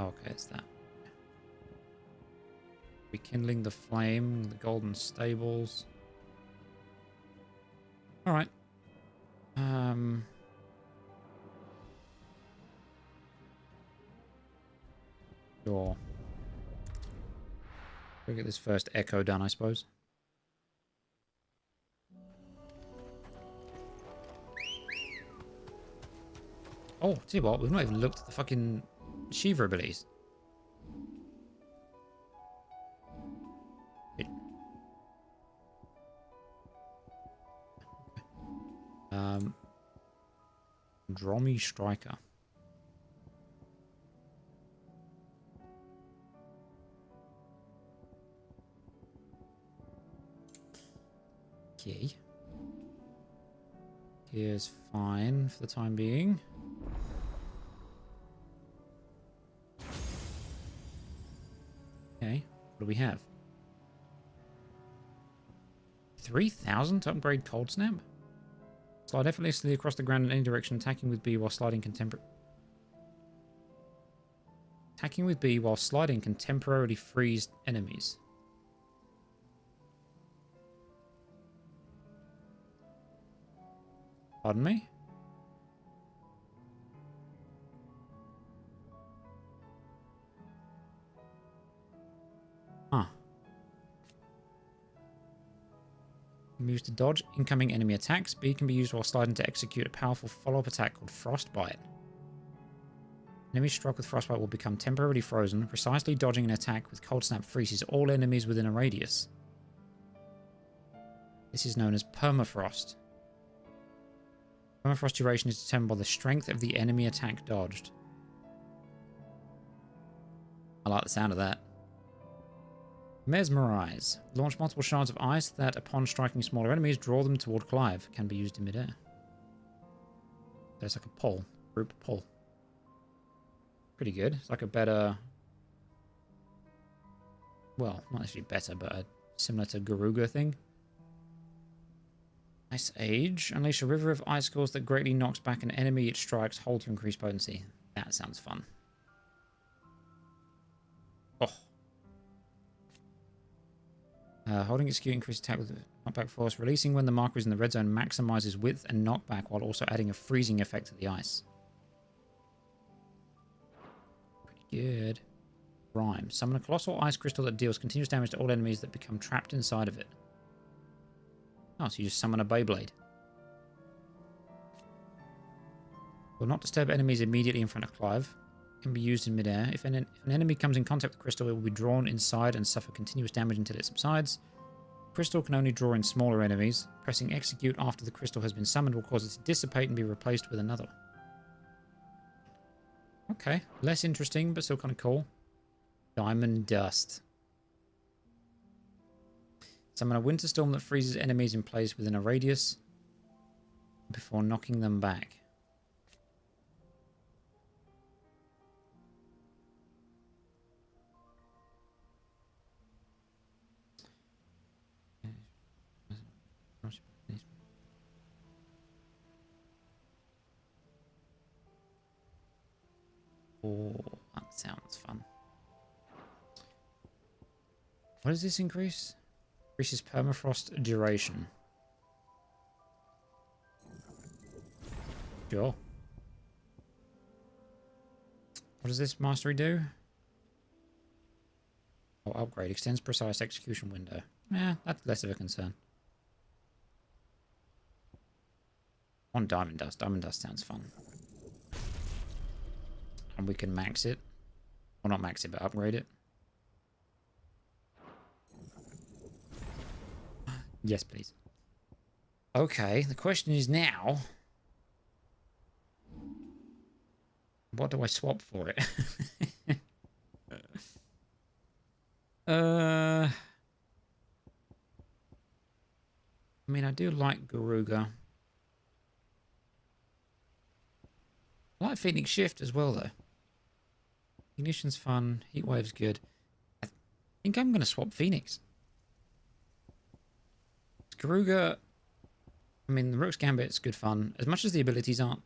Speaker 1: Okay, it's that. Rekindling the flame, the golden stables. Alright. Sure. We'll get this first echo done, I suppose. Oh, see what? We've not even looked at the fucking Shiva abilities. Dromy Striker. Okay. Here's fine for the time being. Okay, what do we have? 3,000 to upgrade Cold Snap? Slide effortlessly across the ground in any direction, attacking with B while sliding contemporarily freeze enemies. Pardon me? Huh. Can be used to dodge incoming enemy attacks. B can be used while sliding to execute a powerful follow-up attack called Frostbite. Enemies struck with Frostbite will become temporarily frozen. Precisely dodging an attack with Cold Snap freezes all enemies within a radius. This is known as permafrost. Permafrost duration is determined by the strength of the enemy attack dodged. I like the sound of that. Mesmerize. Launch multiple shards of ice that, upon striking smaller enemies, draw them toward Clive. Can be used in midair. There's like a pull. Group pull. Pretty good. It's like a better... Well, not actually better, but a similar to Garuga thing. Ice Age. Unleash a river of icicles that greatly knocks back an enemy it strikes. Hold to increase potency. That sounds fun. Oh. Holding execute increased attack with knockback force. Releasing when the marker is in the red zone maximizes width and knockback while also adding a freezing effect to the ice. Pretty good. Rhyme. Summon a colossal ice crystal that deals continuous damage to all enemies that become trapped inside of it. Oh, so you just summon a Beyblade. Will not disturb enemies immediately in front of Clive. Can be used in midair. If an enemy comes in contact with the crystal, it will be drawn inside and suffer continuous damage until it subsides. Crystal can only draw in smaller enemies. Pressing execute after the crystal has been summoned will cause it to dissipate and be replaced with another. Okay, less interesting, but still kind of cool. Diamond Dust. Summon a winter storm that freezes enemies in place within a radius before knocking them back. Oh, that sounds fun. What does this increase? Increases permafrost duration. Sure. What does this mastery do? Oh, upgrade. Extends precise execution window. Yeah, that's less of a concern. On Diamond Dust. Diamond Dust sounds fun. And we can max it. Well, not max it, but upgrade it. Yes, please. Okay, the question is now... What do I swap for it? I mean, I do like Garuga. I like Phoenix Shift as well, though. Ignition's fun. Heatwave's good. I think I'm going to swap Phoenix. Garuga, I mean, the Rook's Gambit's good fun. As much as the abilities aren't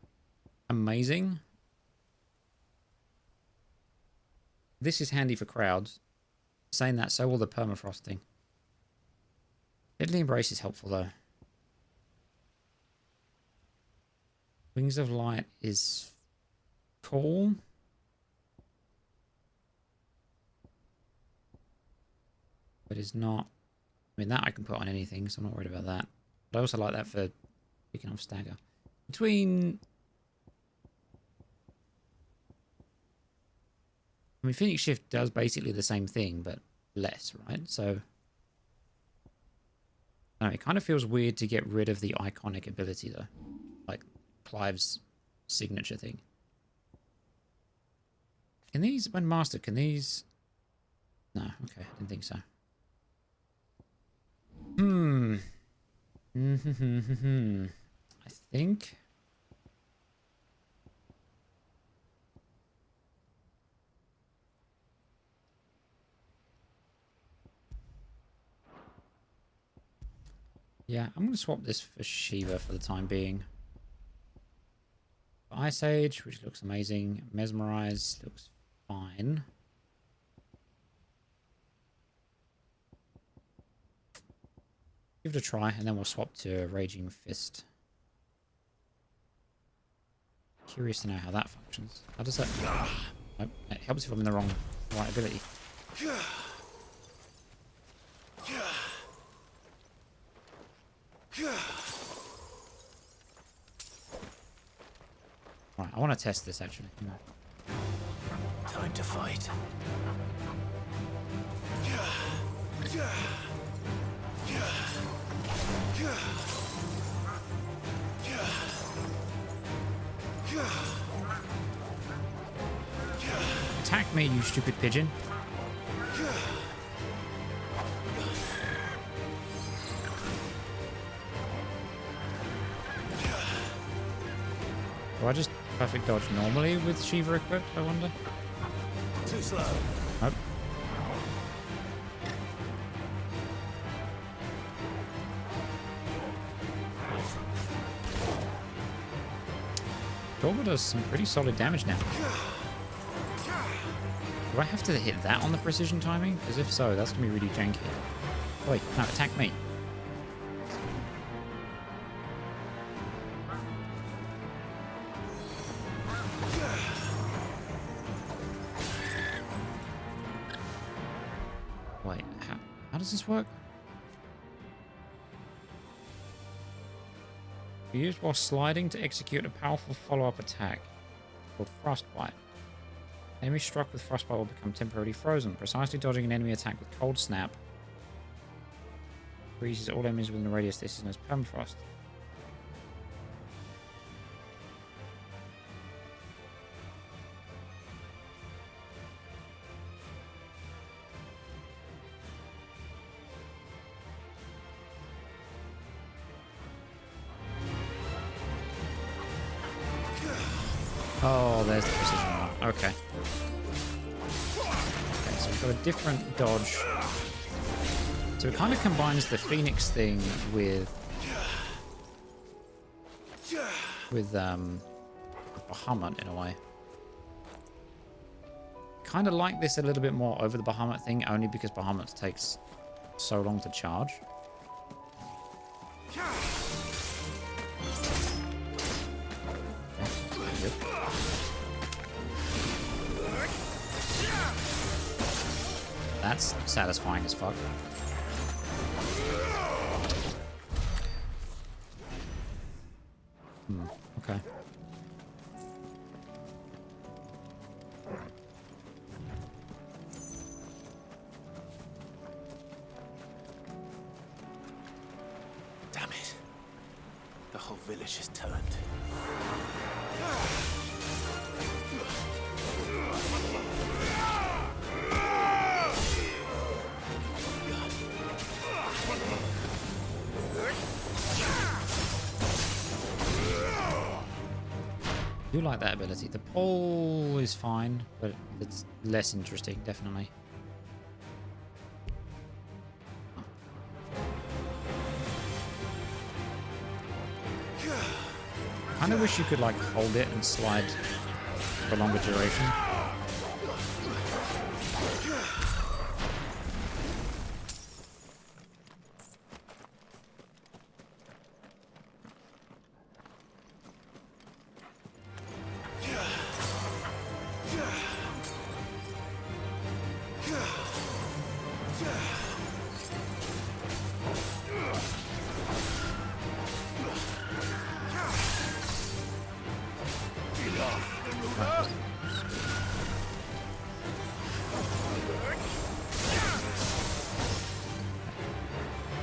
Speaker 1: amazing, this is handy for crowds. Saying that, so will the permafrost thing. Deadly Embrace is helpful, though. Wings of Light is cool. But it's not... I mean, that I can put on anything, so I'm not worried about that. But I also like that for picking off stagger. Between... I mean, Phoenix Shift does basically the same thing, but less, right? So... I don't know, it kind of feels weird to get rid of the iconic ability, though. Like, Clive's signature thing. Can these, when mastered, can these... No, okay, I didn't think so. I think... Yeah, I'm going to swap this for Shiva for the time being. Ice Age, which looks amazing. Mesmerize looks fine. Give it a try, and then we'll swap to Raging Fist. Curious to know how that functions. How does that... Nope, it helps if I'm in the right ability. Right, I want to test this actually. Hang on.
Speaker 12: Time to fight.
Speaker 1: Attack me, you stupid pigeon. Do I just perfect dodge normally with Shiva equipped, I wonder?
Speaker 12: Too slow.
Speaker 1: Nope. Dorga does some pretty solid damage now. Do I have to hit that on the precision timing? Because if so, that's going to be really janky. Oh, wait, no, attack me. Wait, how does this work? Used while sliding to execute a powerful follow-up attack called Frostbite. Enemy struck with Frostbite will become temporarily frozen. Precisely dodging an enemy attack with Cold Snap freezes all enemies within a radius. This is known as permafrost. Oh, there's the precision one. Okay. Okay, so we've got a different dodge. So it kind of combines the Phoenix thing with Bahamut in a way. Kind of like this a little bit more over the Bahamut thing, only because Bahamut takes so long to charge. Yep. That's satisfying as fuck. Okay.
Speaker 12: Damn it. The whole village has turned.
Speaker 1: I do like that ability. The pull is fine, but it's less interesting, definitely. Kind of wish you could like hold it and slide for longer duration.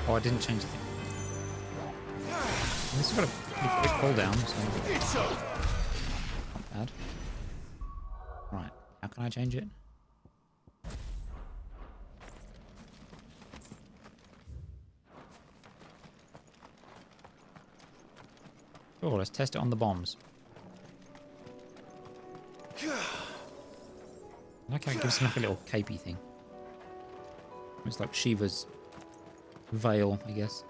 Speaker 1: Oh, I didn't change the thing. This has got a pretty quick cooldown, so not bad. Right, how can I change it? Sure, let's test it on the bombs. I like how it gives him like a little capey thing. It's like Shiva's veil, I guess.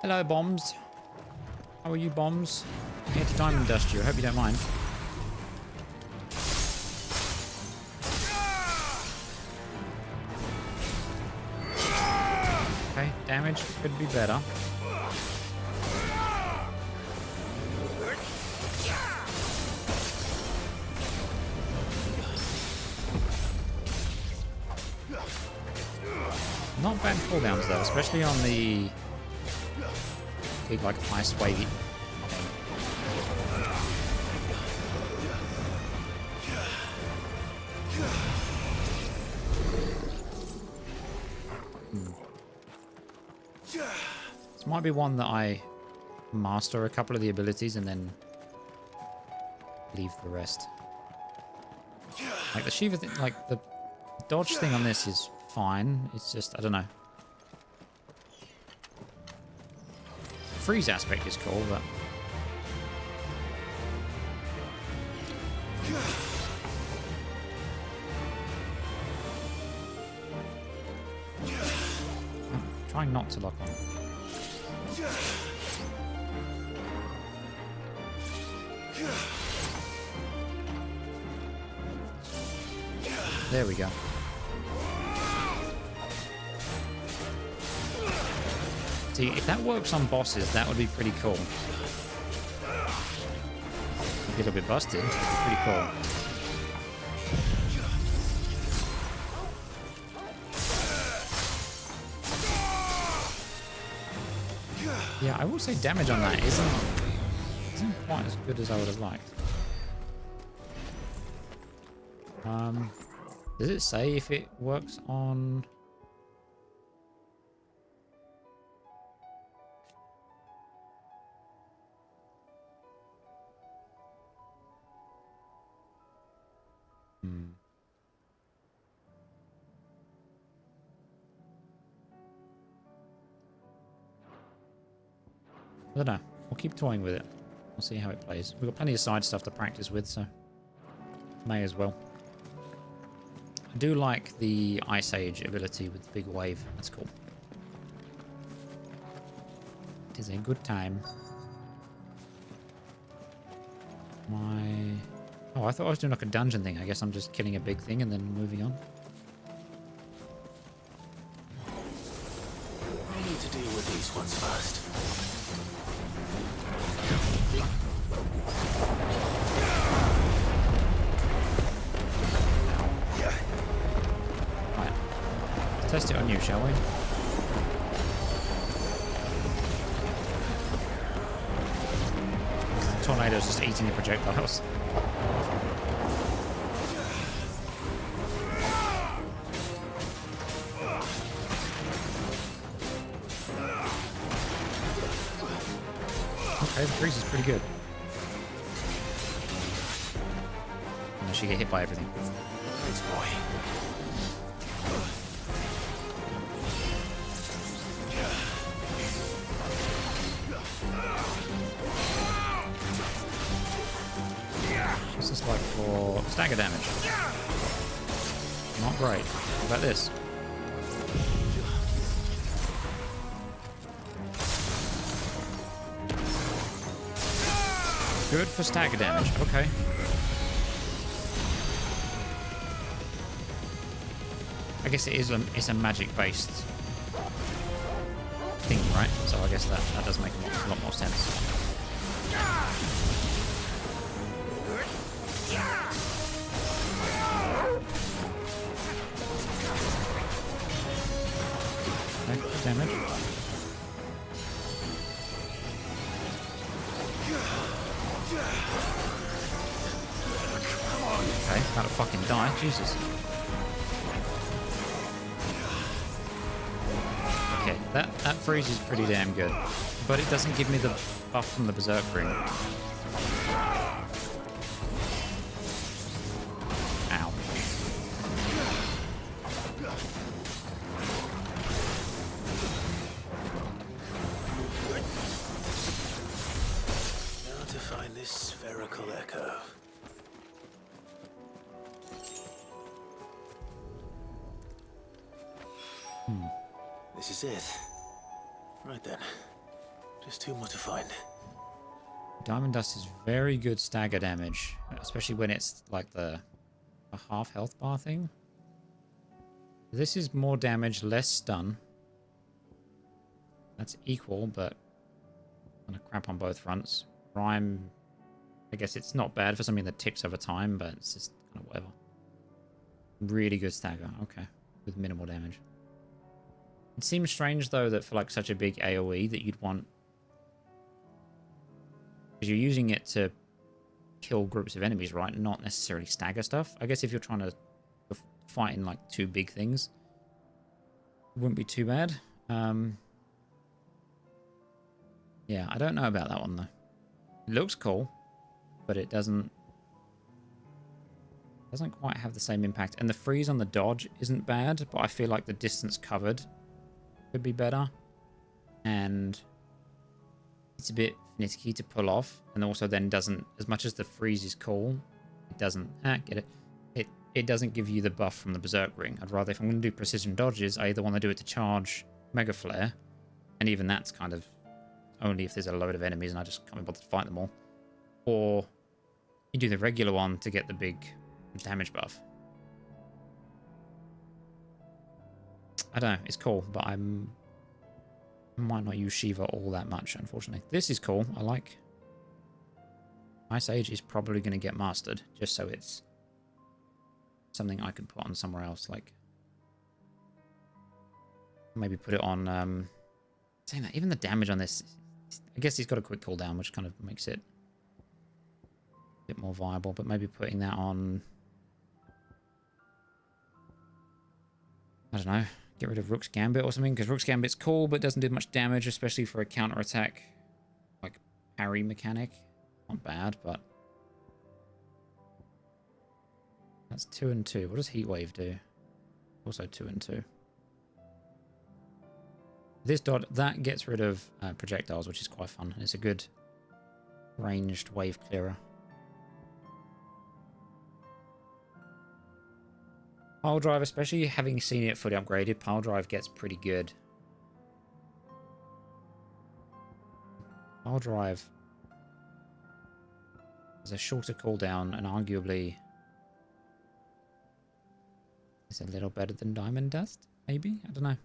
Speaker 1: Hello, Bombs. How are you, Bombs? I'm here to diamond dust you. I hope you don't mind. Okay, damage could be better. Not bad cooldowns though, especially on the big like ice wavy thing. This might be one that I master a couple of the abilities and then leave the rest. Like the Shiva thing, like the dodge thing on this is fine. It's just, I don't know. The freeze aspect is cool, but... I'm trying not to lock on. There we go. See, if that works on bosses, that would be pretty cool. A little bit busted, but pretty cool. Yeah, I will say damage on that isn't quite as good as I would have liked. Does it say if it works on... I don't know. We'll keep toying with it. We'll see how it plays. We've got plenty of side stuff to practice with, so may as well. I do like the Ice Age ability with the big wave. That's cool. It is a good time. Oh, I thought I was doing like a dungeon thing. I guess I'm just killing a big thing and then moving on.
Speaker 3: I need to deal with these ones first.
Speaker 1: Right. Let's test it on you, shall we? The tornado's just eating the projectiles. Okay, the freeze is pretty good. Unless you get hit by everything.
Speaker 3: Thanks, boy.
Speaker 1: What's this like for stagger damage? Not great. What about this? Good for stagger damage. Okay. I guess it is it's a magic-based thing, right? So I guess that does make a lot more sense. Okay, good damage. Okay, about to fucking die. Jesus. Okay, that freeze is pretty damn good. But it doesn't give me the buff from the Berserk Ring. Ow.
Speaker 3: Now to find this spherical echo. This is it. Right then. Just too mortifying.
Speaker 1: Diamond Dust is very good stagger damage, especially when it's like a half health bar thing. This is more damage, less stun. That's equal, but kind of crap on both fronts. Rhyme, I guess it's not bad for something that ticks over time, but it's just kind of whatever. Really good stagger, okay, with minimal damage. It seems strange though that for like such a big AoE that you'd want, because you're using it to kill groups of enemies, right? Not necessarily stagger stuff. I guess if you're trying to fight in like two big things, it wouldn't be too bad. Yeah, I don't know about that one though. It looks cool, but it doesn't quite have the same impact. And the freeze on the dodge isn't bad, but I feel like the distance covered could be better. And it's a bit finicky to pull off, and also then doesn't, as much as the freeze is cool, it doesn't get it. It doesn't give you the buff from the Berserk Ring. I'd rather, if I'm going to do precision dodges, I either want to do it to charge Mega Flare, and even that's kind of only if there's a load of enemies and I just can't be bothered to fight them all. Or you do the regular one to get the big damage buff. I don't know, it's cool, but I might not use Shiva all that much, unfortunately. This is cool, I like. Ice Age is probably going to get mastered, just so it's something I can put on somewhere else, like maybe put it on saying that even the damage on this, I guess he's got a quick cooldown, which kind of makes it a bit more viable, but maybe putting that on, I don't know, get rid of Rook's Gambit or something, because Rook's Gambit's cool but doesn't do much damage, especially for a counter-attack like parry mechanic. Not bad, but that's 2 and 2. What does Heat Wave do? Also 2 and 2. This dot, that gets rid of projectiles, which is quite fun. It's a good ranged wave clearer. Pile Drive, especially having seen it fully upgraded, Pile Drive gets pretty good. Pile Drive has a shorter cooldown and arguably is a little better than Diamond Dust, maybe? I don't know.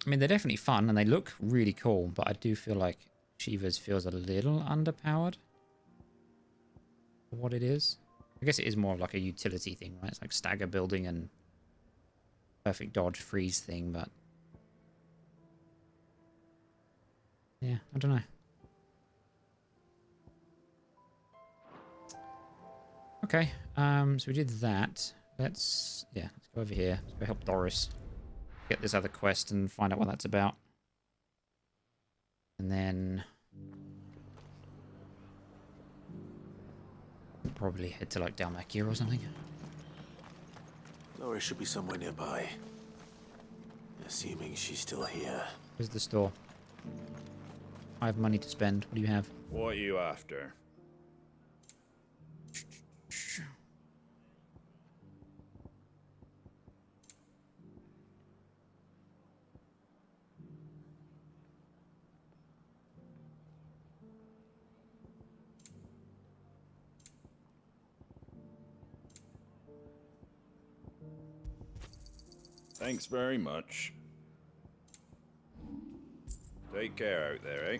Speaker 1: I mean, they're definitely fun and they look really cool, but I do feel like Shiva's feels a little underpowered for what it is. I guess it is more of like a utility thing, right? It's like stagger building and perfect dodge freeze thing, but yeah, I don't know. Okay, so we did that. Let's go over here. Let's go help Doris get this other quest and find out what that's about. And then probably head to like Dalmacia or something.
Speaker 3: Laura should be somewhere nearby. Assuming she's still here.
Speaker 1: Where's the store? I have money to spend. What do you have?
Speaker 21: What are you after? Thanks very much. Take care out there, eh?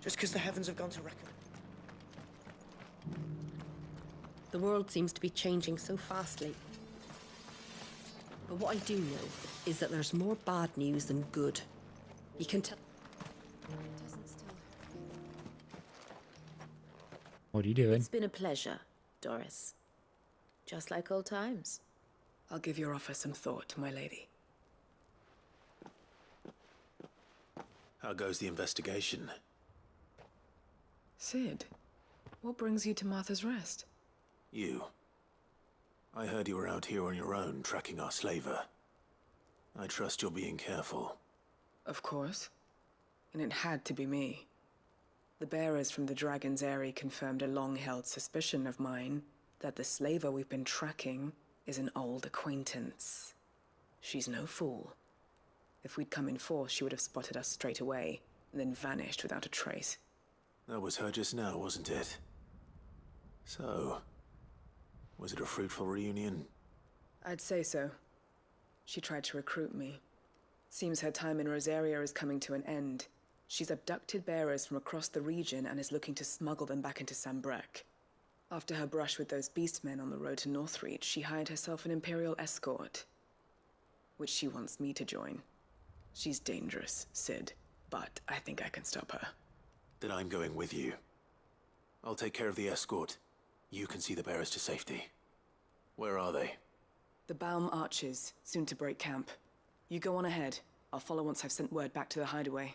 Speaker 2: Just because the heavens have gone to reckon.
Speaker 7: The world seems to be changing so fastly. But what I do know is that there's more bad news than good. You can tell.
Speaker 1: What are you doing?
Speaker 7: It's been a pleasure, Doris. Just like old times.
Speaker 11: I'll give your offer some thought, my lady.
Speaker 3: How goes the investigation?
Speaker 11: Sid, what brings you to Martha's Rest?
Speaker 3: You. I heard you were out here on your own, tracking our slaver. I trust you're being careful.
Speaker 11: Of course. And it had to be me. The bearers from the Dragon's Eyrie confirmed a long-held suspicion of mine that the slaver we've been tracking is an old acquaintance. She's no fool. If we'd come in force, she would have spotted us straight away, and then vanished without a trace.
Speaker 3: That was her just now, wasn't it? So, was it a fruitful reunion?
Speaker 11: I'd say so. She tried to recruit me. Seems her time in Rosaria is coming to an end. She's abducted bearers from across the region and is looking to smuggle them back into Sambrek. After her brush with those beastmen on the road to Northreach, she hired herself an Imperial escort, which she wants me to join. She's dangerous, Sid, but I think I can stop her.
Speaker 3: Then I'm going with you. I'll take care of the escort. You can see the bearers to safety. Where are they?
Speaker 11: The Baum Archers, soon to break camp. You go on ahead. I'll follow once I've sent word back to the hideaway.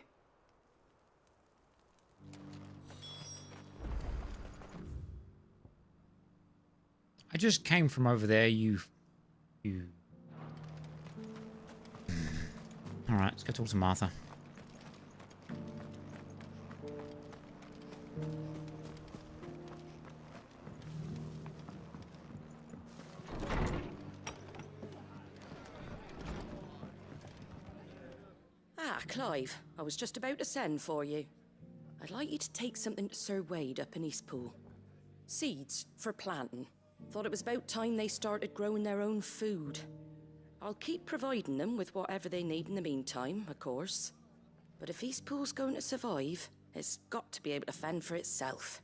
Speaker 1: I just came from over there, you... Alright, let's go talk to Martha.
Speaker 19: Ah, Clive, I was just about to send for you. I'd like you to take something to Sir Wade up in Eastpool. Seeds for planting. Thought it was about time they started growing their own food. I'll keep providing them with whatever they need in the meantime, of course. But if Eastpool's going to survive, it's got to be able to fend for itself.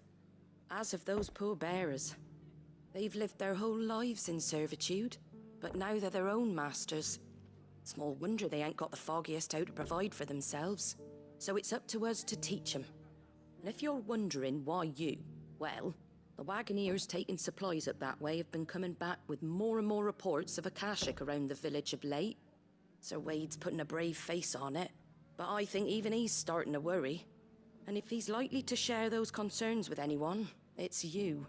Speaker 19: As have those poor bearers. They've lived their whole lives in servitude, but now they're their own masters. Small wonder they ain't got the foggiest how to provide for themselves. So it's up to us to teach them. And if you're wondering why you, well, the Wagoneers taking supplies up that way have been coming back with more and more reports of Akashic around the village of late. Sir Wade's putting a brave face on it, but I think even he's starting to worry. And if he's likely to share those concerns with anyone, it's you.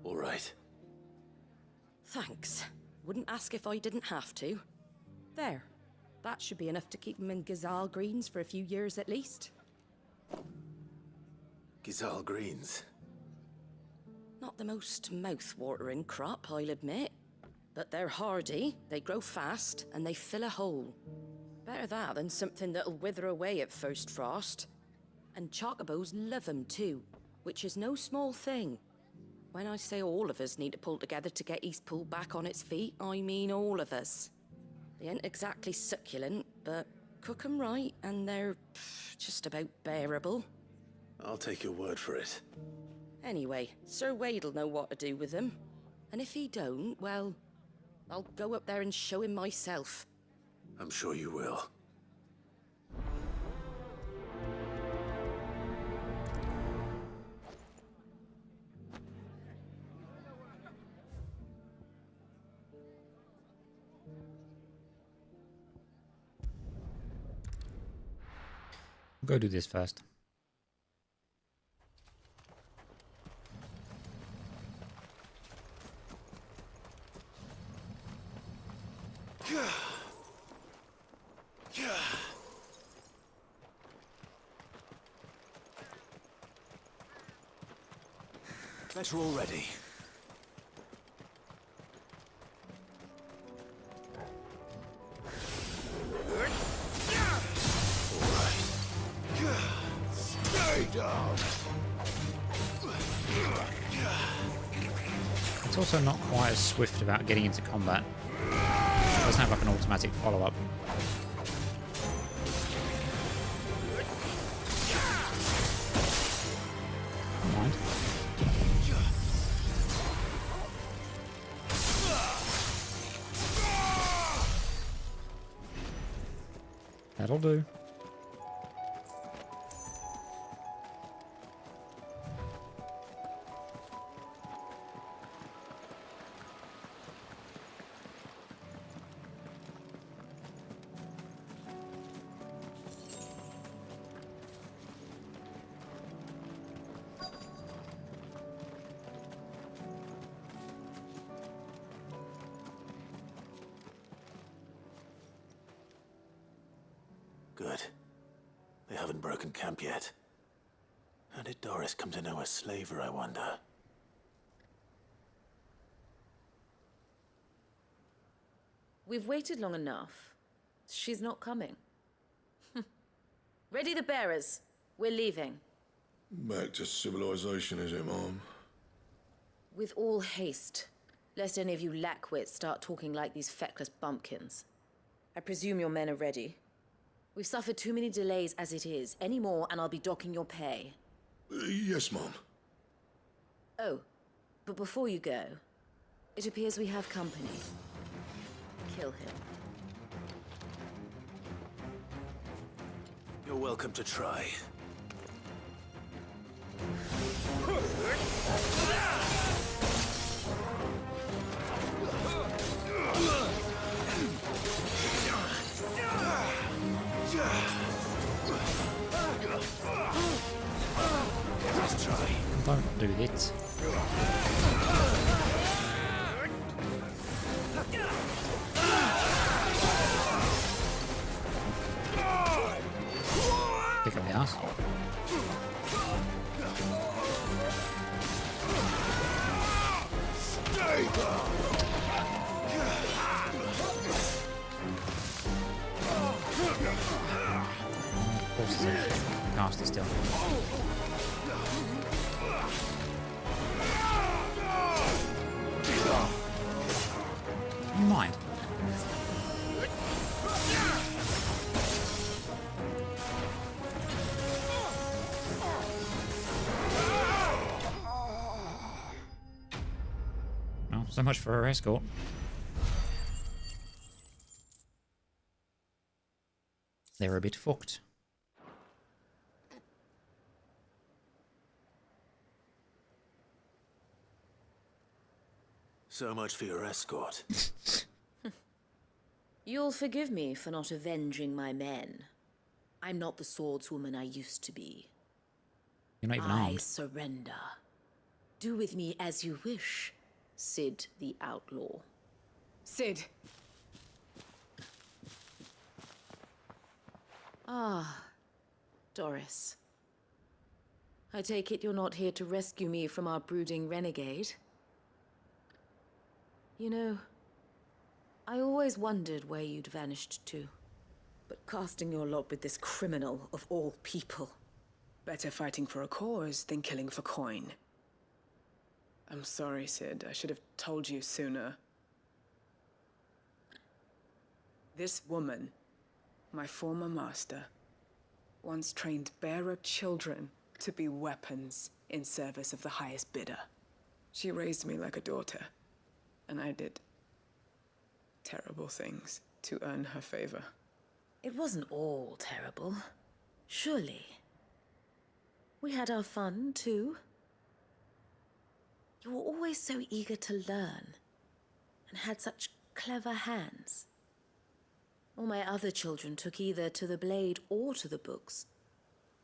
Speaker 3: All right.
Speaker 19: Thanks. Wouldn't ask if I didn't have to. There. That should be enough to keep him in Gazal Greens for a few years at least.
Speaker 3: Gazal Greens.
Speaker 19: Not the most mouth-watering crop, I'll admit. But they're hardy, they grow fast, and they fill a hole. Better that than something that'll wither away at first frost. And chocobos love 'em too, which is no small thing. When I say all of us need to pull together to get Eastpool back on its feet, I mean all of us. They ain't exactly succulent, but cook 'em right, and they're just about bearable.
Speaker 3: I'll take your word for it.
Speaker 19: Anyway, Sir Wade'll know what to do with them. And if he don't, well, I'll go up there and show him myself.
Speaker 3: I'm sure you will.
Speaker 1: I'll go do this first.
Speaker 3: Better already.
Speaker 6: Stay down.
Speaker 1: It's also not quite as swift about getting into combat. It doesn't have like an automatic follow-up. Never mind. That'll do.
Speaker 3: Good. They haven't broken camp yet. How did Doris come to know a slaver, I wonder?
Speaker 18: We've waited long enough. She's not coming. Ready the bearers. We're leaving.
Speaker 6: Back to civilization, is it, Mom?
Speaker 18: With all haste, lest any of you lackwits start talking like these feckless bumpkins. I presume your men are ready. We've suffered too many delays as it is. Any more, and I'll be docking your pay.
Speaker 6: Yes, Mom.
Speaker 18: Oh, but before you go, it appears we have company. Kill him.
Speaker 3: You're welcome to try. Let's try.
Speaker 1: Don't do this. Pick up the ass. Caster still. Mind. Well, so much for her escort. They're a bit fucked.
Speaker 3: So much for your escort.
Speaker 18: You'll forgive me for not avenging my men. I'm not the swordswoman I used to be.
Speaker 1: You're not even
Speaker 18: I
Speaker 1: armed.
Speaker 18: surrender. Do with me as you wish, Sid the Outlaw.
Speaker 11: Sid.
Speaker 18: Ah, Doris. I take it you're not here to rescue me from our brooding renegade? You know, I always wondered where you'd vanished to. But casting your lot with this criminal of all people.
Speaker 11: Better fighting for a cause than killing for coin. I'm sorry, Sid. I should have told you sooner. This woman, my former master, once trained bearer children to be weapons in service of the highest bidder. She raised me like a daughter, and I did terrible things to earn her favor.
Speaker 18: It wasn't all terrible, surely. We had our fun, too. You were always so eager to learn, and had such clever hands. All my other children took either to the blade or to the books.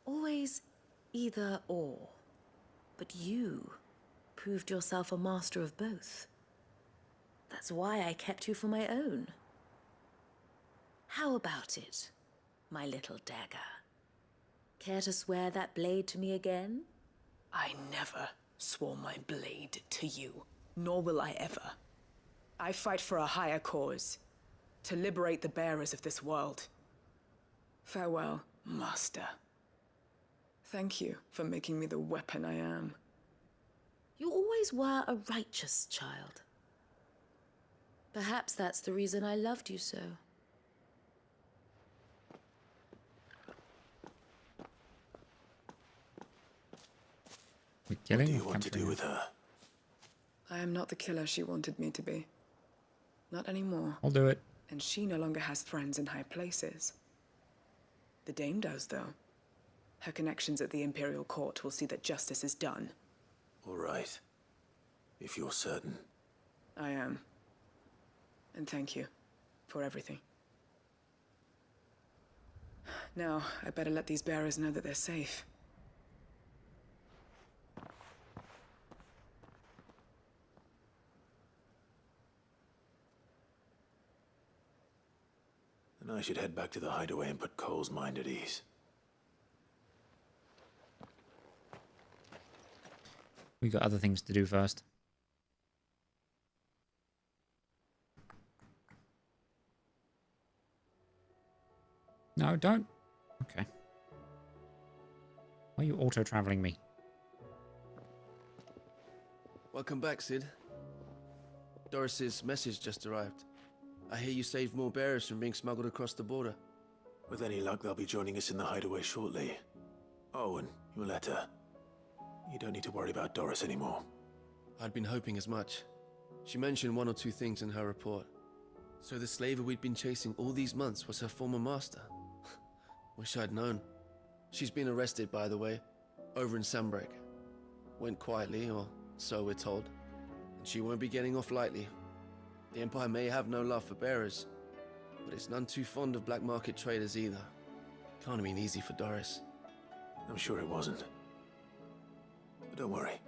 Speaker 18: Always either or. But you proved yourself a master of both. That's why I kept you for my own. How about it, my little dagger? Care to swear that blade to me again?
Speaker 11: I never swore my blade to you, nor will I ever. I fight for a higher cause, to liberate the bearers of this world. Farewell, Master. Thank you for making me the weapon I am.
Speaker 18: You always were a righteous child. Perhaps that's the reason I loved you so.
Speaker 1: We're killing?
Speaker 3: What do you want to do with her?
Speaker 11: I am not the killer she wanted me to be. Not anymore.
Speaker 1: I'll do it.
Speaker 11: And she no longer has friends in high places. The Dame does, though. Her connections at the Imperial Court will see that justice is done.
Speaker 3: All right. If you're certain.
Speaker 11: I am. And thank you for everything. Now, I better let these bearers know that they're safe.
Speaker 3: And I should head back to the hideaway and put Cole's mind at ease.
Speaker 1: We got other things to do first. No, don't. Okay. Why are you auto-traveling me?
Speaker 13: Welcome back, Sid. Doris's message just arrived. I hear you saved more bearers from being smuggled across the border.
Speaker 3: With any luck, they'll be joining us in the hideaway shortly. Oh, and your letter. You don't need to worry about Doris anymore.
Speaker 13: I'd been hoping as much. She mentioned one or two things in her report. So the slaver we'd been chasing all these months was her former master. Wish I'd known. She's been arrested, by the way, over in Sandbreak. Went quietly, or so we're told. And she won't be getting off lightly. The Empire may have no love for bearers, but it's none too fond of black market traders either. Can't have been easy for Doris.
Speaker 3: I'm sure it wasn't. But don't worry.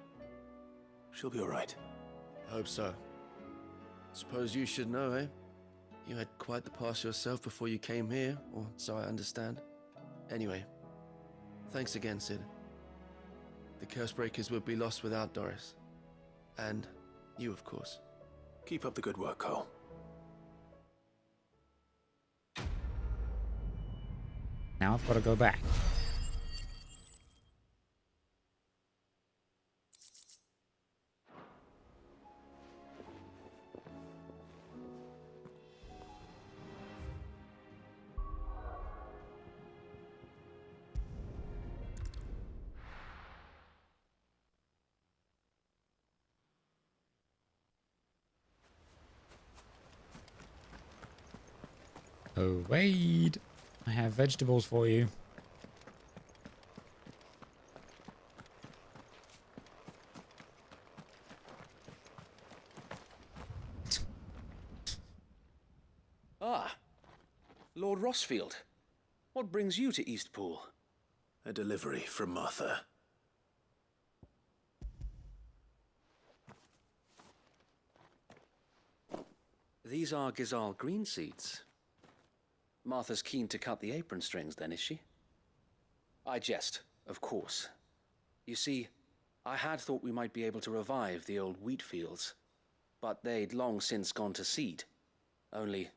Speaker 3: She'll be all right.
Speaker 13: I hope so. Suppose you should know, eh? You had quite the past yourself before you came here, or so I understand. Anyway, thanks again, Sid. The Cursebreakers would be lost without Doris. And you, of course.
Speaker 3: Keep up the good work, Cole.
Speaker 1: Now I've got to go back. Oh, wait. I have vegetables for you.
Speaker 13: Ah, Lord Rossfield. What brings you to Eastpool?
Speaker 3: A delivery from Martha.
Speaker 13: These are Gizal green seeds. Martha's keen to cut the apron strings, then, is she? I jest, of course. You see, I had thought we might be able to revive the old wheat fields, but they'd long since gone to seed, only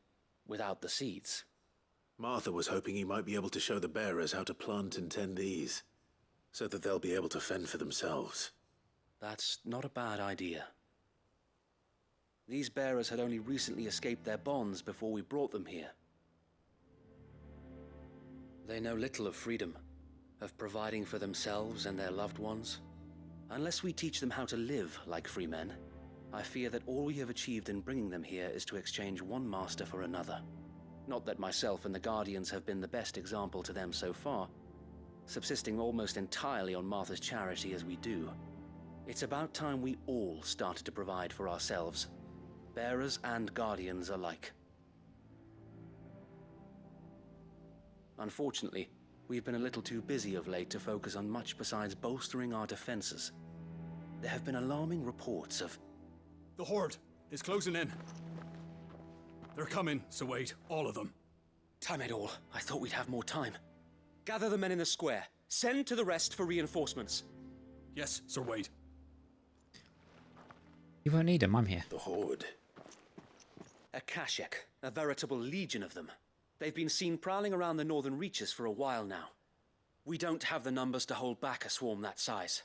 Speaker 13: without the seeds.
Speaker 3: Martha was hoping he might be able to show the bearers how to plant and tend these, so that they'll be able to fend for themselves.
Speaker 13: That's not a bad idea. These bearers had only recently escaped their bonds before we brought them here. They know little of freedom, of providing for themselves and their loved ones. Unless we teach them how to live like free men, I fear that all we have achieved in bringing them here is to exchange one master for another. Not that myself and the Guardians have been the best example to them so far, subsisting almost entirely on Martha's charity as we do. It's about time we all started to provide for ourselves, bearers and Guardians alike. Unfortunately, we've been a little too busy of late to focus on much besides bolstering our defenses. There have been alarming reports of...
Speaker 22: The Horde is closing in. They're coming, so wait, all of them.
Speaker 13: Time it all. I thought we'd have more time. Gather the men in the square. Send to the rest for reinforcements.
Speaker 22: Yes, Sir Wade.
Speaker 1: You won't need them, I'm here.
Speaker 3: The Horde.
Speaker 13: A Kashek, a veritable legion of them. They've been seen prowling around the northern reaches for a while now. We don't have the numbers to hold back a swarm that size.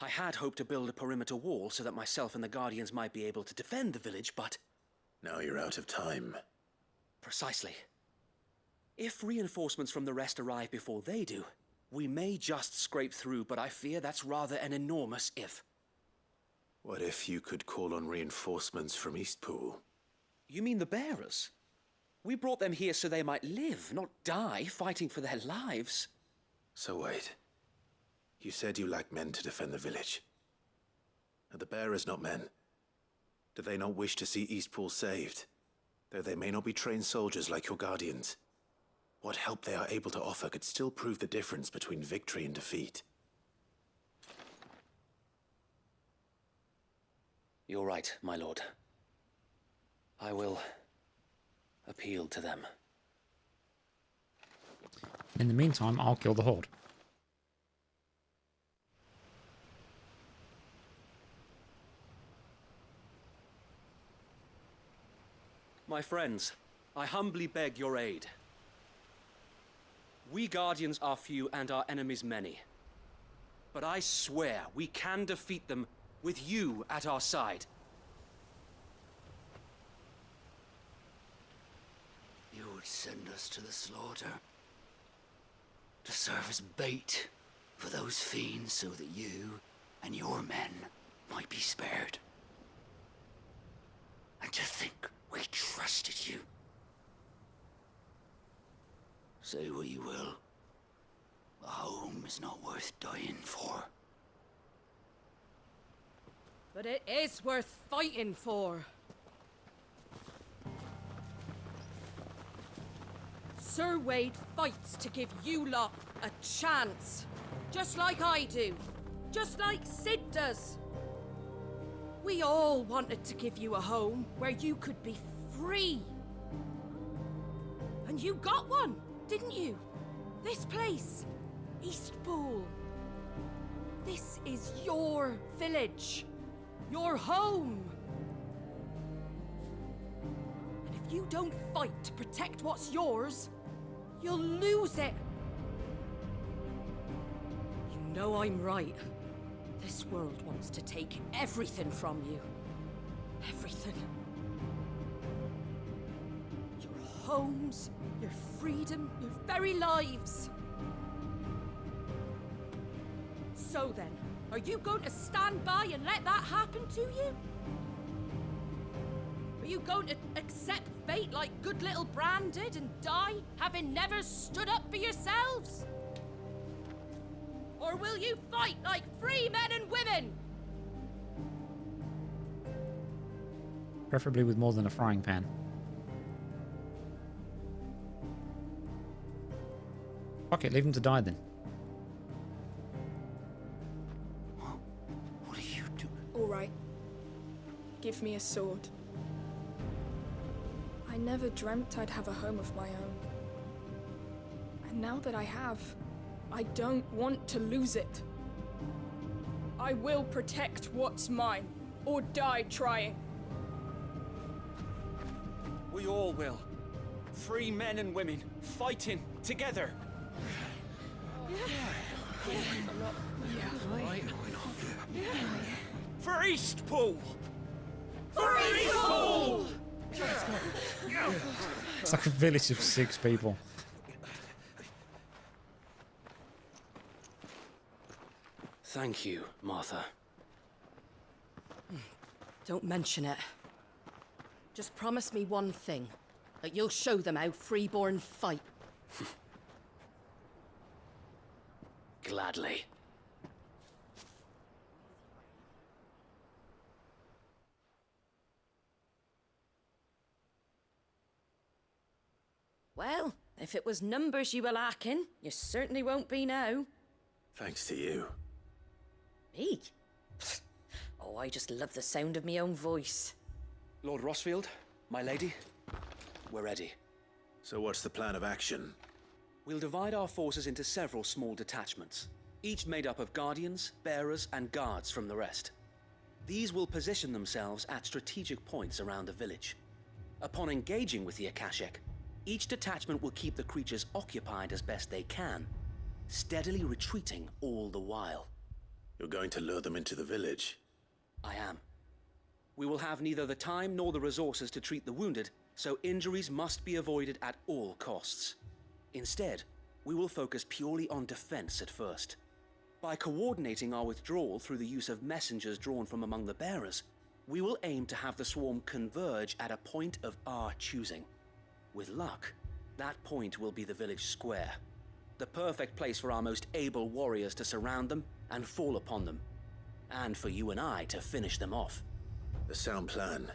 Speaker 13: I had hoped to build a perimeter wall so that myself and the Guardians might be able to defend the village, but...
Speaker 3: Now you're out of time.
Speaker 13: Precisely. If reinforcements from the rest arrive before they do, we may just scrape through, but I fear that's rather an enormous if.
Speaker 3: What if you could call on reinforcements from Eastpool?
Speaker 13: You mean the bearers? We brought them here so they might live, not die, fighting for their lives.
Speaker 3: So wait. You said you lack men to defend the village. Are the bearers not men? Do they not wish to see Eastpool saved? Though they may not be trained soldiers like your Guardians. What help they are able to offer could still prove the difference between victory and defeat.
Speaker 13: You're right, my lord. I will appeal to them.
Speaker 1: In the meantime, I'll kill the Horde.
Speaker 13: My friends, I humbly beg your aid. We Guardians are few and our enemies many. But I swear we can defeat them with you at our side.
Speaker 17: You would send us to the slaughter. To serve as bait for those fiends so that you and your men might be spared. And to think we trusted you. Say what you will. A home is not worth dying for.
Speaker 19: But it is worth fighting for. Sir Wade fights to give you lot a chance. Just like I do. Just like Sid does. We all wanted to give you a home where you could be free. And you got one, didn't you? This place, Eastpool. This is your village. Your home. And if you don't fight to protect what's yours, you'll lose it. You know I'm right. This world wants to take everything from you. Everything. Your homes, your freedom, your very lives. So then, are you going to stand by and let that happen to you? Are you going to accept fate like good little Bran did and die, having never stood up for yourselves? Or will you fight like free men and women?
Speaker 1: Preferably with more than a frying pan. Fuck it, leave him to die then.
Speaker 17: What are you doing?
Speaker 5: All right. Give me a sword. I never dreamt I'd have a home of my own. And now that I have, I don't want to lose it. I will protect what's mine, or die trying.
Speaker 13: We all will. Free men and women, fighting together. For Eastpool! For Eastpool!
Speaker 1: It's like a village of 6 people.
Speaker 13: Thank you, Martha.
Speaker 19: Don't mention it. Just promise me one thing. That you'll show them how freeborn fight.
Speaker 13: Gladly.
Speaker 19: Well, if it was numbers you were lacking, you certainly won't be now.
Speaker 3: Thanks to you.
Speaker 19: Me? Oh, I just love the sound of my own voice.
Speaker 13: Lord Rossfield, my lady, we're ready.
Speaker 3: So what's the plan of action?
Speaker 13: We'll divide our forces into several small detachments, each made up of guardians, bearers, and guards from the rest. These will position themselves at strategic points around the village. Upon engaging with the Akashic, each detachment will keep the creatures occupied as best they can, steadily retreating all the while.
Speaker 3: You're going to lure them into the village?
Speaker 13: I am. We will have neither the time nor the resources to treat the wounded, so injuries must be avoided at all costs. Instead, we will focus purely on defense at first. By coordinating our withdrawal through the use of messengers drawn from among the bearers, we will aim to have the swarm converge at a point of our choosing. With luck, that point will be the village square, the perfect place for our most able warriors to surround them and fall upon them, and for you and I to finish them off.
Speaker 3: A sound plan,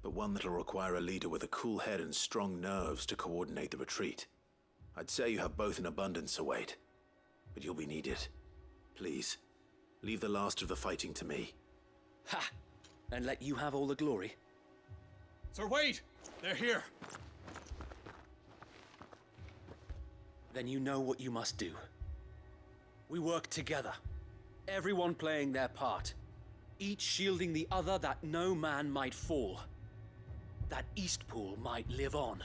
Speaker 3: but one that'll require a leader with a cool head and strong nerves to coordinate the retreat. I'd say you have both in abundance, Sir Wade, but you'll be needed. Please, leave the last of the fighting to me.
Speaker 13: Ha! And let you have all the glory.
Speaker 22: Sir Wade! They're here!
Speaker 13: Then you know what you must do. We work together, everyone playing their part, each shielding the other that no man might fall, that Eastpool might live on.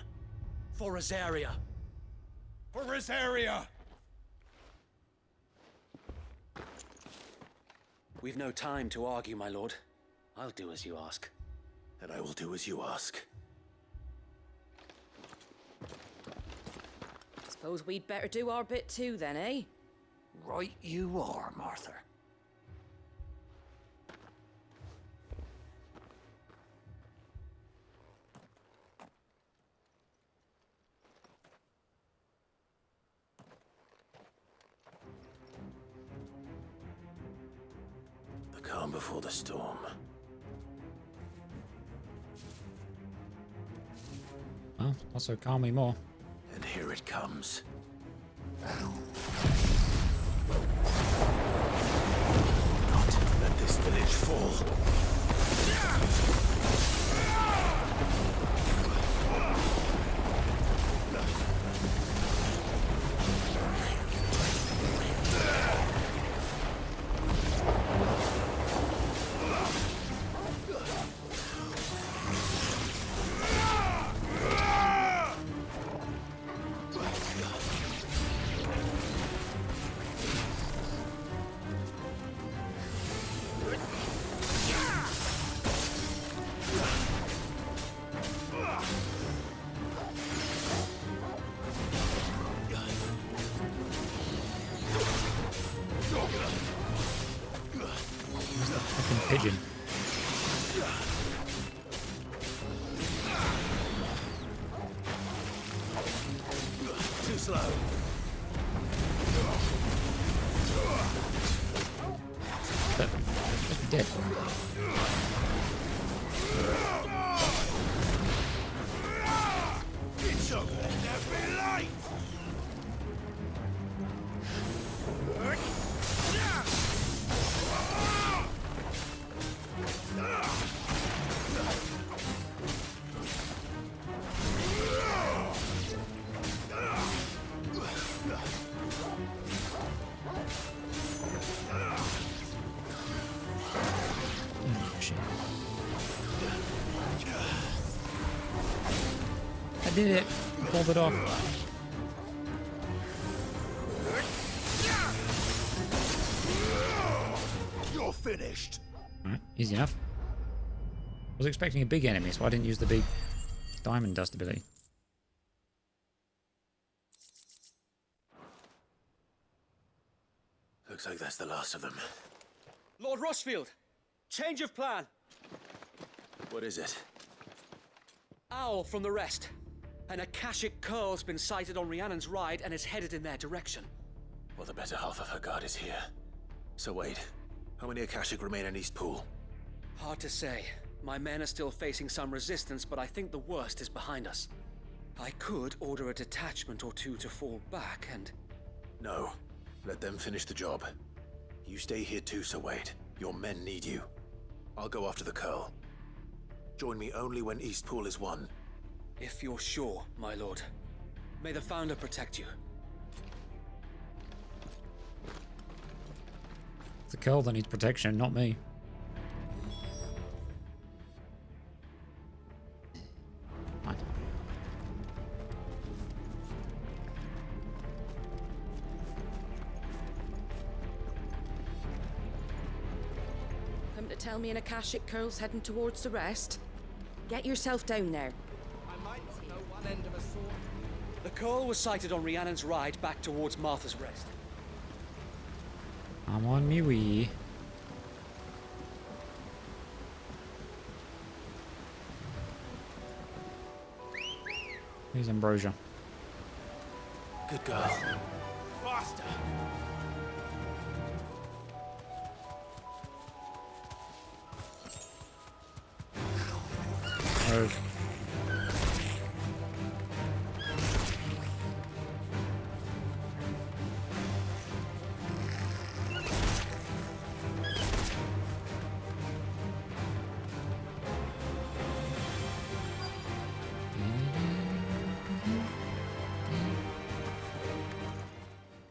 Speaker 13: For Rosaria. For
Speaker 12: For Rosaria!
Speaker 13: We've no time to argue, my lord. I'll do as you ask.
Speaker 3: And I will do as you ask.
Speaker 19: Suppose we'd better do our bit too, then, eh?
Speaker 17: Right you are, Martha.
Speaker 3: The calm before the storm.
Speaker 1: Well, also calm me more.
Speaker 3: And here it comes. Not let this village fall.
Speaker 1: Pigeon.
Speaker 12: Too slow.
Speaker 1: Just be dead.
Speaker 12: It's so good, never light!
Speaker 1: I did it. Pulled it off.
Speaker 12: You're finished.
Speaker 1: Alright, easy enough. I was expecting a big enemy, so I didn't use the big diamond dust ability.
Speaker 3: Looks like that's the last of them.
Speaker 2: Lord Rossfield, change of plan.
Speaker 3: What is it?
Speaker 2: Owl from the rest. An Akashic curl's been sighted on Rhiannon's ride and is headed in their direction.
Speaker 3: Well, the better half of her guard is here. So wait, how many Akashic remain in East Pool?
Speaker 2: Hard to say. My men are still facing some resistance, but I think the worst is behind us. I could order a detachment or two to fall back and...
Speaker 3: No. Let them finish the job. You stay here too, Sir Wade. Your men need you. I'll go after the Curl. Join me only when East Pool is won.
Speaker 2: If you're sure, my lord. May the Founder protect you.
Speaker 1: It's the Curl that needs protection, not me. Right.
Speaker 19: Come to tell me an Akashic curl's heading towards the rest? Get yourself down there.
Speaker 2: I might not know one end of a sword. The curl was sighted on Rhiannon's ride back towards Martha's Rest.
Speaker 1: I'm on me wee. Here's Ambrosia.
Speaker 3: Good girl.
Speaker 12: Faster!
Speaker 1: Oh.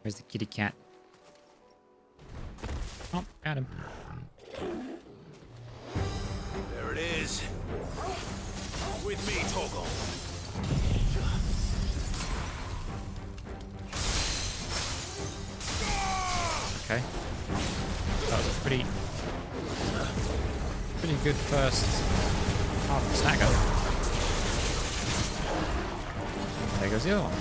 Speaker 1: Where's the kitty cat? Oh, got him.
Speaker 12: There it is. With me, Toggle.
Speaker 1: Okay. That was a pretty good first half of the stagger. There goes the other one.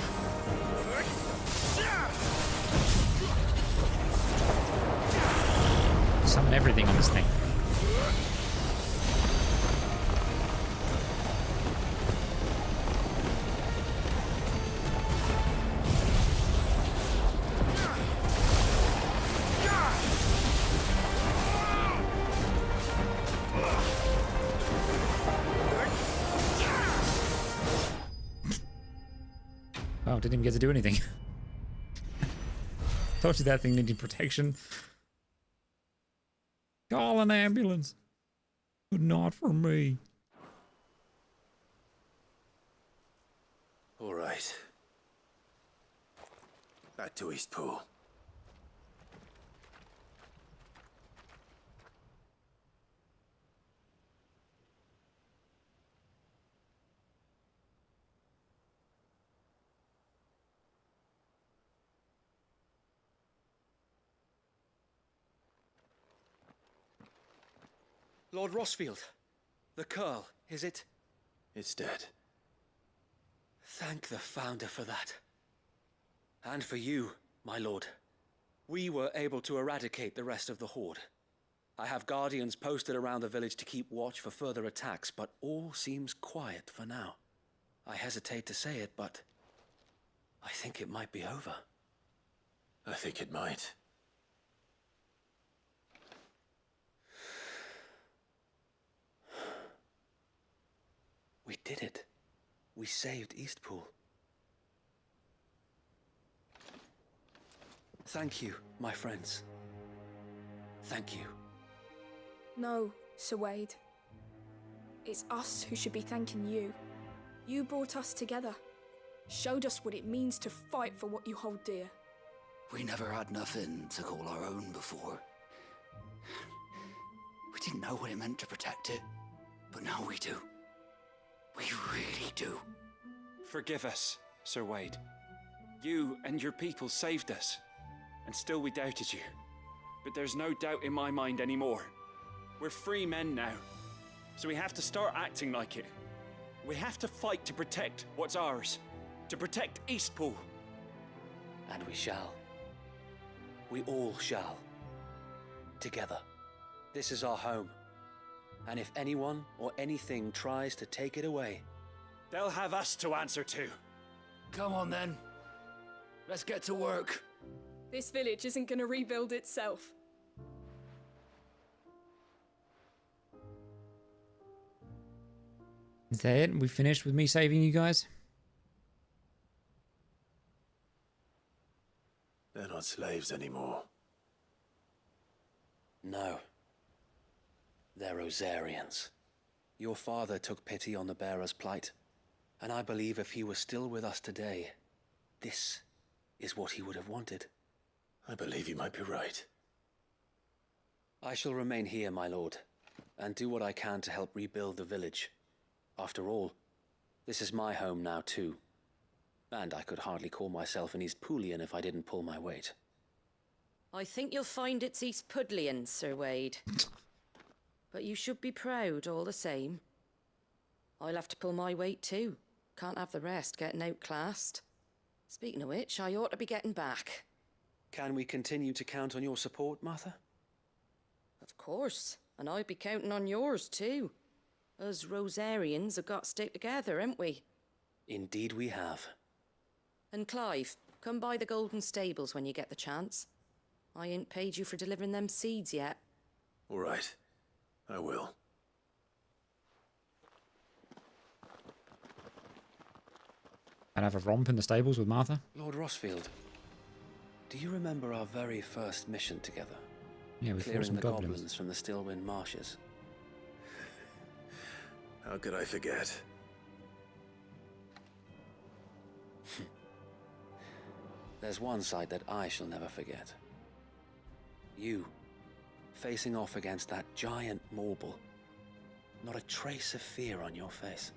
Speaker 1: Summon everything on this thing. Oh, didn't even get to do anything. Told you that thing needed protection. Call an ambulance. But not for me.
Speaker 3: All right. Back to Eastpool.
Speaker 13: Lord Rossfield, the Curl, is it?
Speaker 3: It's dead.
Speaker 13: Thank the Founder for that. And for you, my lord. We were able to eradicate the rest of the Horde. I have guardians posted around the village to keep watch for further attacks, but all seems quiet for now. I hesitate to say it, but I think it might be over.
Speaker 3: I think it might.
Speaker 13: We did it. We saved Eastpool. Thank you, my friends. Thank you.
Speaker 5: No, Sir Wade. It's us who should be thanking you. You brought us together. Showed us what it means to fight for what you hold dear.
Speaker 17: We never had nothing to call our own before. We didn't know what it meant to protect it, but now we do. We really do.
Speaker 8: Forgive us, Sir Wade. You and your people saved us, and still we doubted you. But there's no doubt in my mind anymore. We're free men now, so we have to start acting like it. We have to fight to protect what's ours, to protect Eastpool.
Speaker 13: And we shall. We all shall. Together. This is our home. And if anyone or anything tries to take it away,
Speaker 20: they'll have us to answer to.
Speaker 17: Come on then. Let's get to work.
Speaker 5: This village isn't gonna rebuild itself.
Speaker 1: Is that it? We finished with me saving you guys?
Speaker 3: They're not slaves anymore.
Speaker 13: no. They're Rosarians. Your father took pity on the bearer's plight, and I believe if he were still with us today, this is what he would have wanted.
Speaker 3: I believe you might be right.
Speaker 13: I shall remain here, my lord, and do what I can to help rebuild the village. After all, this is my home now too. And I could hardly call myself an Eastpoolian if I didn't pull my weight.
Speaker 19: I think you'll find it's Eastpudlian, Sir Wade. But you should be proud all the same. I'll have to pull my weight too. Can't have the rest getting outclassed. Speaking of which, I ought to be getting back.
Speaker 13: Can we continue to count on your support, Martha?
Speaker 19: Of course, and I'd be counting on yours too. Us Rosarians have got to stick together, haven't we?
Speaker 13: Indeed we have.
Speaker 19: And Clive, come by the Golden Stables when you get the chance. I ain't paid you for delivering them seeds yet.
Speaker 3: All right. I will.
Speaker 1: I'd have a romp in the stables with Martha.
Speaker 13: Lord Rossfield, do you remember our very first mission together?
Speaker 1: Yeah, we fought
Speaker 13: Clearing
Speaker 1: some
Speaker 13: the
Speaker 1: goblins
Speaker 13: from the Stillwind marshes.
Speaker 3: How could I forget?
Speaker 13: There's one sight that I shall never forget. You, facing off against that giant Morble. Not a trace of fear on your face.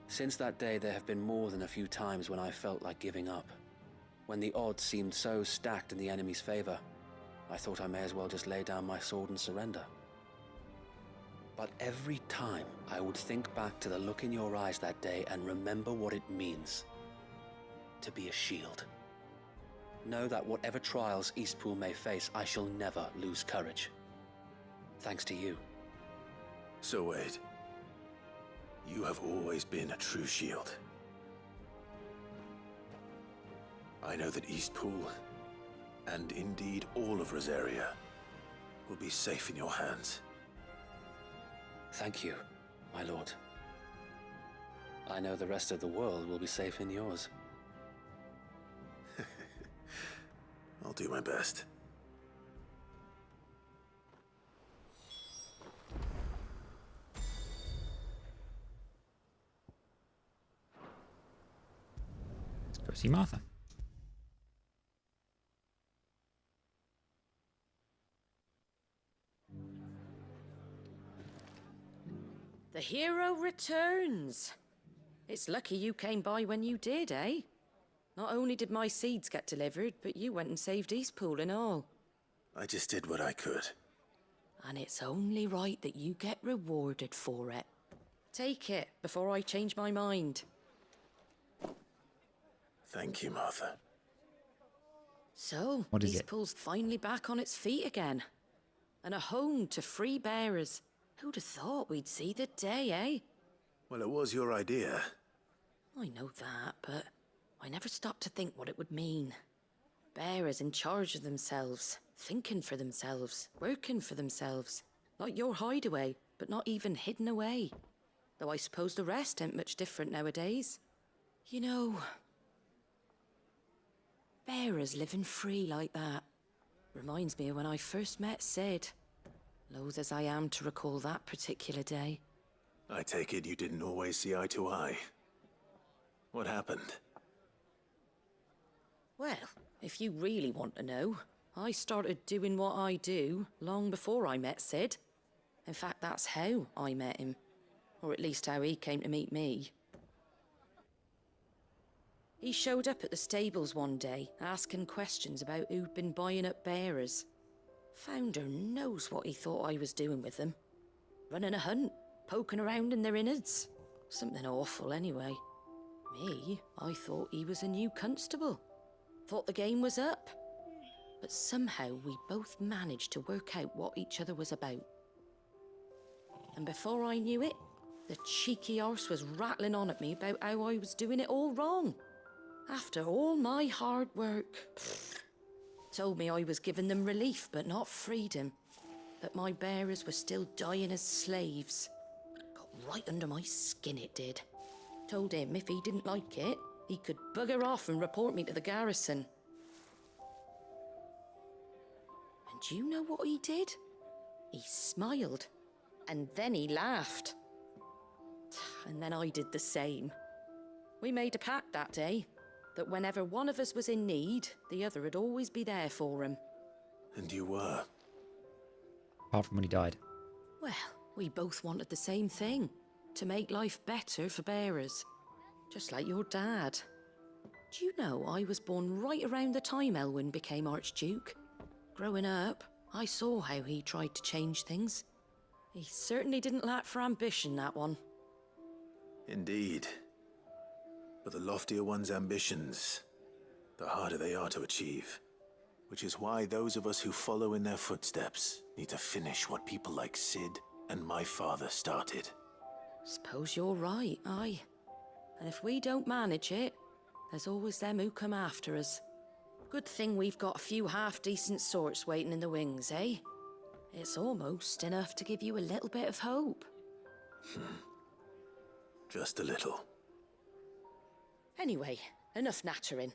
Speaker 13: Since that day, there have been more than a few times when I felt like giving up. When the odds seemed so stacked in the enemy's favor, I thought I may as well just lay down my sword and surrender. But every time I would think back to the look in your eyes that day and remember what it means to be a shield. Know that whatever trials Eastpool may face, I shall never lose courage. Thanks to you.
Speaker 3: So Wade, you have always been a true shield. I know that Eastpool, and indeed all of Rosaria, will be safe in your hands.
Speaker 13: Thank you, my lord. I know the rest of the world will be safe in yours.
Speaker 3: I'll do my best.
Speaker 1: Let's go see Martha.
Speaker 19: The hero returns. It's lucky you came by when you did, eh? Not only did my seeds get delivered, but you went and saved Eastpool and all.
Speaker 3: I just did what I could.
Speaker 19: And it's only right that you get rewarded for it. Take it before I change my mind.
Speaker 3: Thank you, Martha.
Speaker 19: So,
Speaker 1: What is it?
Speaker 19: Eastpool's finally back on its feet again. And a home to free bearers. Who'd have thought we'd see the day, eh?
Speaker 3: Well, it was your idea.
Speaker 19: I know that, but I never stopped to think what it would mean. Bearers in charge of themselves, thinking for themselves, working for themselves. Not your hideaway, but not even hidden away. Though I suppose the rest ain't much different nowadays. You know, bearers living free like that reminds me of when I first met Sid. Loath as I am to recall that particular day.
Speaker 3: I take it you didn't always see eye to eye. What happened?
Speaker 19: Well, if you really want to know, I started doing what I do long before I met Sid. In fact, that's how I met him. Or at least how he came to meet me. He showed up at the stables one day, asking questions about who'd been buying up bearers. Founder knows what he thought I was doing with them. Running a hunt, poking around in their innards. Something awful anyway. Me, I thought he was a new constable. Thought the game was up. But somehow we both managed to work out what each other was about. And before I knew it, the cheeky arse was rattling on at me about how I was doing it all wrong. After all my hard work. Told me I was giving them relief, but not freedom. That my bearers were still dying as slaves. Got right under my skin, it did. Told him if he didn't like it, he could bugger off and report me to the garrison. And do you know what he did? He smiled. And then he laughed. And then I did the same. We made a pact that day. That whenever one of us was in need, the other would always be there for him.
Speaker 3: And you were?
Speaker 1: Apart from when he died.
Speaker 19: Well, we both wanted the same thing. To make life better for bearers. Just like your dad. Do you know I was born right around the time Elwyn became Archduke? Growing up, I saw how he tried to change things. He certainly didn't lack for ambition, that one.
Speaker 3: Indeed. But the loftier one's ambitions, the harder they are to achieve. Which is why those of us who follow in their footsteps need to finish what people like Sid and my father started.
Speaker 19: Suppose you're right, aye. And if we don't manage it, there's always them who come after us. Good thing we've got a few half-decent sorts waiting in the wings, eh? It's almost enough to give you a little bit of hope.
Speaker 3: Just a little.
Speaker 19: Anyway, enough nattering.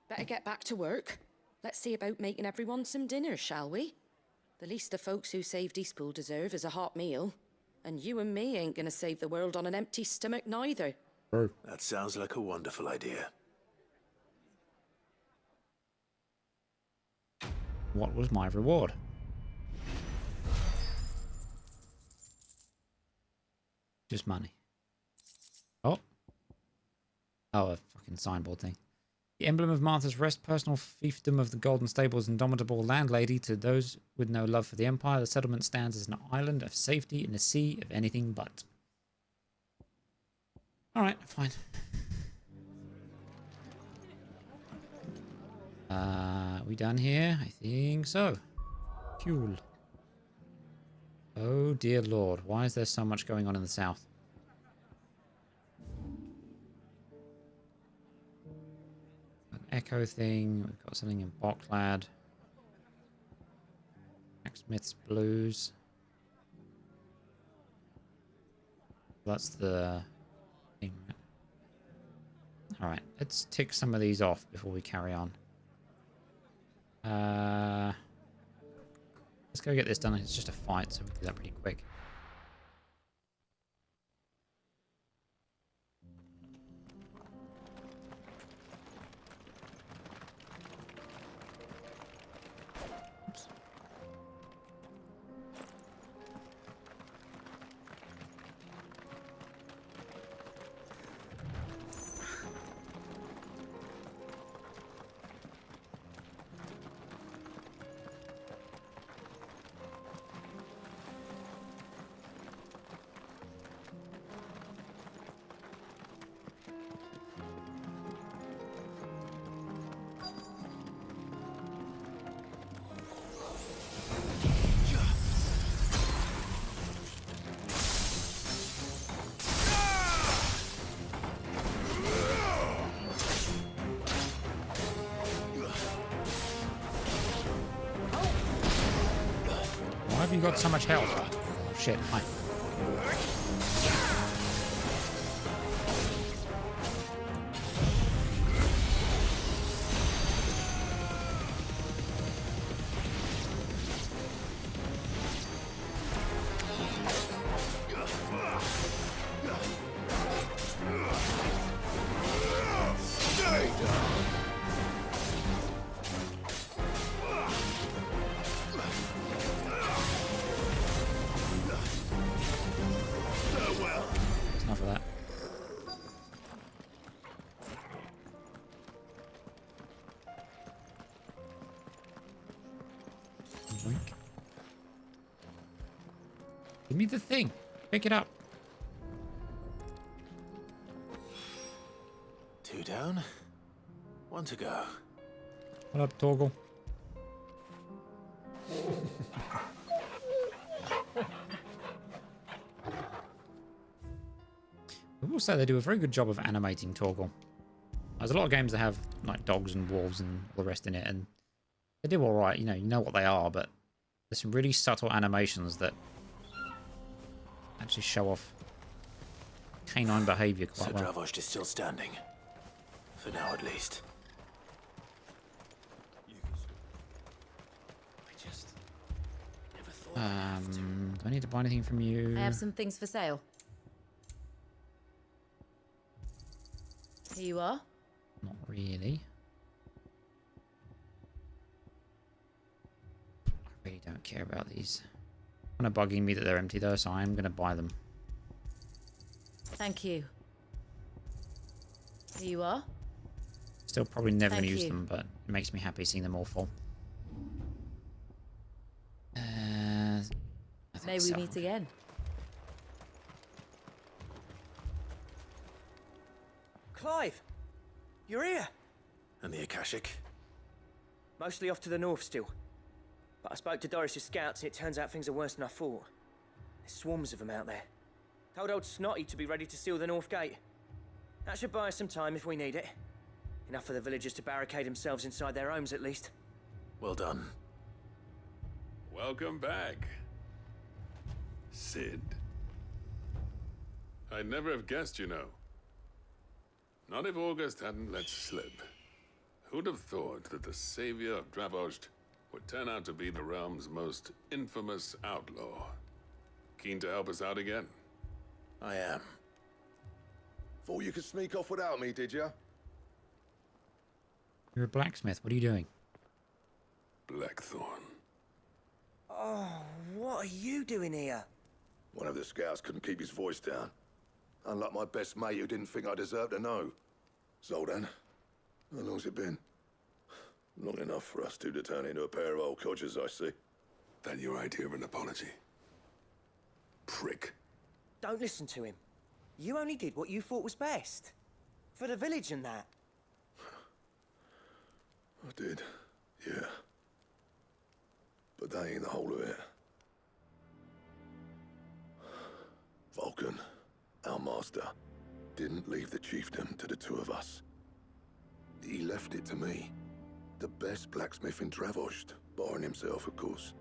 Speaker 19: Better get back to work. Let's see about making everyone some dinner, shall we? The least the folks who saved Eastpool deserve is a hot meal. And you and me ain't gonna save the world on an empty stomach neither.
Speaker 3: That sounds like a wonderful idea.
Speaker 1: What was my reward? Just money. Oh. Oh, a fucking signboard thing. The emblem of Martha's Rest, personal fiefdom of the Golden Stable's indomitable landlady. To those with no love for the Empire, the settlement stands as an island of safety in a sea of anything but. Alright, fine. We done here? I think so. Cool. Oh dear lord, why is there so much going on in the south? An echo thing, we've got something in Bocklad. Blacksmith's Blues. That's the thing. Alright, let's tick some of these off before we carry on. Let's go get this done. It's just a fight, so we can do that pretty quick. Oops. Why have you got so much health? Oh, shit, hi. Enough of that. Boink. Give me the thing. Pick it up.
Speaker 3: 2 down, 1 to go.
Speaker 1: What up, Torgal? I will say they do a very good job of animating Torgal. There's a lot of games that have like dogs and wolves and all the rest in it, and they do all right. You know what they are, but there's some really subtle animations that actually show off canine behaviour quite well.
Speaker 3: Dravost is still standing. For now, at least.
Speaker 1: Do I need to buy anything from you?
Speaker 18: I have some things for sale. Here you are.
Speaker 1: Not really. I really don't care about these. Kind of bugging me that they're empty though, so I am going to buy them.
Speaker 18: Thank you. Here you are.
Speaker 1: Still probably never going to
Speaker 18: Thank
Speaker 1: use
Speaker 18: you.
Speaker 1: them, but it makes me happy seeing them all full. I think
Speaker 18: May we
Speaker 1: so.
Speaker 18: meet again.
Speaker 2: Clive! You're here!
Speaker 3: And the Akashic?
Speaker 2: Mostly off to the north still. But I spoke to Doris's scouts and it turns out things are worse than I thought. There's swarms of them out there. Told old Snotty to be ready to seal the north gate. That should buy us some time if we need it. Enough for the villagers to barricade themselves inside their homes at least.
Speaker 3: Well done.
Speaker 21: Welcome back, Sid. I'd never have guessed, you know. Not if August hadn't let slip. Who'd have thought that the savior of Dravost would turn out to be the realm's most infamous outlaw? Keen to help us out again?
Speaker 3: I am.
Speaker 6: Thought you could sneak off without me, did ya?
Speaker 1: You're a blacksmith. What are you doing?
Speaker 21: Blackthorn.
Speaker 2: Oh, what are you doing here?
Speaker 6: One of the scouts couldn't keep his voice down. Unlike my best mate who didn't think I deserved to know. Zoldan, How long's it been? Long enough for us two to turn into a pair of old codgers, I see. That your idea of an apology? Prick.
Speaker 2: Don't listen to him. You only did what you thought was best. For the village and that.
Speaker 6: I did, yeah. But that ain't the whole of it. Vulcan, our master, didn't leave the chiefdom to the two of us. He left it to me. The best blacksmith in Dravost, barring himself, of course.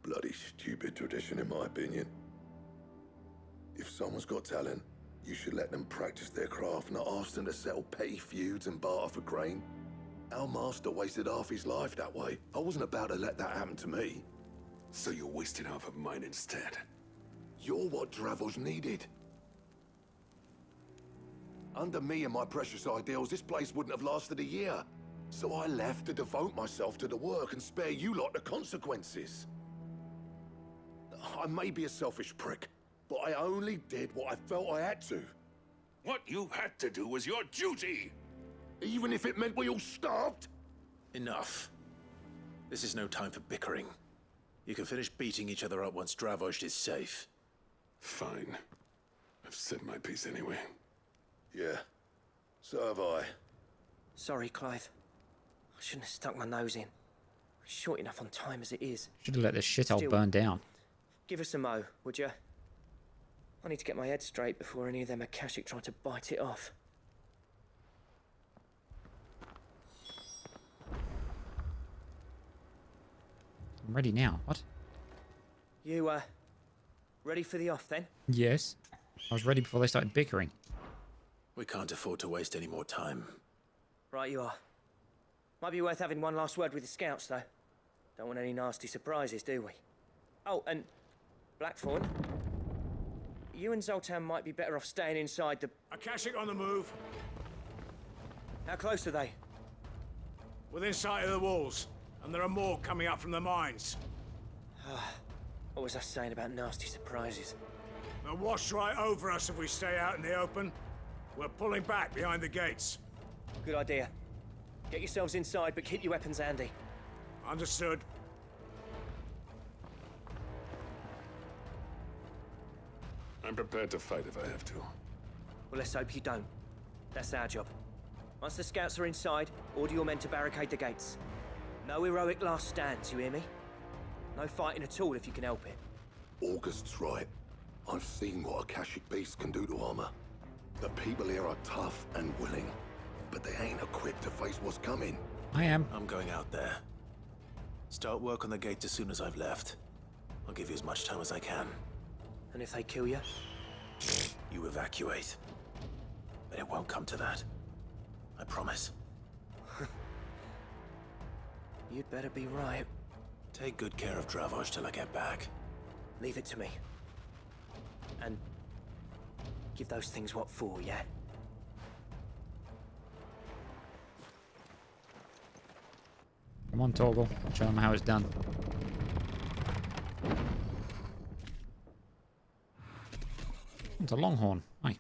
Speaker 6: Bloody stupid tradition, in my opinion. If someone's got talent, you should let them practice their craft, not ask them to settle petty feuds and barter for grain. Our master wasted half his life that way. I wasn't about to let that happen to me. So you're wasting half of mine instead? You're what Dravost needed. Under me and my precious ideals, this place wouldn't have lasted a year. So I left to devote myself to the work and spare you lot the consequences. I may be a selfish prick, but I only did what I felt I had to.
Speaker 20: What you had to do was your duty!
Speaker 6: Even if it meant we all starved?
Speaker 3: Enough. This is no time for bickering. You can finish beating each other up once Dravost is safe.
Speaker 6: Fine. I've said my piece anyway. Yeah, so have I.
Speaker 2: Sorry, Clive. I shouldn't have stuck my nose in. Short enough on time as it is.
Speaker 1: Should have let this shithole
Speaker 2: Still,
Speaker 1: burn down.
Speaker 2: Give us a mo, would you? I need to get my head straight before any of them Akashic try to bite it off.
Speaker 1: I'm ready now. What?
Speaker 2: You, ready for the off then?
Speaker 1: Yes. I was ready before they started bickering.
Speaker 3: We can't afford to waste any more time.
Speaker 2: Right you are. Might be worth having one last word with the scouts, though. Don't want any nasty surprises, do we? Oh, and Blackthorn, you and Zoltan might be better off staying inside the...
Speaker 12: Akashic on the move.
Speaker 2: How close are they?
Speaker 12: Within sight of the walls. And there are more coming up from the mines.
Speaker 2: What was I saying about nasty surprises?
Speaker 12: They'll wash right over us if we stay out in the open. We're pulling back behind the gates.
Speaker 2: Good idea. Get yourselves inside, but keep your weapons handy.
Speaker 12: Understood.
Speaker 6: I'm prepared to fight if I have to.
Speaker 2: Well, let's hope you don't. That's our job. Once the scouts are inside, order your men to barricade the gates. No heroic last stands, you hear me? No fighting at all if you can help it.
Speaker 6: August's right. I've seen what Akashic beasts can do to armor. The people here are tough and willing, but they ain't equipped to face what's coming.
Speaker 1: I am.
Speaker 3: I'm going out there. Start work on the gate as soon as I've left. I'll give you as much time as I can.
Speaker 2: And if they kill you?
Speaker 3: You evacuate. But it won't come to that. I promise.
Speaker 2: You'd better be right.
Speaker 3: Take good care of Dravost till I get back.
Speaker 2: Leave it to me. And give those things what for, yeah?
Speaker 1: Come on, Torgal. Show them how it's done. It's a longhorn. Hi.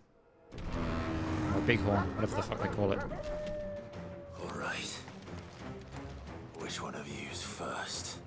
Speaker 1: Or a bighorn, whatever the fuck they call it.
Speaker 3: All right. Which one of you's first?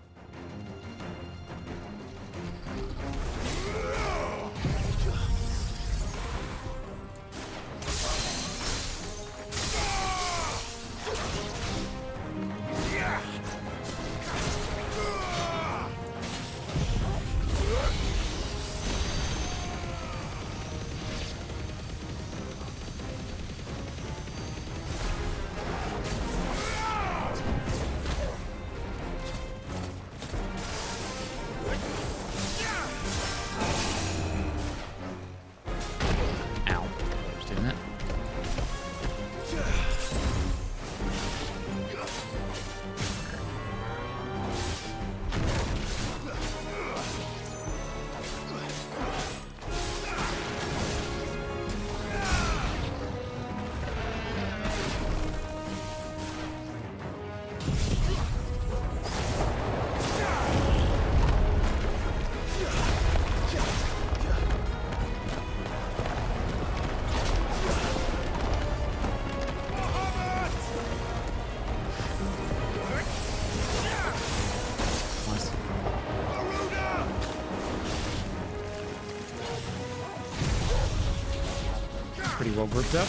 Speaker 1: well grouped up.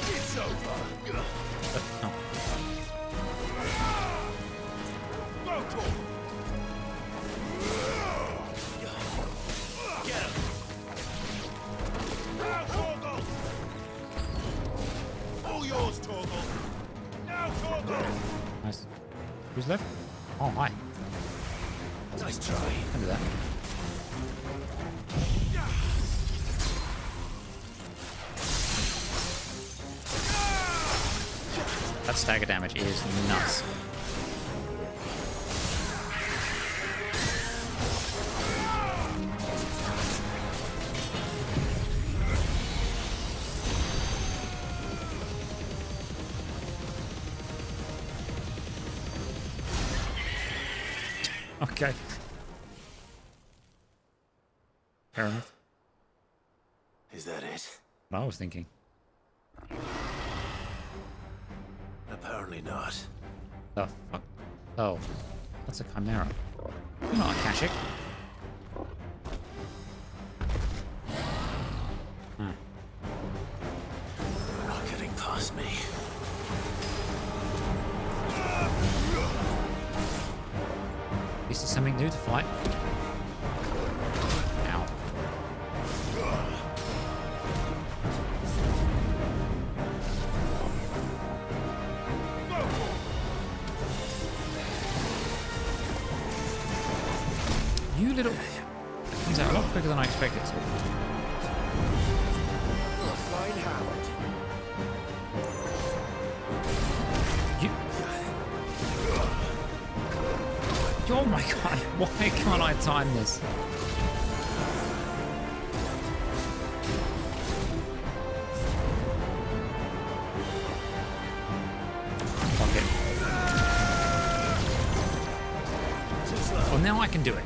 Speaker 12: It's over.
Speaker 1: Oh.
Speaker 12: Get him. Now, Torgal. All yours, Torgal. Now, Torgal.
Speaker 1: Nice. Who's left? Oh, hi.
Speaker 12: Nice try.
Speaker 1: Can do that. That stagger damage is nuts. Okay. Fair enough.
Speaker 3: Is that it?
Speaker 1: What I was thinking.
Speaker 3: Apparently not.
Speaker 1: The fuck? Oh. That's a chimera. You're not a Kashik. Hmm.
Speaker 3: You're not getting past me.
Speaker 1: This is something new to fight. Ow. You little... That comes out a lot quicker than I expected to.
Speaker 12: Fine, Howard.
Speaker 1: You... Oh my god, why can't I time this? Fuck it. Well, now I can do it.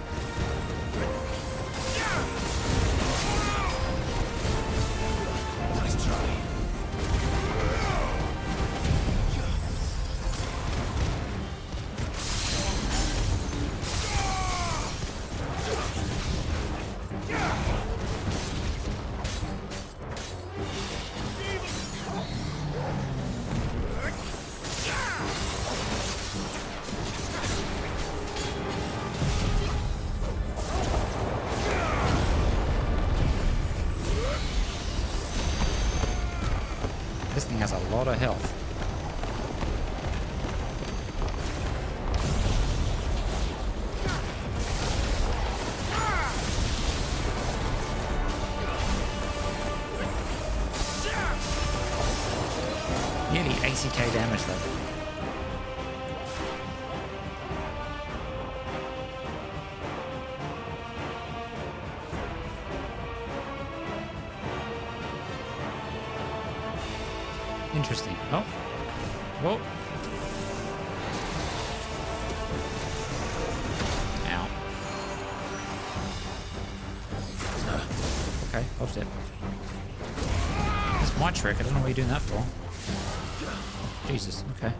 Speaker 12: Nice try.
Speaker 1: This thing has a lot of health. Nearly 80k damage though. Interesting. Oh. Whoa. Ow. Okay, dodged it. That's my trick. I don't know what you're doing that for. Jesus, okay.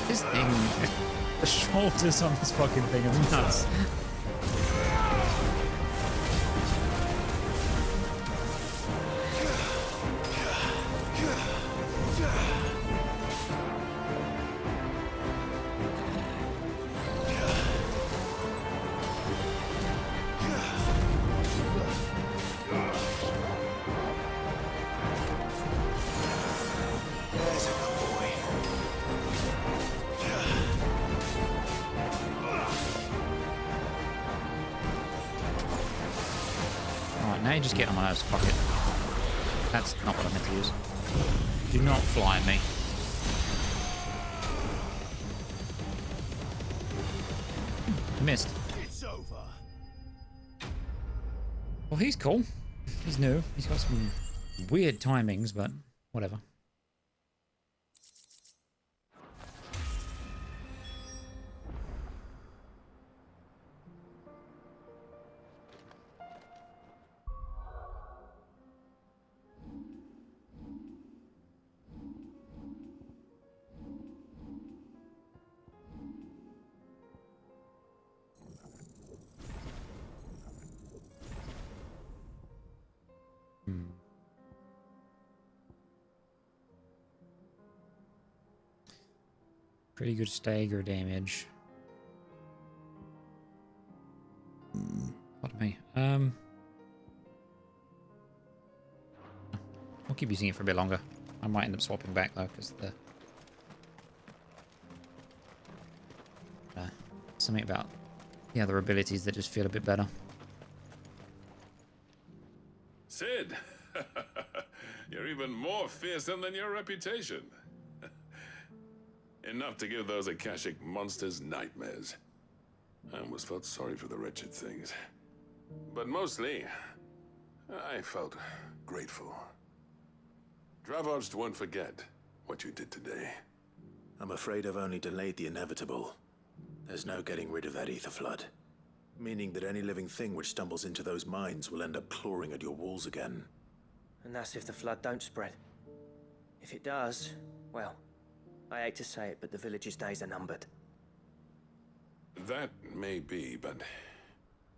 Speaker 1: This thing, the shoulders on this fucking thing are nuts. Now you just get on my nose. Fuck it. That's not what I meant to use. Do not fly at me. missed.
Speaker 12: It's over.
Speaker 1: Well, he's cool. He's new. He's got some weird timings, but whatever. Pretty good stagger damage. Pardon me. I'll keep using it for a bit longer. I might end up swapping back though, because the something about the other abilities that just feel a bit better.
Speaker 10: Sid, you're even more fearsome than your reputation. Enough to give those Akashic monsters nightmares. I almost felt sorry for the wretched things. But mostly, I felt grateful. Dravoged won't forget what you did today.
Speaker 3: I'm afraid I've only delayed the inevitable. There's no getting rid of that ether flood. Meaning that any living thing which stumbles into those mines will end up clawing at your walls again.
Speaker 2: And that's if the flood don't spread. If it does, well, I hate to say it, but the village's days are numbered.
Speaker 10: That may be, but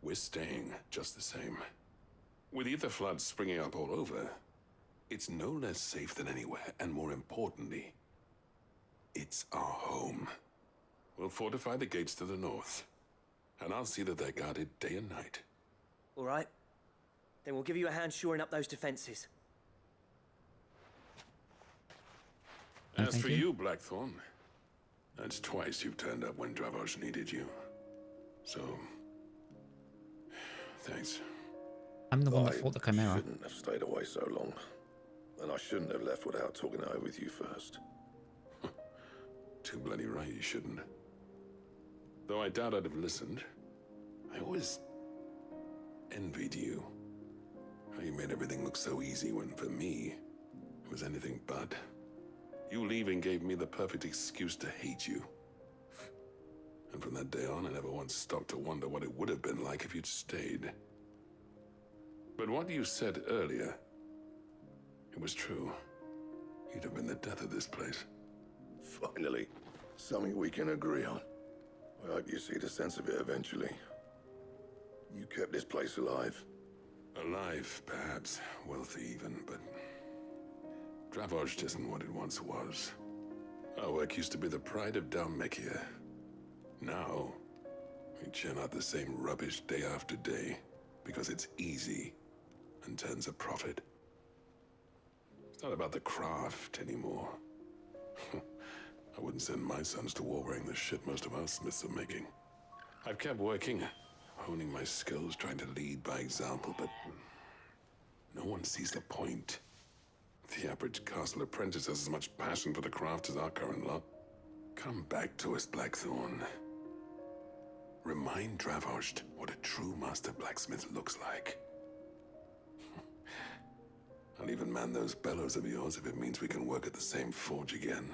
Speaker 10: we're staying just the same. With ether floods springing up all over, it's no less safe than anywhere, and more importantly, it's our home. We'll fortify the gates to the north, and I'll see that they're guarded day and night.
Speaker 2: All right. Then we'll give you a hand shoring up those defenses.
Speaker 10: As for you, Blackthorn, that's twice you've turned up when Dravos needed you. So, thanks.
Speaker 1: I'm the one that fought the Chimera.
Speaker 6: I shouldn't have stayed away so long. And I shouldn't have left without talking it over with you first.
Speaker 10: Too bloody right you shouldn't. Though I doubt I'd have listened. I always envied you. How you made everything look so easy when, for me, it was anything but. You leaving gave me the perfect excuse to hate you. And from that day on, I never once stopped to wonder what it would have been like if you'd stayed. But what you said earlier, it was true. You'd have been the death of this place.
Speaker 6: Finally, something we can agree on. I hope you see the sense of it eventually. You kept this place alive.
Speaker 10: Alive, perhaps. Wealthy even, but Dravoj isn't what it once was. Our work used to be the pride of Dalmekia. Now, we churn out the same rubbish day after day because it's easy and turns a profit. It's not about the craft anymore. I wouldn't send my sons to war wearing the shit most of our smiths are making. I've kept working, honing my skills, trying to lead by example, but no one sees the point. The average castle apprentice has as much passion for the craft as our current lot. Come back to us, Blackthorn. Remind Dravosht what a true master blacksmith looks like. I'll even man those bellows of yours if it means we can work at the same forge again.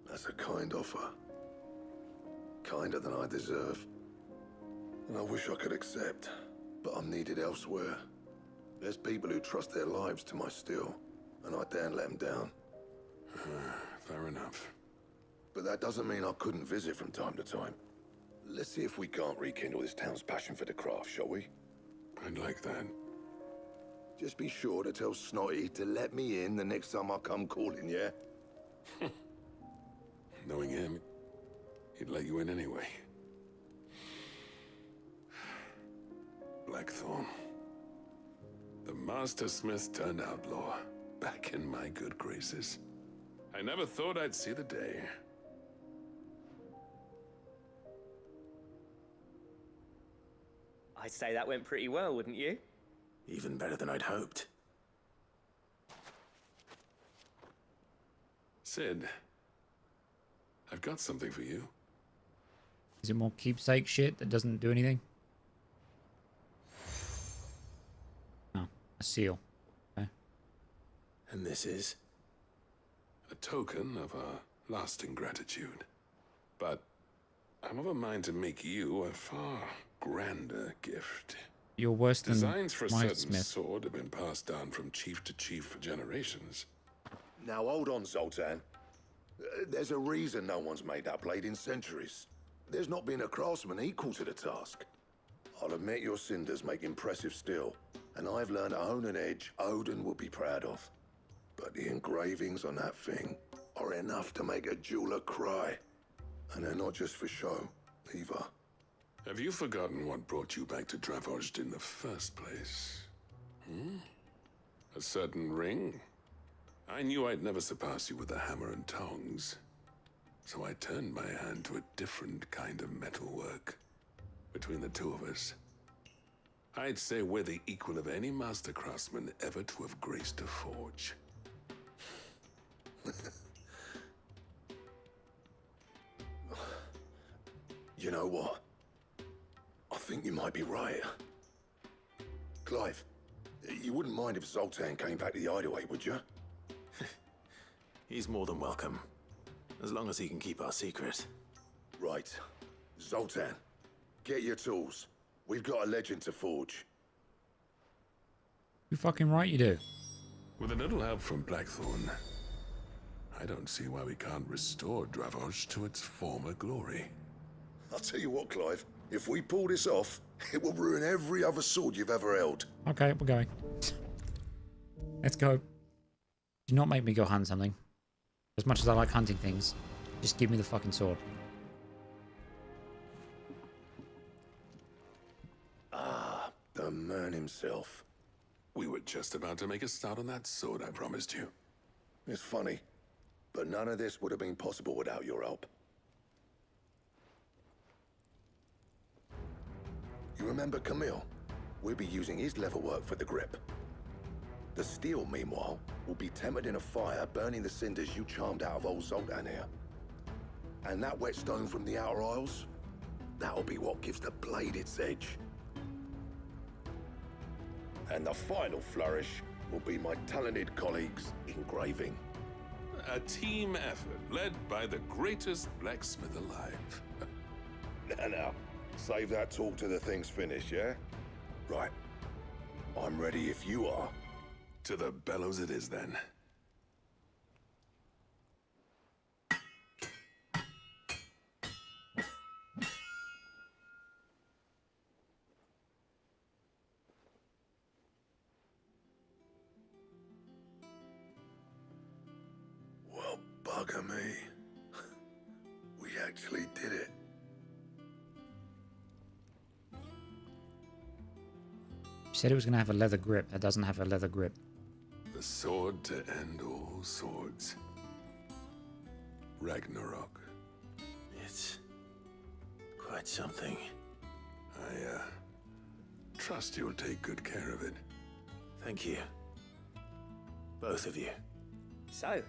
Speaker 6: That's a kind offer. Kinder than I deserve. And I wish I could accept, but I'm needed elsewhere. There's people who trust their lives to my steel, and I daren't let them down.
Speaker 10: Fair enough.
Speaker 6: But that doesn't mean I couldn't visit from time to time. Let's see if we can't rekindle this town's passion for the craft, shall we?
Speaker 10: I'd like that.
Speaker 6: Just be sure to tell Snotty to let me in the next time I come calling, yeah?
Speaker 10: Knowing him, he'd let you in anyway. Blackthorn. The Master Smith turned outlaw, back in my good graces. I never thought I'd see the day.
Speaker 2: I'd say that went pretty well, wouldn't you?
Speaker 3: Even better than I'd hoped.
Speaker 10: Sid, I've got something for you.
Speaker 1: Is it more keepsake shit that doesn't do anything? Oh, a seal. Okay.
Speaker 3: And this is?
Speaker 10: A token of our lasting gratitude. But I'm of a mind to make you a far grander gift.
Speaker 1: You're worse than
Speaker 10: Designs for a certain
Speaker 1: Smith.
Speaker 10: sword have been passed down from chief to chief for generations.
Speaker 6: Now hold on, Zoltan. There's a reason no one's made that blade in centuries. There's not been a craftsman equal to the task. I'll admit your cinders make impressive steel, and I've learned to hone an edge Odin would be proud of. But the engravings on that thing are enough to make a jeweler cry. And they're not just for show, either.
Speaker 10: Have you forgotten what brought you back to Dravozd in the first place? Hmm? A certain ring? I knew I'd never surpass you with the hammer and tongs. So I turned my hand to a different kind of metalwork. Between the two of us, I'd say we're the equal of any master craftsman ever to have graced a forge.
Speaker 6: You know what? I think you might be right. Clive, you wouldn't mind if Zoltan came back to the Hideaway, would you?
Speaker 3: He's more than welcome. As long as he can keep our secret.
Speaker 6: Right. Zoltan, get your tools. We've got a legend to forge.
Speaker 1: You fucking right you do.
Speaker 10: With a little help from Blackthorn, I don't see why we can't restore Dravozd to its former glory.
Speaker 6: I'll tell you what, Clive. If we pull this off, it will ruin every other sword you've ever held.
Speaker 1: Okay, we're going. Let's go. Do not make me go hunt something. As much as I like hunting things, just give me the fucking sword.
Speaker 6: Ah, the man himself.
Speaker 10: We were just about to make a start on that sword I promised you.
Speaker 6: It's funny, but none of this would have been possible without your help. You remember Camille? We'll be using his leatherwork for the grip. The steel, meanwhile, will be tempered in a fire, burning the cinders you charmed out of old Zoltan here. And that whetstone from the Outer Isles, that'll be what gives the blade its edge. And the final flourish will be my talented colleagues' engraving.
Speaker 10: A team effort led by the greatest blacksmith alive.
Speaker 6: Now, save that talk till the thing's finished, yeah? Right. I'm ready if you are.
Speaker 10: To the bellows it is, then.
Speaker 6: Well, bugger me. We actually did it.
Speaker 1: You said it was going to have a leather grip. That doesn't have a leather grip.
Speaker 10: The sword to end all swords. Ragnarok.
Speaker 3: It's quite something.
Speaker 10: I, trust you'll take good care of it.
Speaker 3: Thank you. Both of you.
Speaker 2: So,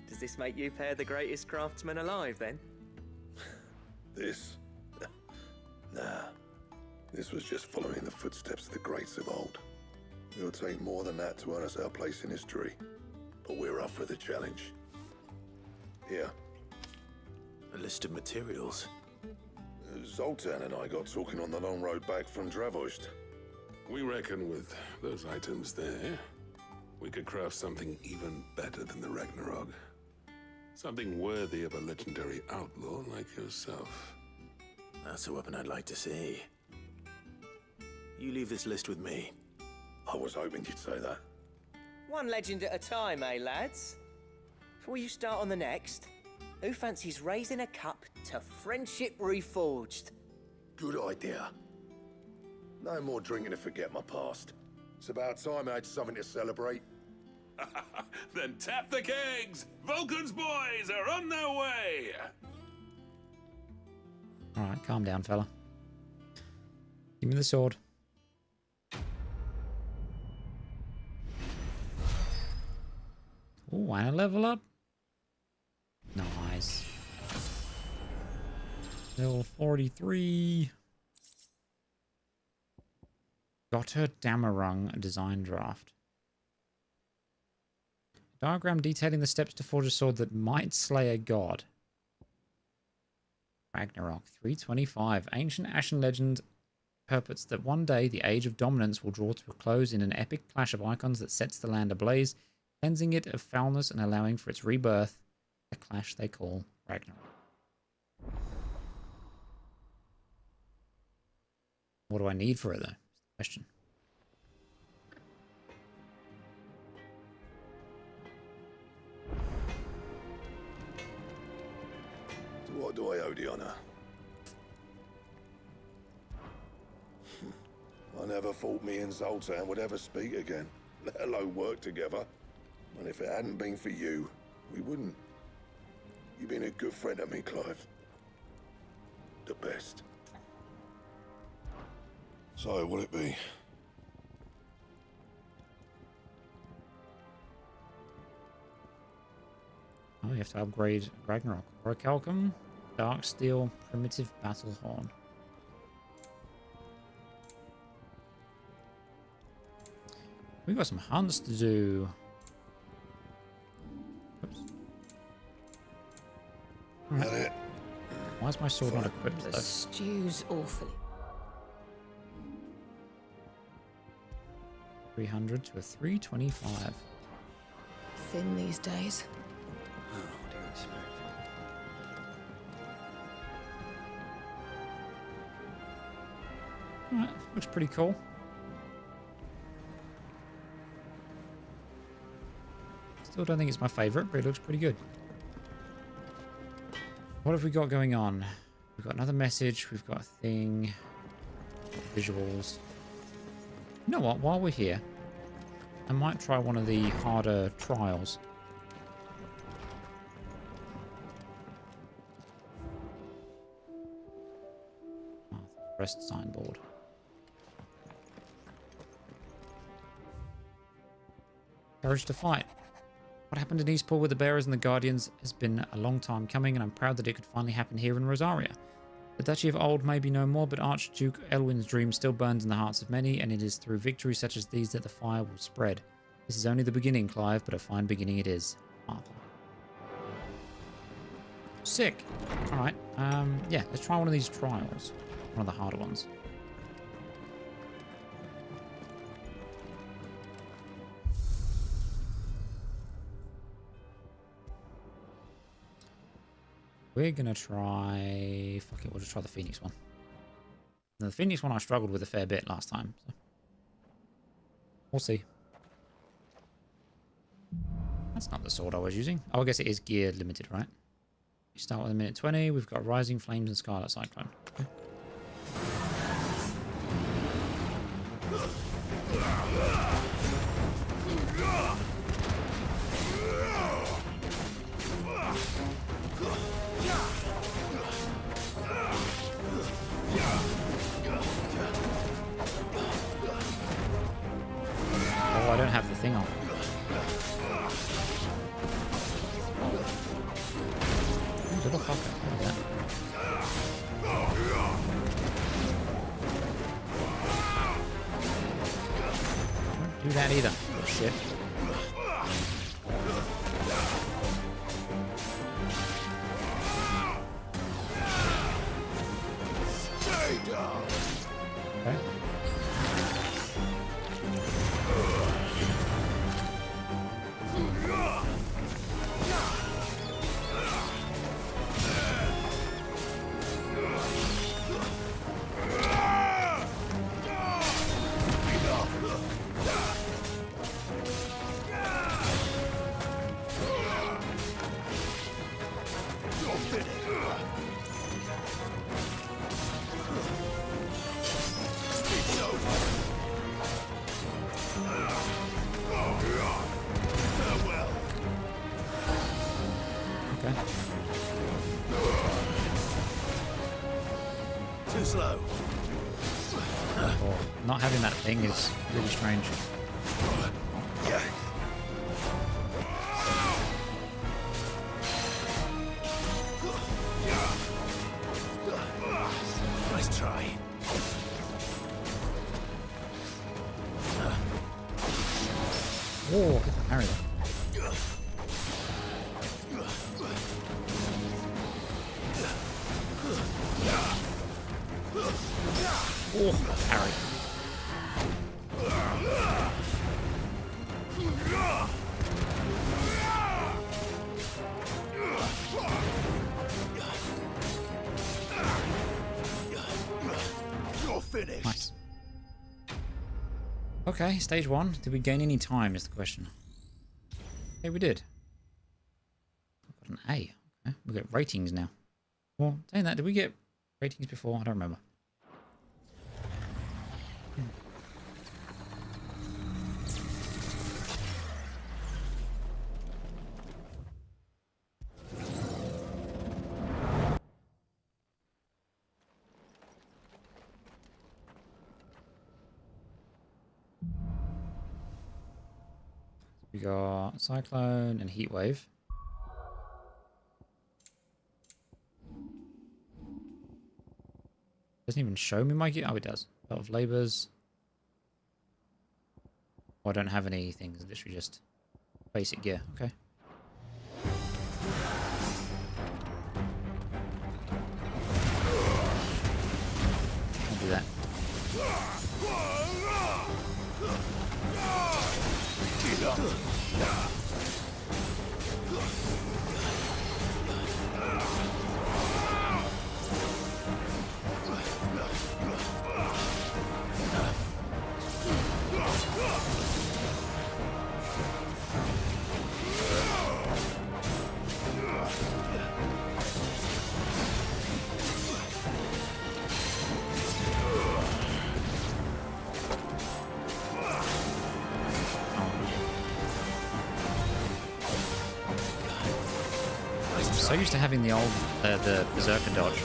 Speaker 2: does this make you pair the greatest craftsmen alive, then?
Speaker 6: This? Nah. This was just following the footsteps of the greats of old. It'll take more than that to earn us our place in history. But we're up for the challenge. Here.
Speaker 3: A list of materials.
Speaker 6: Zoltan and I got talking on the long road back from Dravozd.
Speaker 10: We reckon with those items there, we could craft something even better than the Ragnarok. Something worthy of a legendary outlaw like yourself.
Speaker 3: That's a weapon I'd like to see. You leave this list with me.
Speaker 6: I was hoping you'd say that.
Speaker 2: One legend at a time, eh, lads? Before you start on the next, who fancies raising a cup to friendship reforged?
Speaker 6: Good idea. No more drinking to forget my past. It's about time I had something to celebrate.
Speaker 10: Then tap the kegs! Vulcan's boys are on their way!
Speaker 1: Alright, calm down, fella. Give me the sword. Oh, and a level up. Nice. Still 43. Gotter Damarung design draft. Diagram detailing the steps to forge a sword that might slay a god. Ragnarok 325. Ancient Ashen legend purports that one day the age of dominance will draw to a close in an epic clash of icons that sets the land ablaze, cleansing it of foulness and allowing for its rebirth. A clash they call Ragnarok. What do I need for it, though? Question.
Speaker 6: So what do I owe the honor? I never thought me and Zoltan would ever speak again, let alone work together. And if it hadn't been for you, we wouldn't. You've been a good friend to me, Clive. The best. So, what'll it be?
Speaker 1: Oh, you have to upgrade Ragnarok. Orichalcum, Dark Steel, Primitive Battle Horn. We've got some hunts to do. Oops. Right. Why is my sword not equipped
Speaker 5: The
Speaker 1: though?
Speaker 5: stew's awfully.
Speaker 1: 300 to a 325.
Speaker 5: Thin these days.
Speaker 13: Oh, what do you expect?
Speaker 1: Alright, looks pretty cool. Still don't think it's my favourite, but it looks pretty good. What have we got going on? We've got another message, we've got a thing, visuals. You know what, while we're here, I might try one of the harder trials. Rest signboard. Courage to fight. What happened in Eastpool with the Bearers and the Guardians has been a long time coming, and I'm proud that it could finally happen here in Rosaria. The Duchy of Old may be no more, but Archduke Elwin's dream still burns in the hearts of many, and it is through victories such as these that the fire will spread. This is only the beginning, Clive, but a fine beginning it is. Arthur. Sick. Alright, yeah, let's try one of these trials. One of the harder ones. We're gonna try... Fuck it, we'll just try the Phoenix one. The Phoenix one I struggled with a fair bit last time. So. We'll see. That's not the sword I was using. Oh, I guess it is gear limited, right? We start with a minute 20. We've got Rising Flames and Scarlet Cyclone. Okay. Oh, I don't have the thing on. Little fucker. Look at that. Don't do that either. Little shit. Okay.
Speaker 12: Too slow.
Speaker 1: Oh, not having that thing is really strange. Oh, hit the parry there. Oh, parry.
Speaker 12: You're finished.
Speaker 1: Nice. Okay, stage 1. Did we gain any time is the question. Okay, we did. Got an A. Okay, we got ratings now. Well, saying that, did we get ratings before? I don't remember. We got Cyclone and Heatwave. Doesn't even show me my gear. Oh, it does. Belt of Labors. Oh, I don't have any things. Literally just basic gear. Okay. I'll do that. So used to having the old, the Berserker dodge.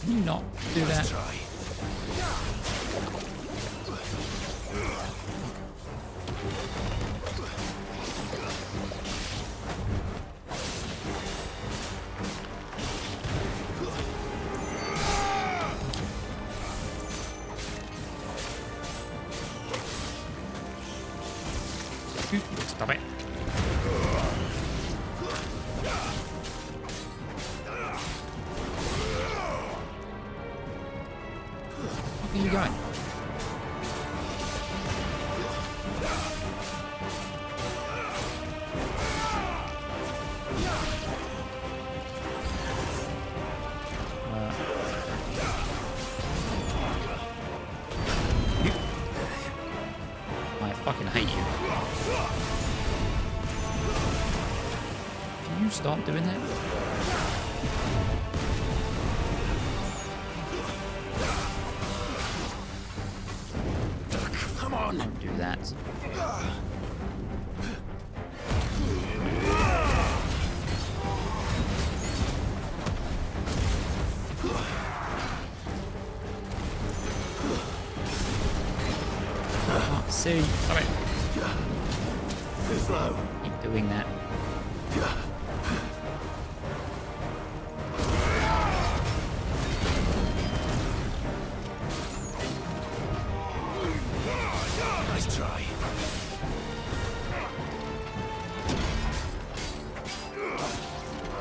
Speaker 1: Can you not do that? Stop it. Where are you going? I fucking hate you. Can you stop doing that?
Speaker 12: Come on.
Speaker 1: Don't do that. Oh, see. Stop it.
Speaker 12: Too slow.
Speaker 1: Keep doing that.
Speaker 12: Nice try.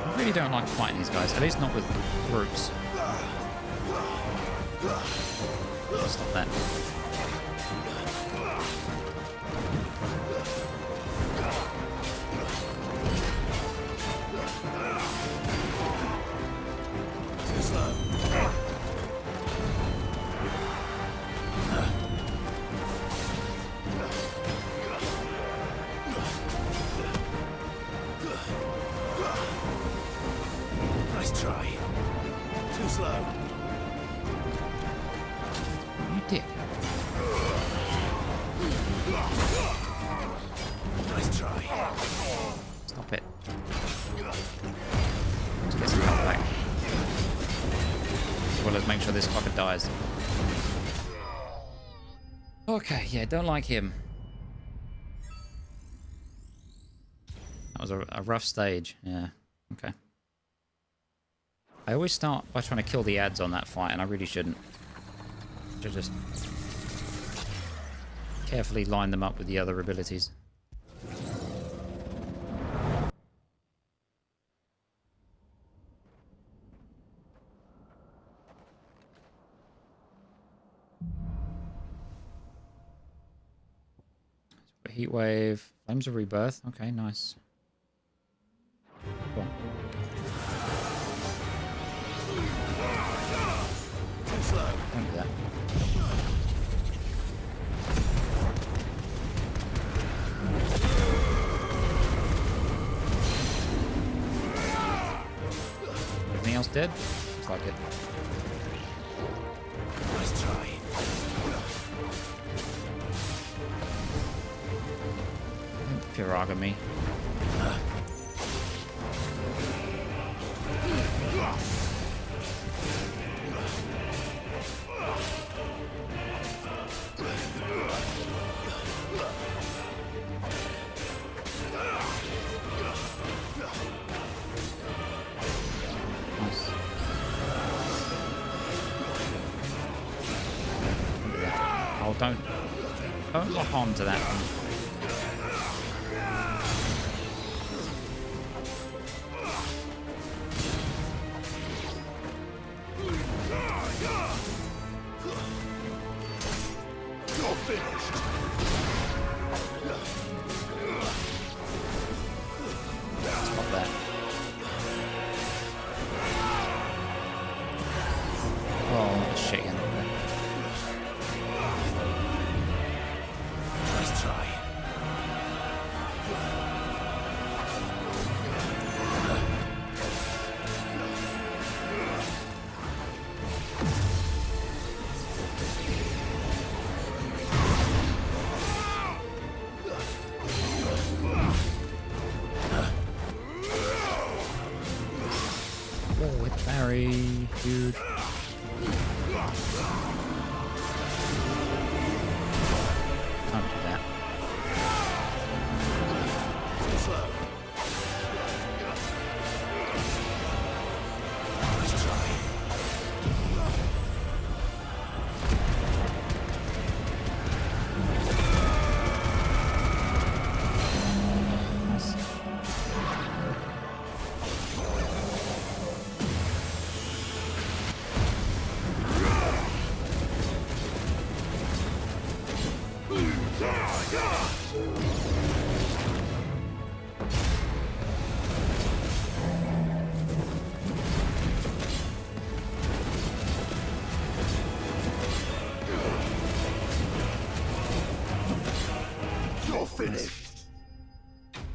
Speaker 1: I really don't like fighting these guys, at least not with groups. Stop that.
Speaker 12: Too slow. Nice try. Too slow.
Speaker 1: You dick. till this fucker dies. Okay, yeah, don't like him. That was a rough stage, yeah. Okay. I always start by trying to kill the ads on that fight, and I really shouldn't. Should just carefully line them up with the other abilities. Heat wave, flames of rebirth. Okay, nice. Cool. Don't do that. Everything else dead? Looks like it.
Speaker 12: Let's try.
Speaker 1: Firaga me. Oh, don't lock on to that one. Huge. Can't do that.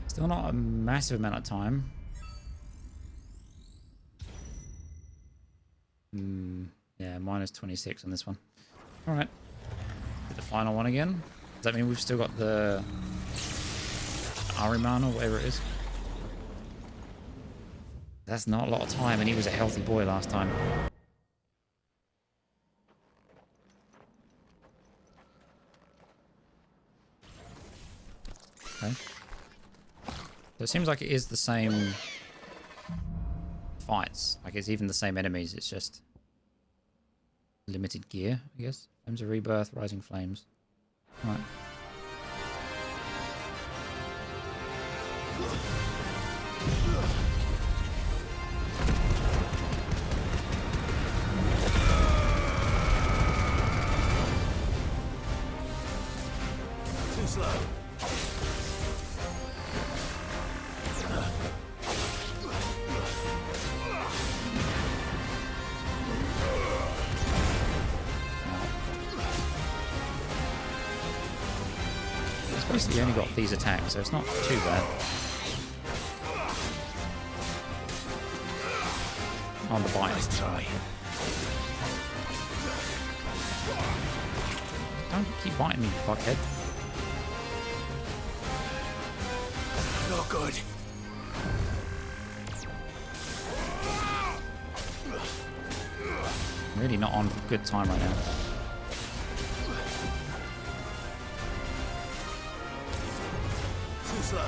Speaker 1: Still not a massive amount of time. Yeah, minus 26 on this one. Alright. The final one again. Does that mean we've still got the Ahriman or whatever it is? That's not a lot of time, and he was a healthy boy last time. Okay. So it seems like it is the same fights. Like it's even the same enemies. It's just limited gear, I guess. Flames of Rebirth, Rising Flames. Alright.
Speaker 12: Too slow.
Speaker 1: Basically only got these attacks, so it's not too bad. On the bite.
Speaker 12: Let's try.
Speaker 1: Don't keep biting me, you fuckhead.
Speaker 12: Not good.
Speaker 1: Really not on for good time right now.
Speaker 12: Too slow.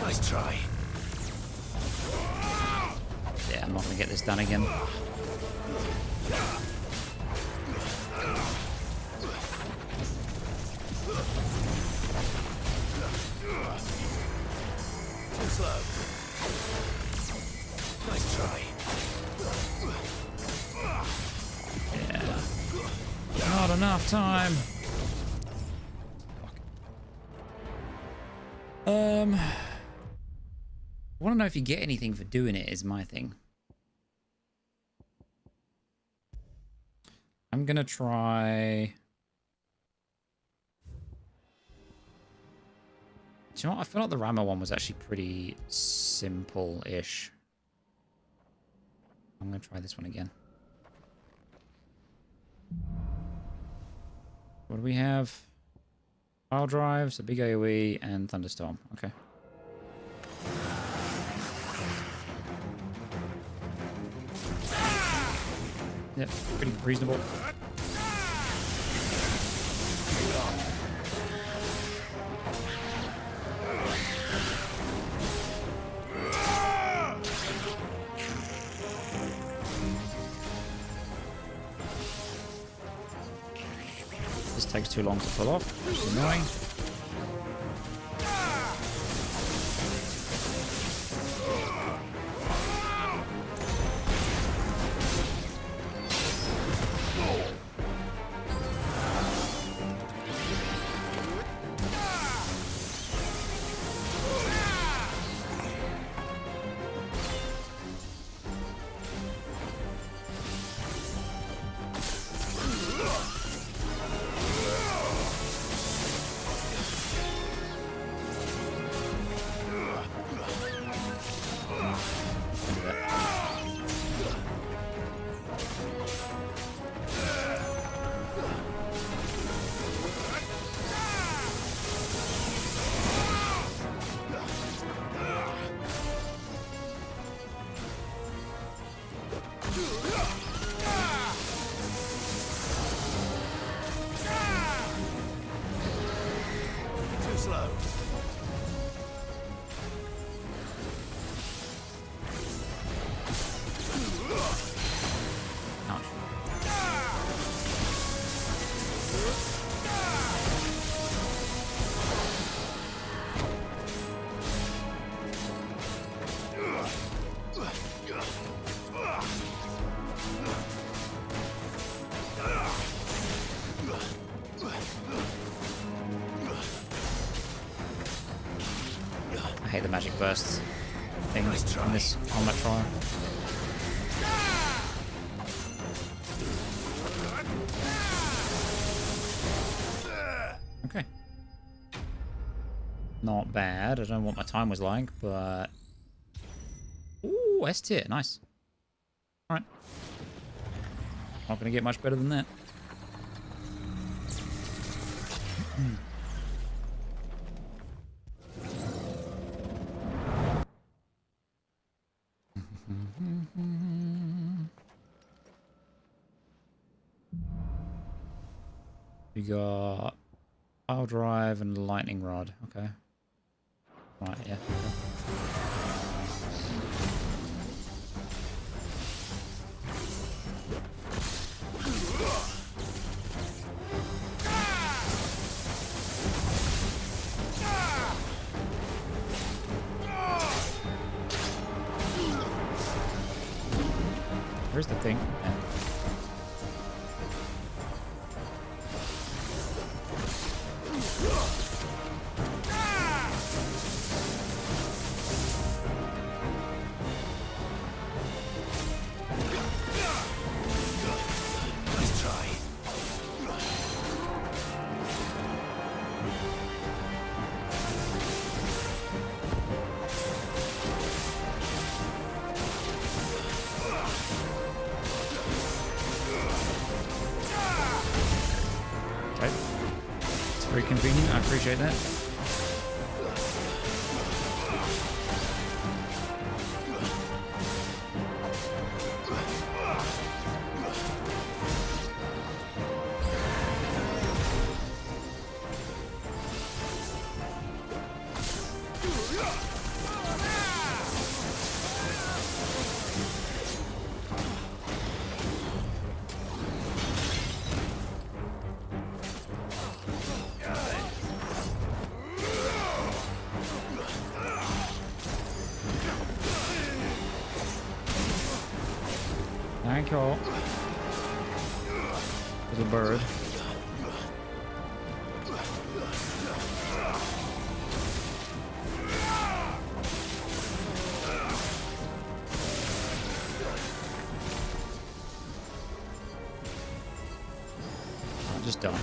Speaker 12: Nice try.
Speaker 1: Yeah, I'm not going to get this done again.
Speaker 12: Too slow. Nice try.
Speaker 1: Yeah. Not enough time. I want to know if you get anything for doing it is my thing. I'm going to try... Do you know what? I feel like the Rama one was actually pretty simple-ish. I'm going to try this one again. What do we have? Pile drives, a big AoE, and thunderstorm. Okay. Yep, pretty reasonable. This takes too long to pull off, which is annoying. I hate the magic bursts thing in this combat trial. Okay. Not bad. I don't know what my time was like, but... Ooh, S tier. Nice. Alright. Not going to get much better than that. We got power drive and lightning rod. Okay. Right, yeah. Where's the thing? Yeah. Okay. It's very convenient. I appreciate that. Thank you. Little bird. I'll just die.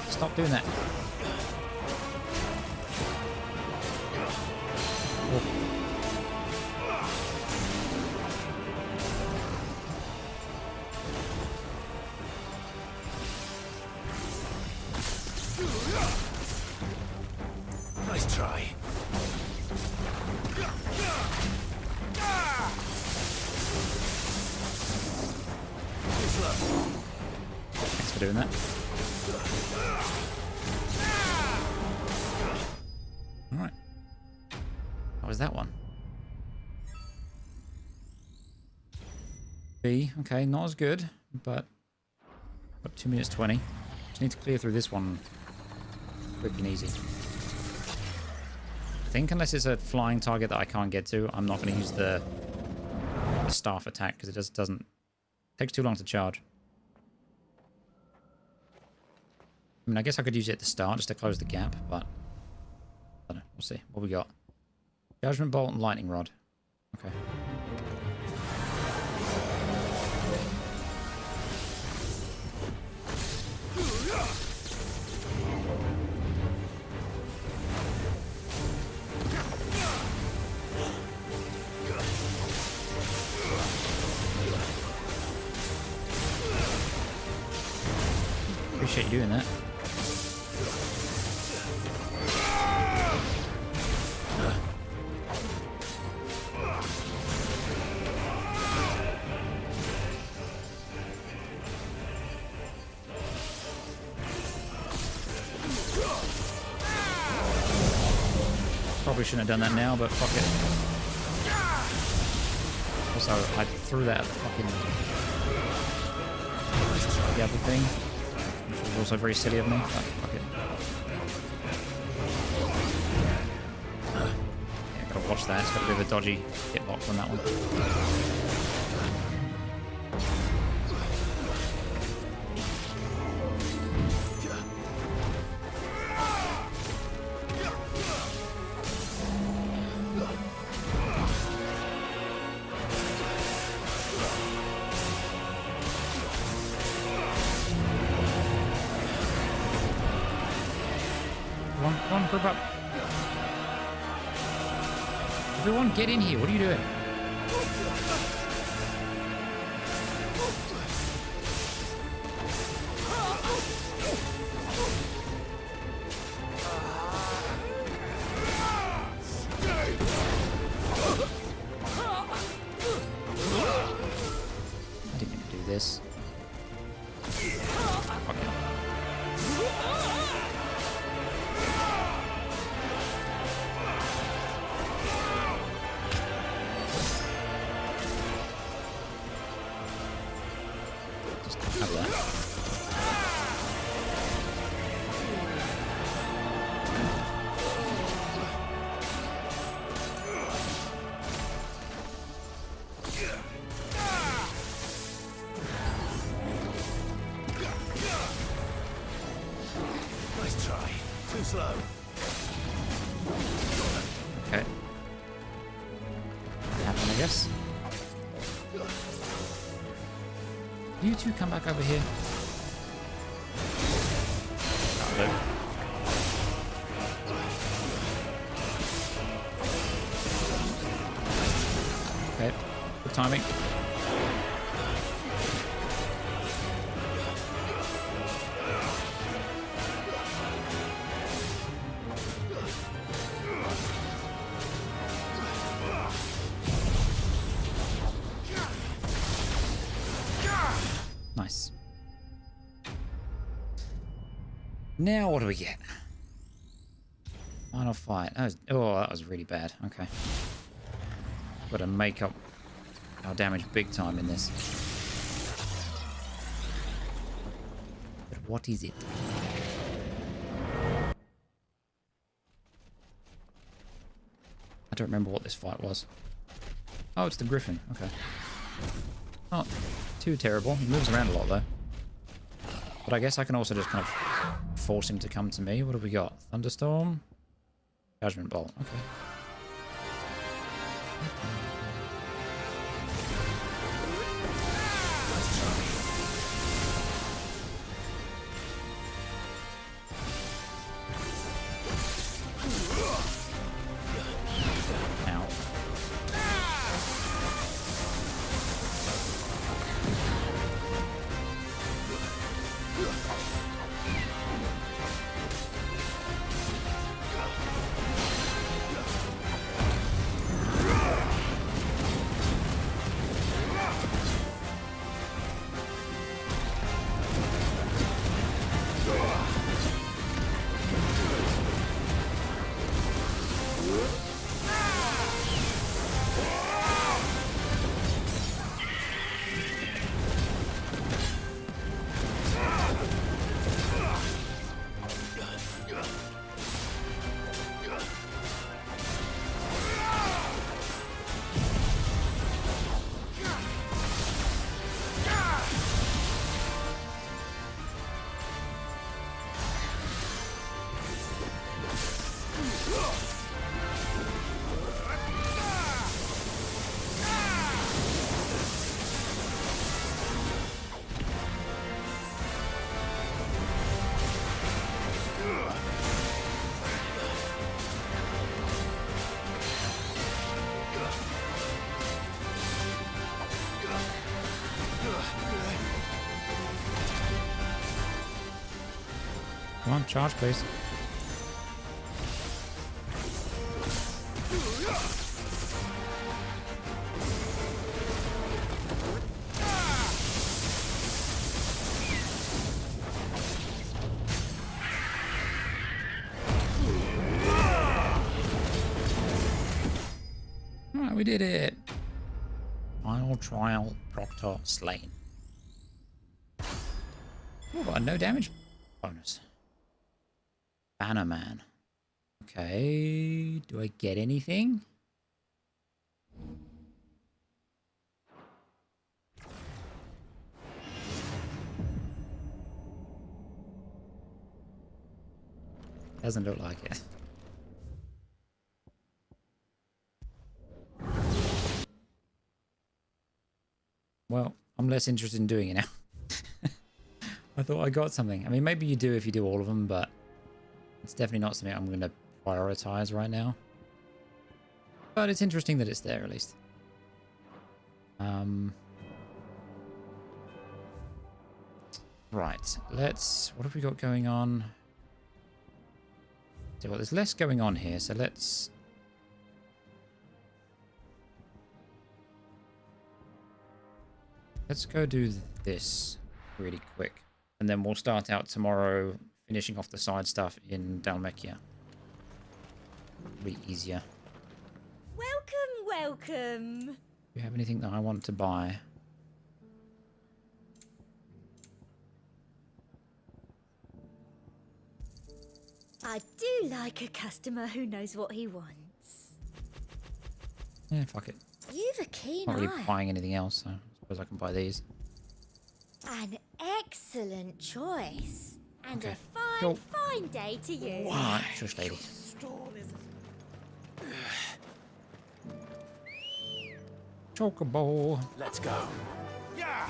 Speaker 1: Stop doing that. Oh.
Speaker 12: Nice try.
Speaker 1: Thanks for doing that. Alright. How was that one? B. Okay, not as good, but got 2 minutes 20. Just need to clear through this one quick and easy. I think unless it's a flying target that I can't get to, I'm not going to use the staff attack because it just doesn't... takes too long to charge. I mean, I guess I could use it at the start just to close the gap, but... I don't know. We'll see. What we got? Judgment Bolt and Lightning Rod. Okay. Appreciate you doing that. Probably shouldn't have done that now, but fuck it. Also, I threw that at the fucking the other thing, which was also very silly of me, but fuck it. Yeah, gotta watch that. It's got a bit of a dodgy hitbox on that one. Come on, group up. Everyone, get in here. What are you doing? I didn't mean to do this. Okay. Have that.
Speaker 12: Nice try. Too slow.
Speaker 1: Okay. Happen, I guess. You two come back over here. That'll do. Perfect timing. Nice. Now what do we get? Final fight. That was really bad. Okay. Got to make up our damage big time in this. But what is it? I don't remember what this fight was. Oh, it's the Griffin. Okay. Not too terrible. He moves around a lot, though. But I guess I can also just kind of force him to come to me. What have we got? Thunderstorm? Judgment Bolt. Okay. Come on, charge, please. Alright, we did it. Final trial, Proctor slain. Oh, got a no damage bonus. Bannerman. Okay, do I get anything? Doesn't look like it. Well, I'm less interested in doing it now. I thought I got something. I mean, maybe you do if you do all of them, but it's definitely not something I'm going to prioritize right now. But it's interesting that it's there, at least. Right, let's... What have we got going on? So, well, there's less going on here, so let's... Let's go do this really quick. And then we'll start out tomorrow finishing off the side stuff in Dhalmekia. Be easier.
Speaker 9: Welcome, welcome.
Speaker 1: Do you have anything that I want to buy?
Speaker 9: I do like a customer who knows what he wants.
Speaker 1: Yeah, fuck it.
Speaker 9: You've a keen
Speaker 1: Not really
Speaker 9: eye.
Speaker 1: buying anything else, so I suppose I can buy these.
Speaker 9: An excellent choice. And
Speaker 1: Okay.
Speaker 9: a fine,
Speaker 1: Cool.
Speaker 9: fine day to you.
Speaker 1: Alright, shush lady. Chocobo.
Speaker 12: Let's go. Yeah.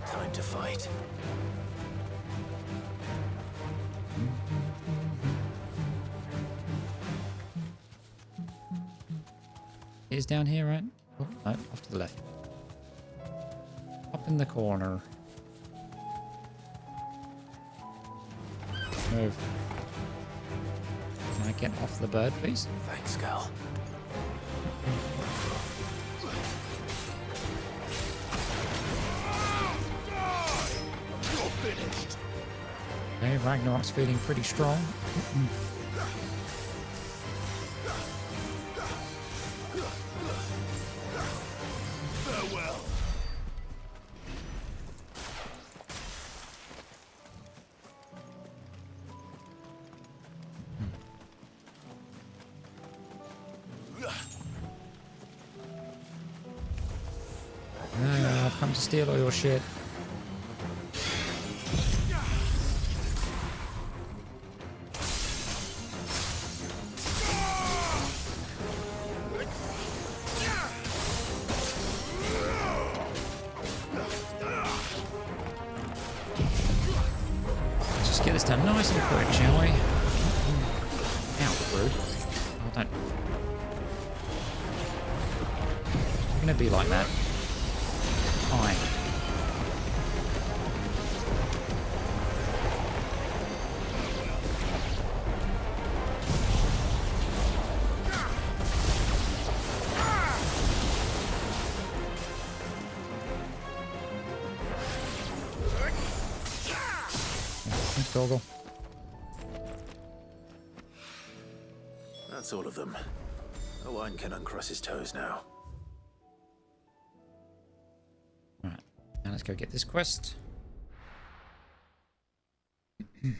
Speaker 12: Time to fight.
Speaker 1: It is down here, right? Oh, no, off to the left. Up in the corner. Move. Can I get off the bird, please?
Speaker 3: Thanks, Gal.
Speaker 12: You're finished.
Speaker 1: Okay, Ragnarok's feeling pretty strong.
Speaker 12: Farewell.
Speaker 1: I've come to steal all your shit. Let's just get this done nice and quick, shall we? Ow, rude. Oh, don't. You're gonna be like that. Fine. Thanks, Goggle.
Speaker 3: That's all of them. Owen can uncross his toes now.
Speaker 1: Alright, now let's go get this quest. Have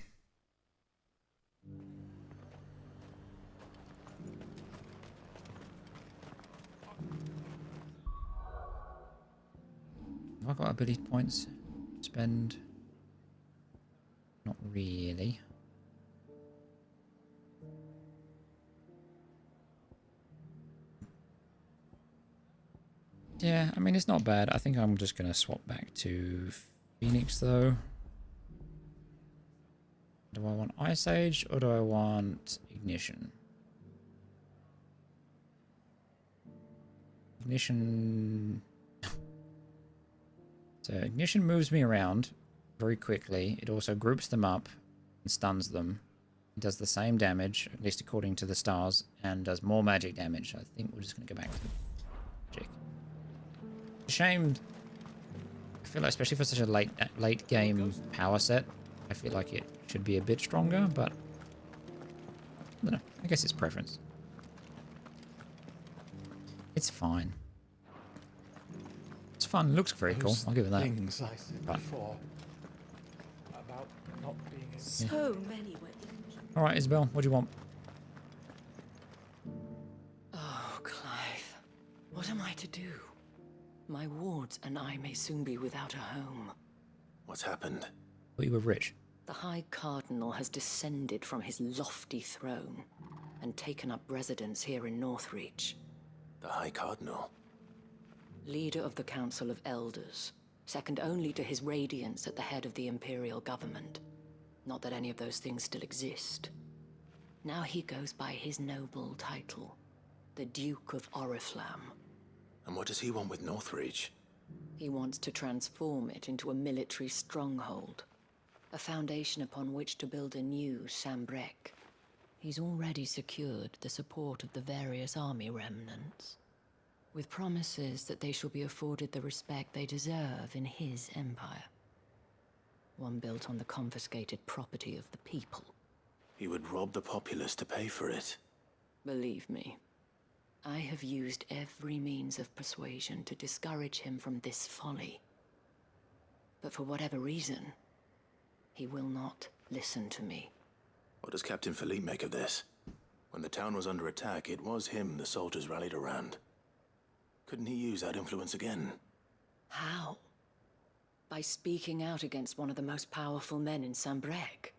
Speaker 1: I got ability points? Spend? Not really. Yeah, I mean, it's not bad. I think I'm just going to swap back to Phoenix, though. Do I want Ice Age, or do I want Ignition? Ignition... So, Ignition moves me around very quickly. It also groups them up and stuns them. It does the same damage, at least according to the stars, and does more magic damage. I think we're just going to go back to magic. Shame. I feel like, especially for such a late game power set, I feel like it should be a bit stronger, but I don't know. I guess it's preference. It's fine. It's fun. It looks very cool. I'll give it that.
Speaker 15: Things I said
Speaker 1: Right.
Speaker 15: before about not being as
Speaker 7: So many ways.
Speaker 1: All right, Isabel. What do you want?
Speaker 19: Oh, Clive. What am I to do? My wards and I may soon be without a home.
Speaker 3: What's happened?
Speaker 1: Thought you were rich.
Speaker 19: The High Cardinal has descended from his lofty throne and taken up residence here in Northreach.
Speaker 3: The High Cardinal?
Speaker 19: Leader of the Council of Elders, second only to his Radiance at the head of the Imperial government. Not that any of those things still exist. Now he goes by his noble title, the Duke of Oriflamme.
Speaker 3: And what does he want with Northreach?
Speaker 19: He wants to transform it into a military stronghold, a foundation upon which to build a new Sambrek. He's already secured the support of the various army remnants, with promises that they shall be afforded the respect they deserve in his empire. One built on the confiscated property of the people.
Speaker 3: He would rob the populace to pay for it.
Speaker 19: Believe me, I have used every means of persuasion to discourage him from this folly. But for whatever reason, he will not listen to me.
Speaker 3: What does Captain Philippe make of this? When the town was under attack, it was him the soldiers rallied around. Couldn't he use that influence again?
Speaker 19: How? By speaking out against one of the most powerful men in Sambrek.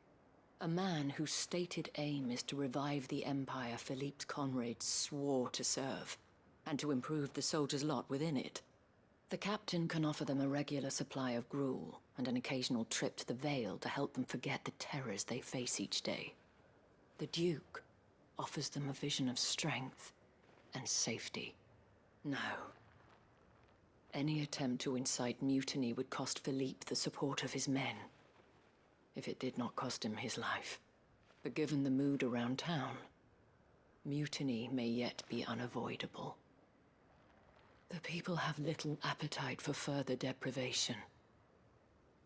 Speaker 19: A man whose stated aim is to revive the empire Philippe's comrades swore to serve, and to improve the soldiers' lot within it. The captain can offer them a regular supply of gruel, and an occasional trip to the Vale to help them forget the terrors they face each day. The Duke offers them a vision of strength and safety. No. Any attempt to incite mutiny would cost Philippe the support of his men, if it did not cost him his life. But given the mood around town, mutiny may yet be unavoidable. The people have little appetite for further deprivation,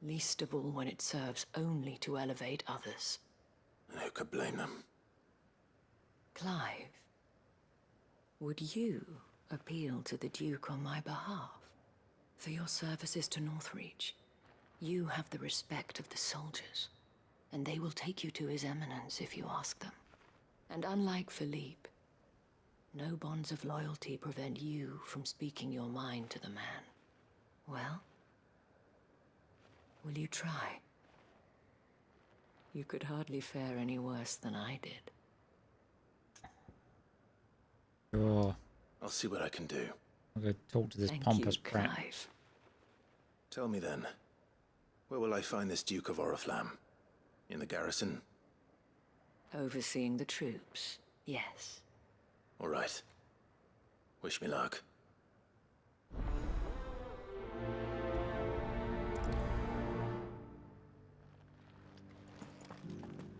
Speaker 19: least of all when it serves only to elevate others.
Speaker 3: And who could blame them?
Speaker 19: Clive, would you appeal to the Duke on my behalf? For your services to Northreach, you have the respect of the soldiers, and they will take you to His Eminence if you ask them. And unlike Philippe, no bonds of loyalty prevent you from speaking your mind to the man. Well, will you try? You could hardly fare any worse than I did.
Speaker 1: Sure.
Speaker 3: I'll see what I can do.
Speaker 1: I'll go talk to this
Speaker 19: Thank
Speaker 1: pompous
Speaker 19: you,
Speaker 1: prat.
Speaker 19: Clive.
Speaker 3: Tell me then, where will I find this Duke of Oriflamme? In the garrison?
Speaker 19: Overseeing the troops, yes.
Speaker 3: All right. Wish me luck.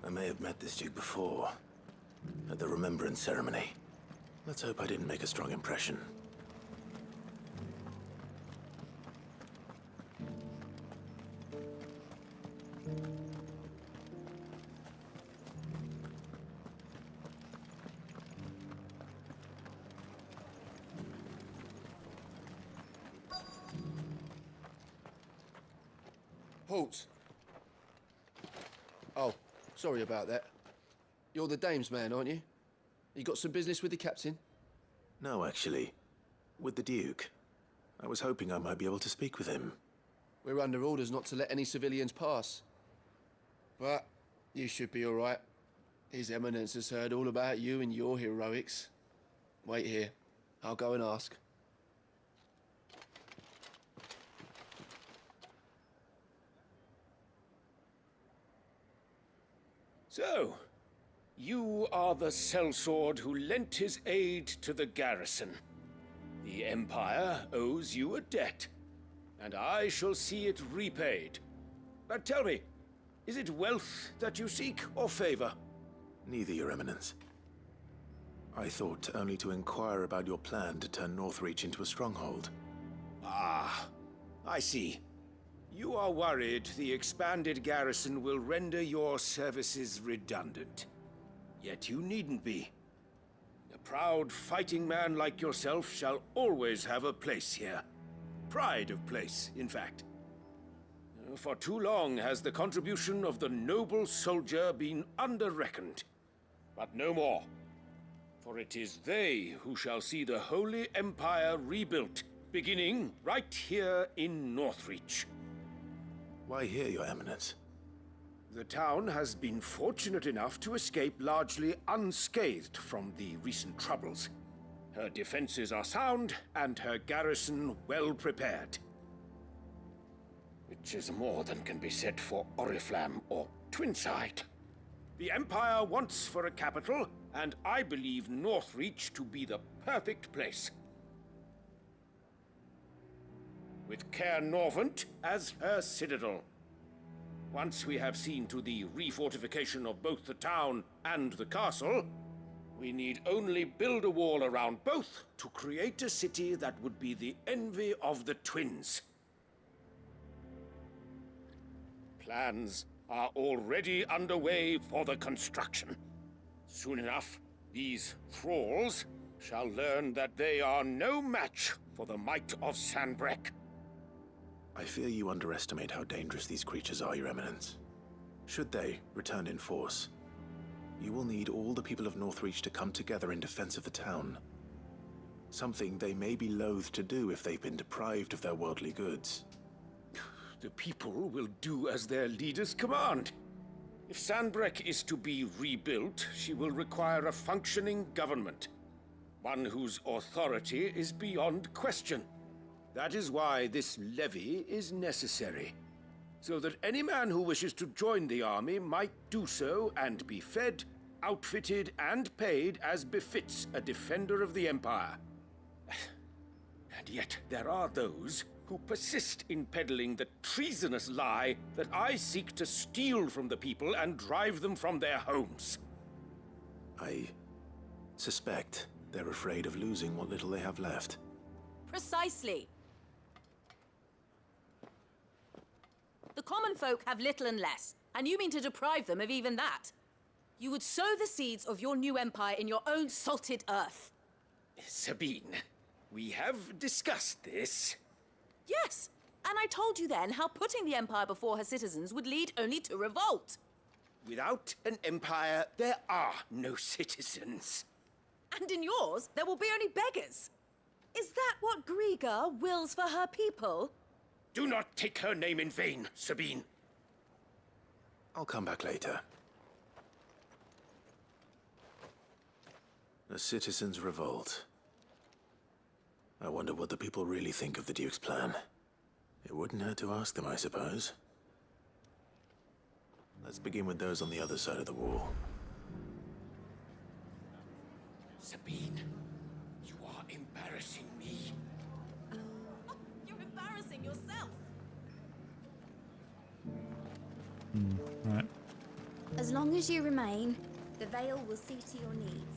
Speaker 3: I may have met this Duke before, at the Remembrance Ceremony. Let's hope I didn't make a strong impression.
Speaker 14: Halt! Oh, sorry about that. You're the dame's man, aren't you? You got some business with the captain?
Speaker 3: No, actually. With the Duke. I was hoping I might be able to speak with him.
Speaker 14: We're under orders not to let any civilians pass. But you should be all right. His Eminence has heard all about you and your heroics. Wait here. I'll go and ask.
Speaker 20: So, you are the sellsword who lent his aid to the garrison. The Empire owes you a debt, and I shall see it repaid. But tell me, is it wealth that you seek, or favor?
Speaker 3: Neither, Your Eminence. I thought only to inquire about your plan to turn Northreach into a stronghold.
Speaker 20: Ah, I see. You are worried the expanded garrison will render your services redundant. Yet you needn't be. A proud fighting man like yourself shall always have a place here. Pride of place, in fact. For too long has the contribution of the noble soldier been under-reckoned. But no more. For it is they who shall see the Holy Empire rebuilt, beginning right here in Northreach.
Speaker 3: Why here, Your Eminence?
Speaker 20: The town has been fortunate enough to escape largely unscathed from the recent troubles. Her defenses are sound, and her garrison well prepared. Which is more than can be said for Oriflamme or Twinside. The Empire wants for a capital, and I believe Northreach to be the perfect place. With Caer Norvent as her citadel. Once we have seen to the refortification of both the town and the castle, we need only build a wall around both to create a city that would be the envy of the twins. Plans are already underway for the construction. Soon enough, these thralls shall learn that they are no match for the might of Sanbreque.
Speaker 3: I fear you underestimate how dangerous these creatures are, Your Eminence. Should they return in force, you will need all the people of Northreach to come together in defense of the town. Something they may be loath to do if they've been deprived of their worldly goods.
Speaker 20: The people will do as their leaders command. If Sanbreque is to be rebuilt, she will require a functioning government. One whose authority is beyond question. That is why this levy is necessary. So that any man who wishes to join the army might do so and be fed, outfitted, and paid as befits a defender of the Empire. And yet there are those who persist in peddling the treasonous lie that I seek to steal from the people and drive them from their homes.
Speaker 3: I suspect they're afraid of losing what little they have left.
Speaker 4: Precisely. The common folk have little and less, and you mean to deprive them of even that. You would sow the seeds of your new empire in your own salted earth.
Speaker 20: Sabine, we have discussed this.
Speaker 4: Yes, and I told you then how putting the empire before her citizens would lead only to revolt.
Speaker 20: Without an empire, there are no citizens.
Speaker 4: And in yours, there will be only beggars. Is that what Griga wills for her people?
Speaker 20: Do not take her name in vain, Sabine.
Speaker 3: I'll come back later. A citizens' revolt. I wonder what the people really think of the Duke's plan. It wouldn't hurt to ask them, I suppose. Let's begin with those on the other side of the wall.
Speaker 20: Sabine, you are embarrassing me.
Speaker 4: You're embarrassing yourself.
Speaker 1: Right.
Speaker 9: As long as you remain, the veil will see to your needs.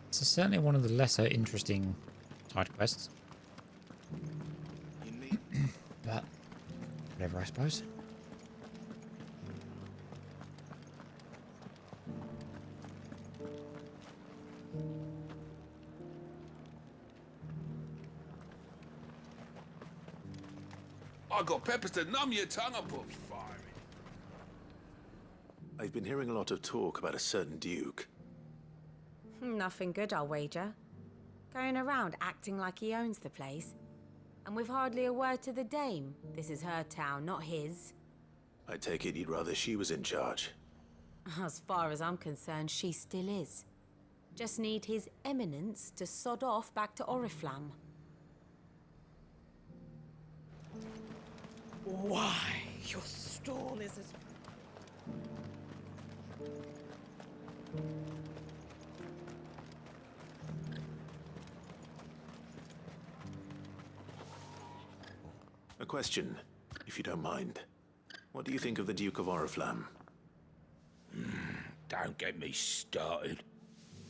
Speaker 1: This is certainly one of the lesser interesting side quests. But whatever, I suppose.
Speaker 10: I got peppers to numb your tongue and put fire in.
Speaker 3: I've been hearing a lot of talk about a certain Duke.
Speaker 16: Nothing good, I'll wager. Going around acting like he owns the place. And with hardly a word to the dame. This is her town, not his.
Speaker 3: I take it you'd rather she was in charge.
Speaker 16: As far as I'm concerned, she still is. Just need his eminence to sod off back to Oriflamme.
Speaker 15: Why, your stall is as...
Speaker 3: A question, if you don't mind. What do you think of the Duke of Oriflamme?
Speaker 23: Don't get me started.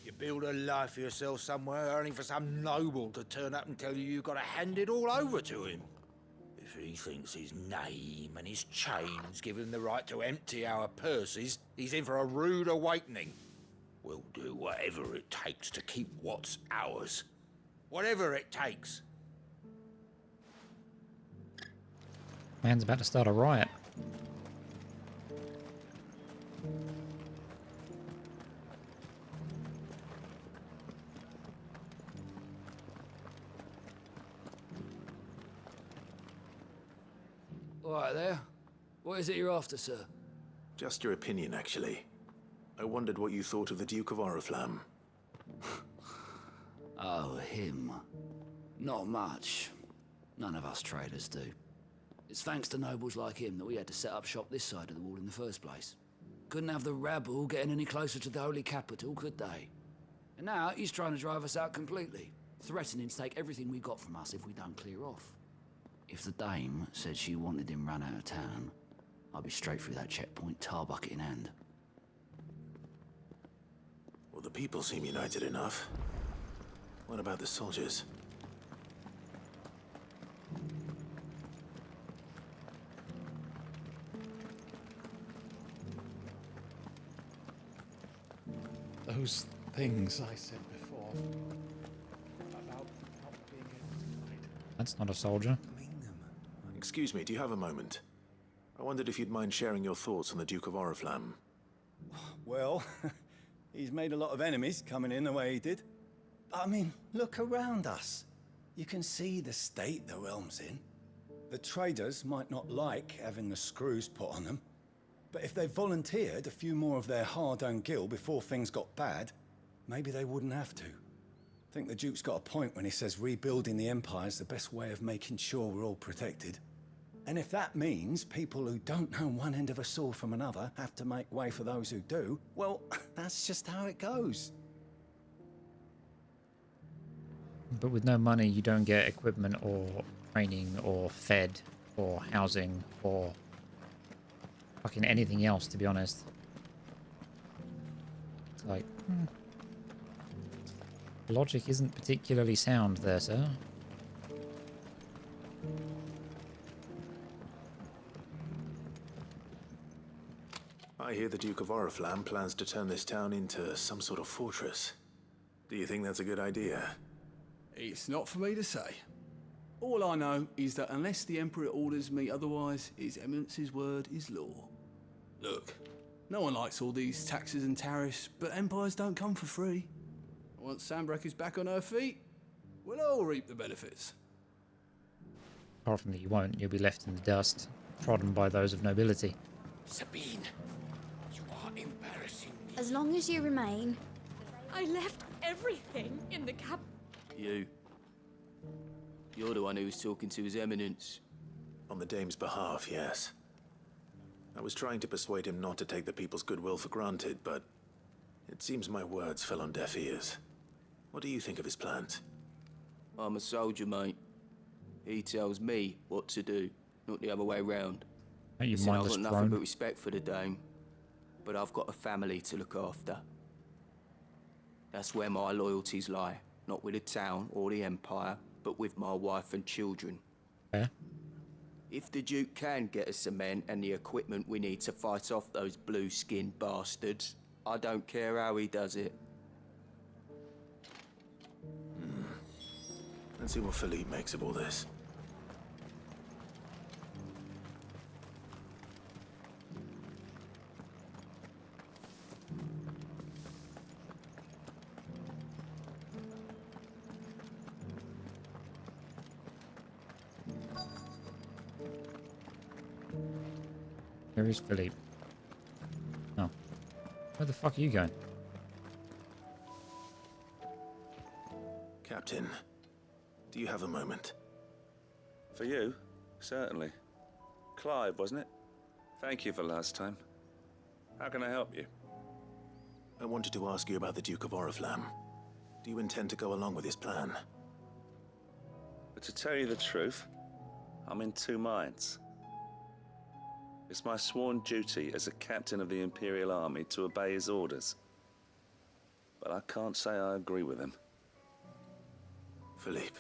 Speaker 23: You build a life for yourself somewhere, only for some noble to turn up and tell you you've got to hand it all over to him. If he thinks his name and his chains give him the right to empty our purses, he's in for a rude awakening. We'll do whatever it takes to keep what's ours. Whatever it takes.
Speaker 1: Man's about to start a riot.
Speaker 17: All right there. What is it you're after, sir?
Speaker 3: Just your opinion, actually. I wondered what you thought of the Duke of Oriflamme.
Speaker 17: Oh, him. Not much. None of us traders do. It's thanks to nobles like him that we had to set up shop this side of the wall in the first place. Couldn't have the rabble getting any closer to the holy capital, could they? And now he's trying to drive us out completely, threatening to take everything we got from us if we don't clear off. If the dame said she wanted him run out of town, I'd be straight through that checkpoint, tar bucket in hand.
Speaker 3: Well, the people seem united enough. What about the soldiers?
Speaker 15: Those things I said before about not being able to fight.
Speaker 1: That's not a soldier.
Speaker 3: Excuse me, do you have a moment? I wondered if you'd mind sharing your thoughts on the Duke of Oriflamme.
Speaker 24: Well, he's made a lot of enemies coming in the way he did. But I mean, look around us. You can see the state the realm's in. The traders might not like having the screws put on them, but if they volunteered a few more of their hard-earned gil before things got bad, maybe they wouldn't have to. I think the Duke's got a point when he says rebuilding the Empire is the best way of making sure we're all protected. And if that means people who don't know one end of a sword from another have to make way for those who do, well, that's just how it goes.
Speaker 1: But with no money, you don't get equipment or training or fed or housing or fucking anything else, to be honest. It's like, logic isn't particularly sound there, sir.
Speaker 3: I hear the Duke of Oriflamme plans to turn this town into some sort of fortress. Do you think that's a good idea?
Speaker 17: It's not for me to say. All I know is that unless the Emperor orders me otherwise, His Eminence's word is law. Look, no one likes all these taxes and tariffs, but empires don't come for free. Once Sanbreque is back on her feet, we'll all reap the benefits.
Speaker 1: Apart from that, you won't. You'll be left in the dust, trodden by those of nobility.
Speaker 23: Sabine, you are embarrassing me.
Speaker 9: As long as you remain.
Speaker 4: I left everything in the cab.
Speaker 8: You're the one who was talking to His Eminence.
Speaker 3: On the Dame's behalf, yes. I was trying to persuade him not to take the people's goodwill for granted, but it seems my words fell on deaf ears. What do you think of his plans?
Speaker 8: I'm a soldier, mate. He tells me what to do, not the other way round.
Speaker 1: Are you
Speaker 8: Listen, I've
Speaker 1: mindless
Speaker 8: got nothing
Speaker 1: drone?
Speaker 8: but respect for the Dame, but I've got a family to look after. That's where my loyalties lie, not with the town or the Empire, but with my wife and children.
Speaker 1: Yeah.
Speaker 8: If the Duke can get us cement and the equipment we need to fight off those blue-skinned bastards, I don't care how he does it.
Speaker 3: Let's see what Philippe makes of all this.
Speaker 1: Where is Philippe? Oh. Where the fuck are you going?
Speaker 3: Captain, do you have a moment?
Speaker 11: For you? Certainly. Clive, wasn't it? Thank you for last time. How can I help you?
Speaker 3: I wanted to ask you about the Duke of Oriflamme. Do you intend to go along with his plan?
Speaker 11: But to tell you the truth, I'm in two minds. It's my sworn duty as a captain of the Imperial Army to obey his orders. But I can't say I agree with him.
Speaker 3: Philippe,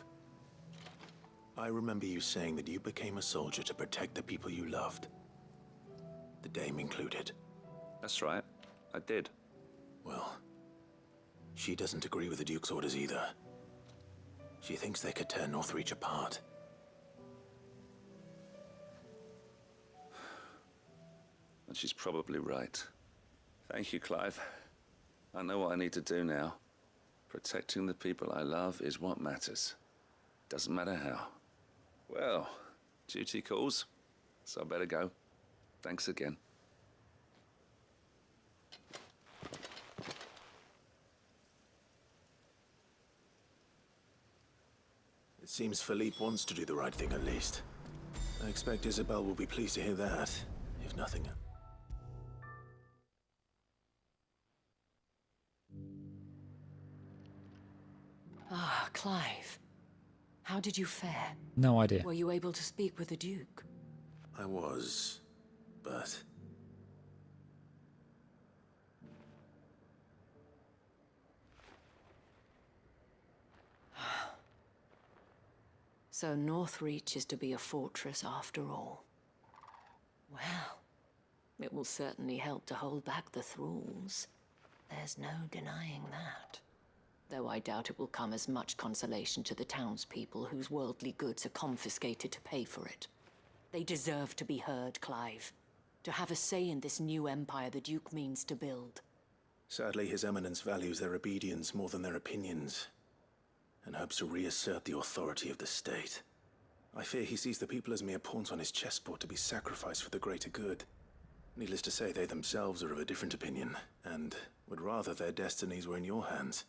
Speaker 3: I remember you saying that you became a soldier to protect the people you loved. The Dame included.
Speaker 11: That's right, I did.
Speaker 3: Well, she doesn't agree with the Duke's orders either. She thinks they could tear Northreach apart.
Speaker 11: And she's probably right. Thank you, Clive. I know what I need to do now. Protecting the people I love is what matters. Doesn't matter how. Well, duty calls, so I better go. Thanks again.
Speaker 3: It seems Philippe wants to do the right thing at least. I expect Isabel will be pleased to hear that, if nothing else.
Speaker 19: Ah, Clive. How did you fare?
Speaker 1: No idea.
Speaker 19: Were you able to speak with the Duke?
Speaker 3: I was, but...
Speaker 19: So Northreach is to be a fortress after all. Well, it will certainly help to hold back the thralls. There's no denying that. Though I doubt it will come as much consolation to the townspeople whose worldly goods are confiscated to pay for it. They deserve to be heard, Clive. To have a say in this new empire the Duke means to build.
Speaker 3: Sadly, His Eminence values their obedience more than their opinions, and hopes to reassert the authority of the state. I fear he sees the people as mere pawns on his chessboard to be sacrificed for the greater good. Needless to say, they themselves are of a different opinion, and would rather their destinies were in your hands.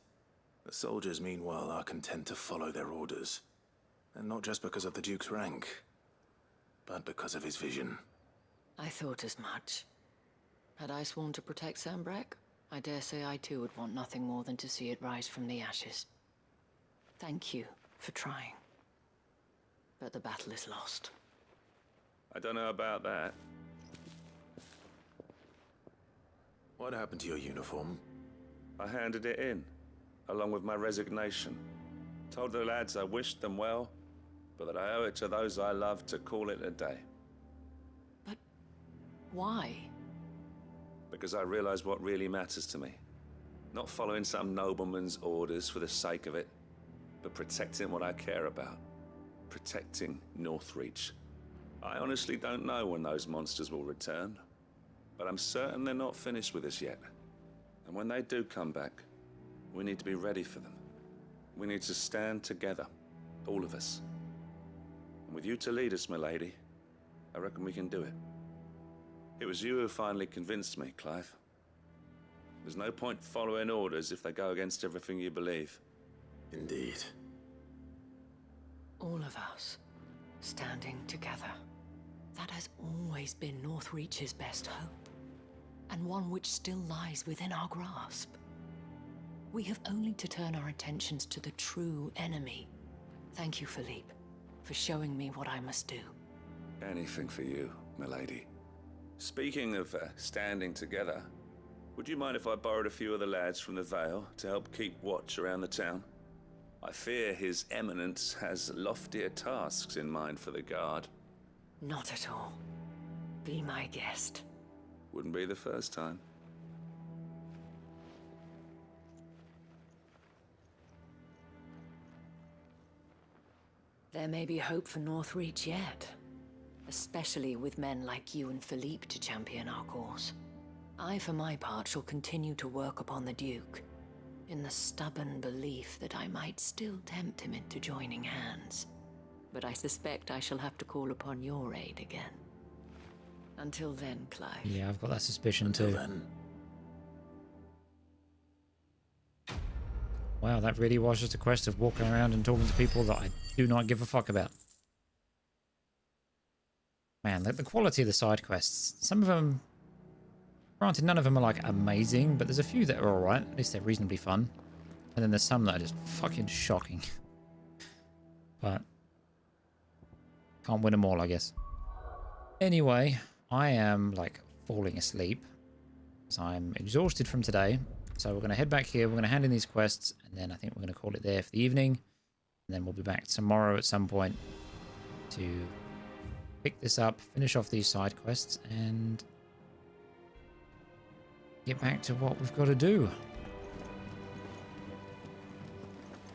Speaker 3: The soldiers, meanwhile, are content to follow their orders. And not just because of the Duke's rank, but because of his vision.
Speaker 19: I thought as much. Had I sworn to protect Sanbreque, I dare say I too would want nothing more than to see it rise from the ashes. Thank you for trying. But the battle is lost.
Speaker 11: I don't know about that.
Speaker 3: What happened to your uniform?
Speaker 11: I handed it in, along with my resignation. Told the lads I wished them well, but that I owe it to those I love to call it a day.
Speaker 19: Why?
Speaker 11: Because I realize what really matters to me. Not following some nobleman's orders for the sake of it, but protecting what I care about. Protecting Northreach. I honestly don't know when those monsters will return, but I'm certain they're not finished with us yet. And when they do come back, we need to be ready for them. We need to stand together, all of us. And with you to lead us, milady, I reckon we can do it. It was you who finally convinced me, Clive. There's no point following orders if they go against everything you believe.
Speaker 3: Indeed.
Speaker 19: All of us, standing together. That has always been Northreach's best hope, and one which still lies within our grasp. We have only to turn our attentions to the true enemy. Thank you, Philippe, for showing me what I must do.
Speaker 11: Anything for you, milady. Speaking of standing together, would you mind if I borrowed a few of the lads from the Vale to help keep watch around the town? I fear His Eminence has loftier tasks in mind for the guard.
Speaker 19: Not at all. Be my guest.
Speaker 11: Wouldn't be the first time.
Speaker 19: There may be hope for Northreach yet. Especially with men like you and Philippe to champion our cause. I, for my part, shall continue to work upon the Duke, in the stubborn belief that I might still tempt him into joining hands. But I suspect I shall have to call upon your aid again. Until then, Clive.
Speaker 1: Yeah, I've got that suspicion too. Wow, that really was just a quest of walking around and talking to people that I do not give a fuck about. Man, the quality of the side quests. Some of them, granted, none of them are like amazing, but there's a few that are alright. At least they're reasonably fun. And then there's some that are just fucking shocking. But can't win them all, I guess. Anyway, I am like falling asleep. So I'm exhausted from today. So we're going to head back here. We're going to hand in these quests. And then I think we're going to call it there for the evening. And then we'll be back tomorrow at some point to pick this up, finish off these side quests, and get back to what we've got to do.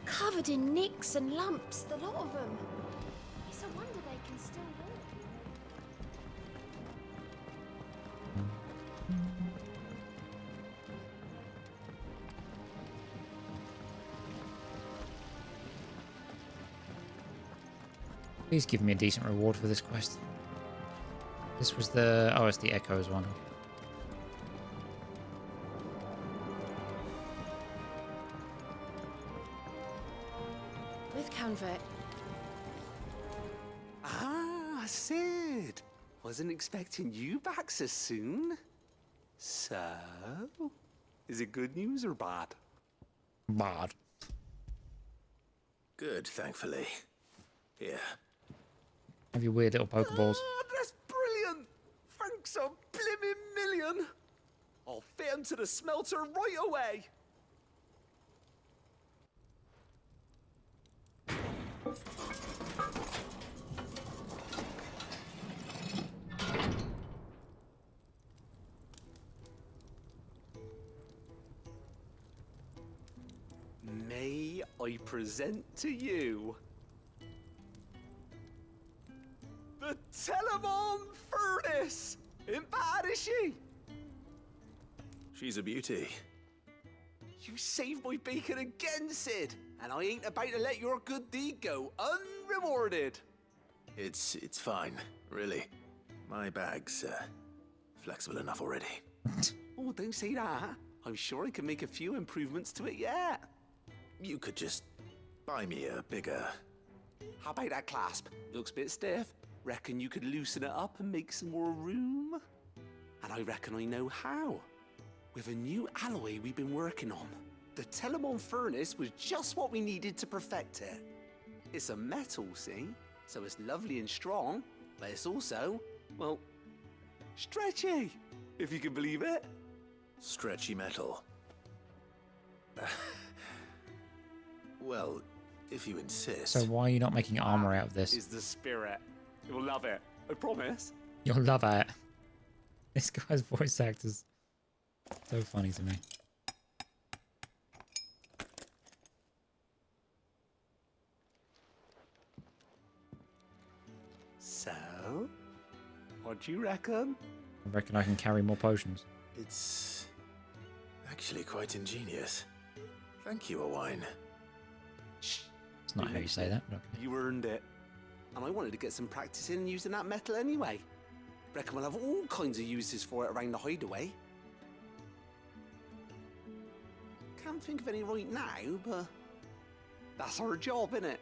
Speaker 9: Covered in nicks and lumps, the lot of them. It's a wonder they can still walk.
Speaker 1: Please give me a decent reward for this quest. This was the... oh, it's the Echoes one.
Speaker 19: With Canvet.
Speaker 2: Ah, Sid. Wasn't expecting you back so soon. So, is it good news or bad?
Speaker 1: Bad.
Speaker 3: Good, thankfully. Here.
Speaker 1: Have your weird little Pokeballs.
Speaker 2: Ah, that's brilliant. Thanks a blimmin' million. I'll fit 'em to the smelter right away. May I present to you the Telemon Furnace? Ain't bad, is she?
Speaker 3: She's a beauty.
Speaker 2: You saved my bacon again, Sid, and I ain't about to let your good deed go unrewarded.
Speaker 3: It's fine, really. My bag's flexible enough already.
Speaker 2: Oh, don't say that. I'm sure I can make a few improvements to it yet.
Speaker 3: You could just buy me a bigger...
Speaker 2: How about that clasp? Looks a bit stiff. Reckon you could loosen it up and make some more room? And I reckon I know how. With a new alloy we've been working on. The Telemon Furnace was just what we needed to perfect it. It's a metal, see? So it's lovely and strong, but it's also, well, stretchy, if you can believe it.
Speaker 3: Stretchy metal. Well, if you insist.
Speaker 1: So why are you not making armor out of this?
Speaker 2: Is the spirit. You'll love it. I promise.
Speaker 1: You'll love it. This guy's voice actor's so funny to me.
Speaker 2: So, what do you reckon?
Speaker 1: I reckon I can carry more potions.
Speaker 3: It's actually quite ingenious. Thank you, Owain.
Speaker 1: It's not how you say that. But okay.
Speaker 2: You earned it. And I wanted to get some practice in using that metal anyway. Reckon we'll have all kinds of uses for it around the hideaway. Can't think of any right now, but that's our job, innit?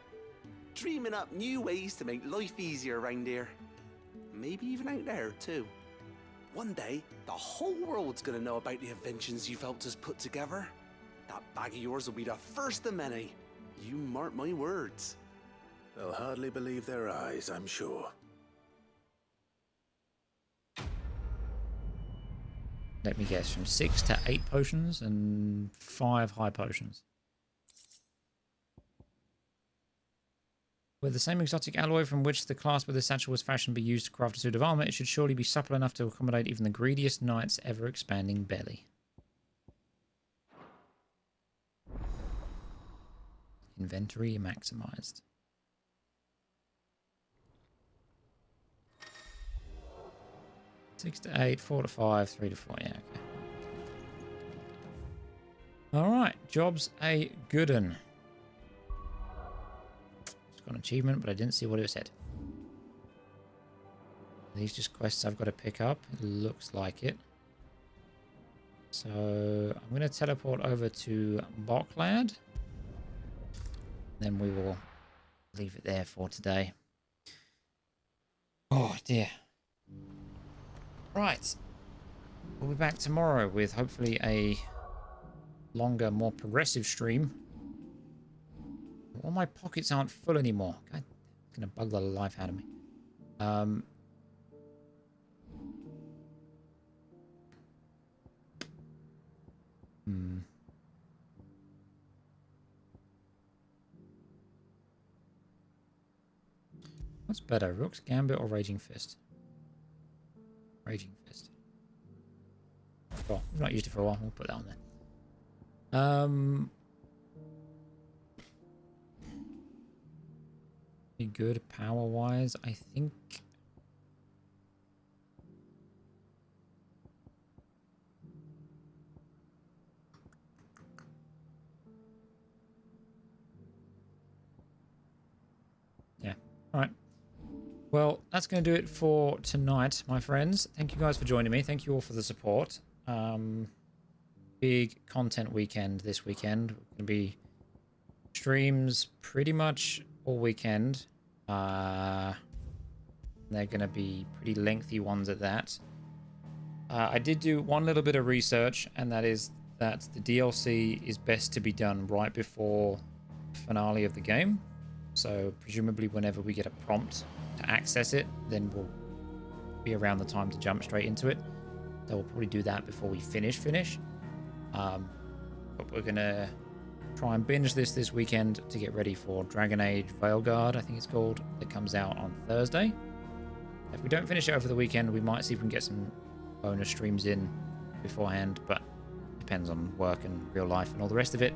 Speaker 2: Dreaming up new ways to make life easier around here. Maybe even out there, too. One day, the whole world's gonna know about the inventions you've helped us put together. That bag of yours will be the first of many. You mark my words.
Speaker 3: They'll hardly believe their eyes, I'm sure.
Speaker 1: Let me guess, from 6 to 8 potions and 5 high potions. With the same exotic alloy from which the clasp of the satchel was fashioned be used to craft a suit of armor, it should surely be supple enough to accommodate even the greediest knight's ever-expanding belly. Inventory maximized. Six to 8, 4 to 5, 3 to 4. Yeah, okay. All right, job's a good un. It's got an achievement, but I didn't see what it said. These just quests I've got to pick up. It looks like it. So I'm going to teleport over to Boklad. Then we will leave it there for today. Oh dear. Right. We'll be back tomorrow with hopefully a longer, more progressive stream. All my pockets aren't full anymore. God, it's going to bug the life out of me. What's better, Rook's Gambit or Raging Fist? Raging Fist. Well, we've not used it for a while. We'll put that on there. Be good power-wise, I think. Yeah. All right. Well, that's going to do it for tonight, my friends. Thank you guys for joining me. Thank you all for the support. Big content weekend this weekend. Going to be streams pretty much all weekend. They're going to be pretty lengthy ones at that. I did do one little bit of research, and that is that the DLC is best to be done right before the finale of the game. So presumably whenever we get a prompt to access it, then we'll be around the time to jump straight into it. So we'll probably do that before we finish. But we're gonna try and binge this weekend to get ready for Dragon Age Veilguard, I think it's called, that comes out on Thursday. If we don't finish it over the weekend, we might see if we can get some bonus streams in beforehand, but depends on work and real life and all the rest of it.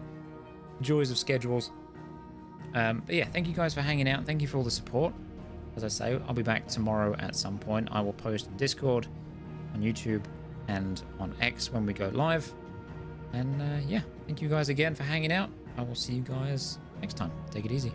Speaker 1: Joys of schedules. But yeah, thank you guys for hanging out. Thank you for all the support. As I say, I'll be back tomorrow at some point. I will post in Discord, on YouTube, and on X when we go live. And yeah, thank you guys again for hanging out. I will see you guys next time. Take it easy.